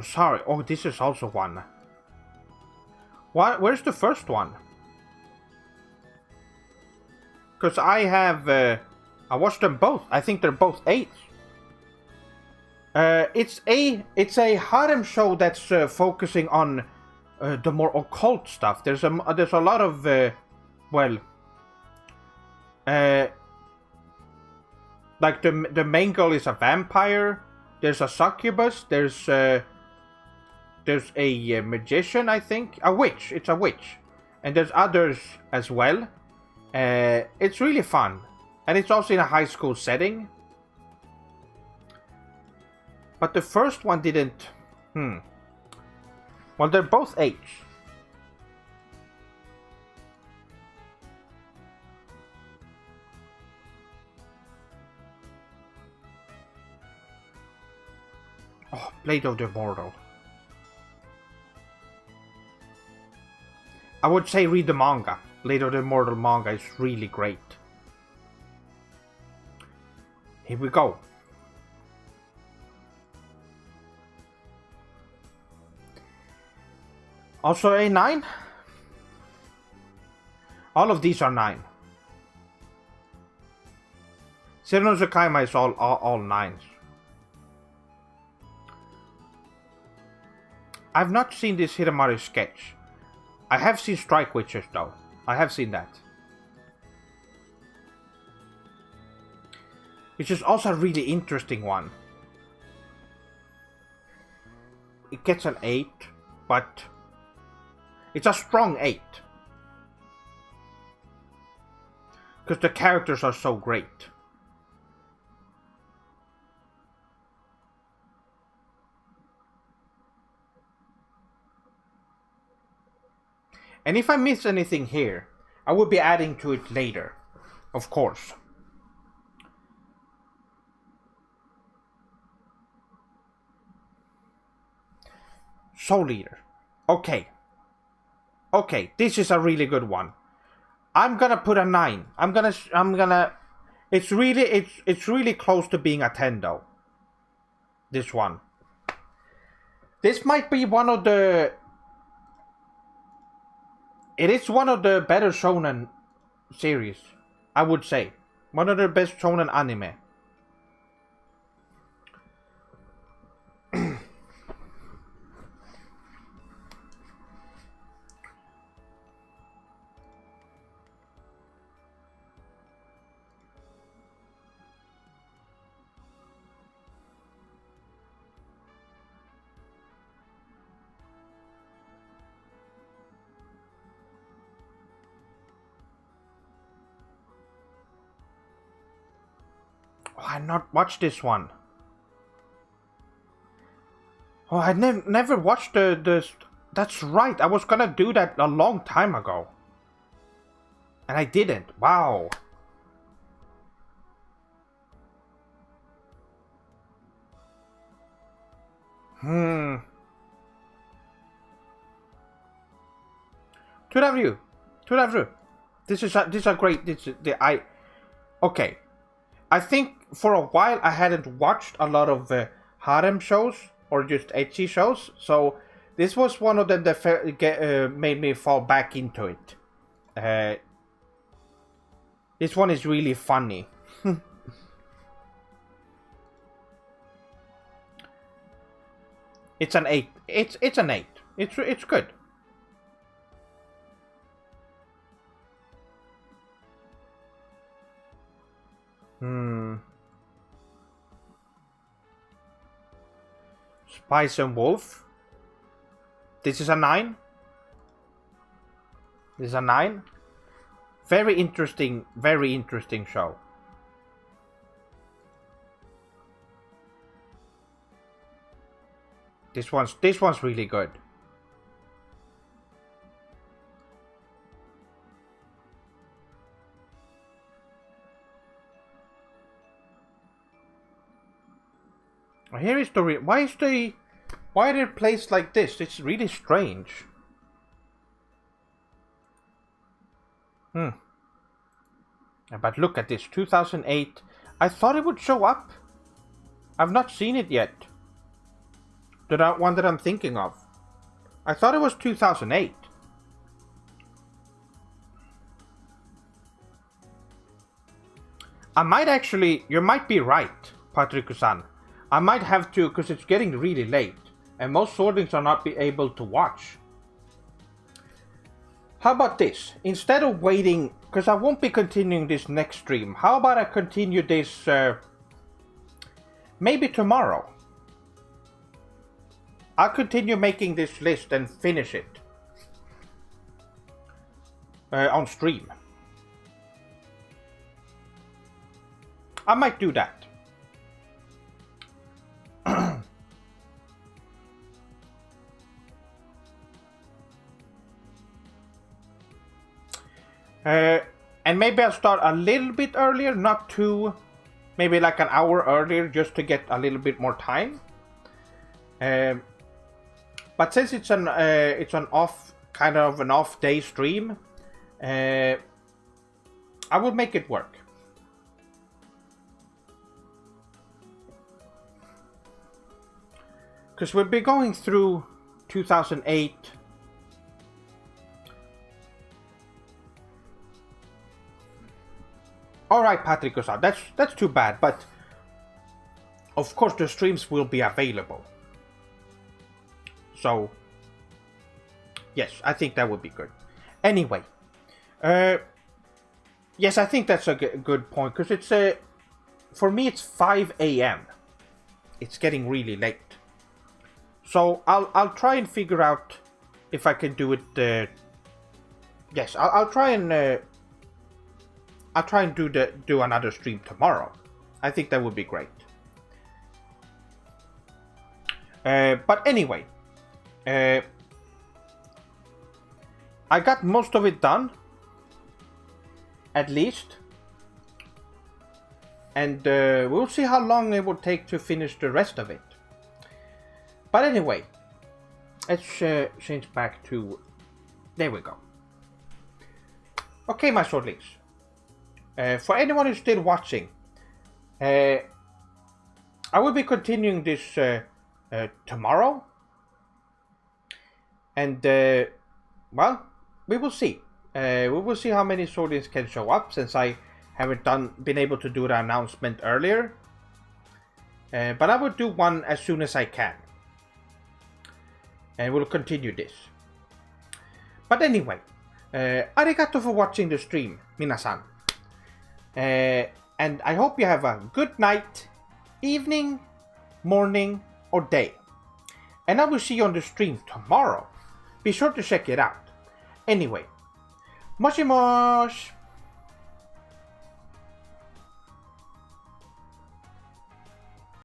Speaker 1: Sorry. Oh, this is also one. What? Where's the first one? Because I have, I watched them both. I think they're both 8s. It's a harem show that's focusing on the more occult stuff. There's a lot of, like the main girl is a vampire. There's a succubus. There's a magician, I think, a witch. It's a witch, and there's others as well. It's really fun, and it's also in a high school setting. But the first one didn't. Well, they're both 8s. Oh, Blade of the Immortal. I would say read the manga. Blade of the Immortal manga is really great. Here we go. Also a 9. All of these are 9. Seino Zakaima is all 9s. I've not seen this Hiramaru sketch. I have seen Strike Witches though. I have seen that. Which is also a really interesting one. It gets an 8, but it's a strong 8. Because the characters are so great. And if I miss anything here, I will be adding to it later, of course. Soul Eater. Okay. Okay, this is a really good one. I'm gonna put a 9. I'm gonna. It's really close to being a 10 though. This one. This might be one of the. It is one of the better shonen series, I would say. One of the best shonen anime. Oh, I not watched this one. Oh, I never watched the. That's right. I was gonna do that a long time ago, and I didn't. Wow. To that view. This is a great. Okay. I think for a while I hadn't watched a lot of harem shows or just ecchi shows, so this was one of them that made me fall back into it. This one is really funny. It's an 8. It's an 8. It's good. Spice and Wolf. This is a 9. This is a 9. Very interesting show. This one's really good. Here is the why are they placed like this? It's really strange. But look at this, 2008. I thought it would show up. I've not seen it yet. The one that I'm thinking of. I thought it was 2008. I might actually, you might be right, Patrick-san. I might have to, because it's getting really late, and most swordlings are not be able to watch. How about this? Instead of waiting, because I won't be continuing this next stream, how about I continue this maybe tomorrow? I'll continue making this list and finish it on stream. I might do that. And maybe I'll start a little bit earlier, not too, maybe like an hour earlier, just to get a little bit more time. But since it's an off kind of an off day stream, I will make it work. Because we'll be going through 2008. Alright, Patrick goes out. That's too bad, but of course the streams will be available. So, yes, I think that would be good. Anyway, yes, I think that's a good point, because it's for me it's 5 a.m. It's getting really late. So I'll try and figure out if I can do it. Yes, I'll try and do another stream tomorrow. I think that would be great. But anyway, I got most of it done, at least, and we'll see how long it will take to finish the rest of it. But anyway, let's change back to... There we go. Okay, my swordlings. For anyone who's still watching, I will be continuing this tomorrow. And, well, we will see. We will see how many swordlings can show up, since I haven't been able to do the announcement earlier. But I will do one as soon as I can. And we'll continue this. But anyway, arigato for watching the stream, minasan. And I hope you have a good night, evening, morning, or day. And I will see you on the stream tomorrow. Be sure to check it out. Anyway, moshi mosh!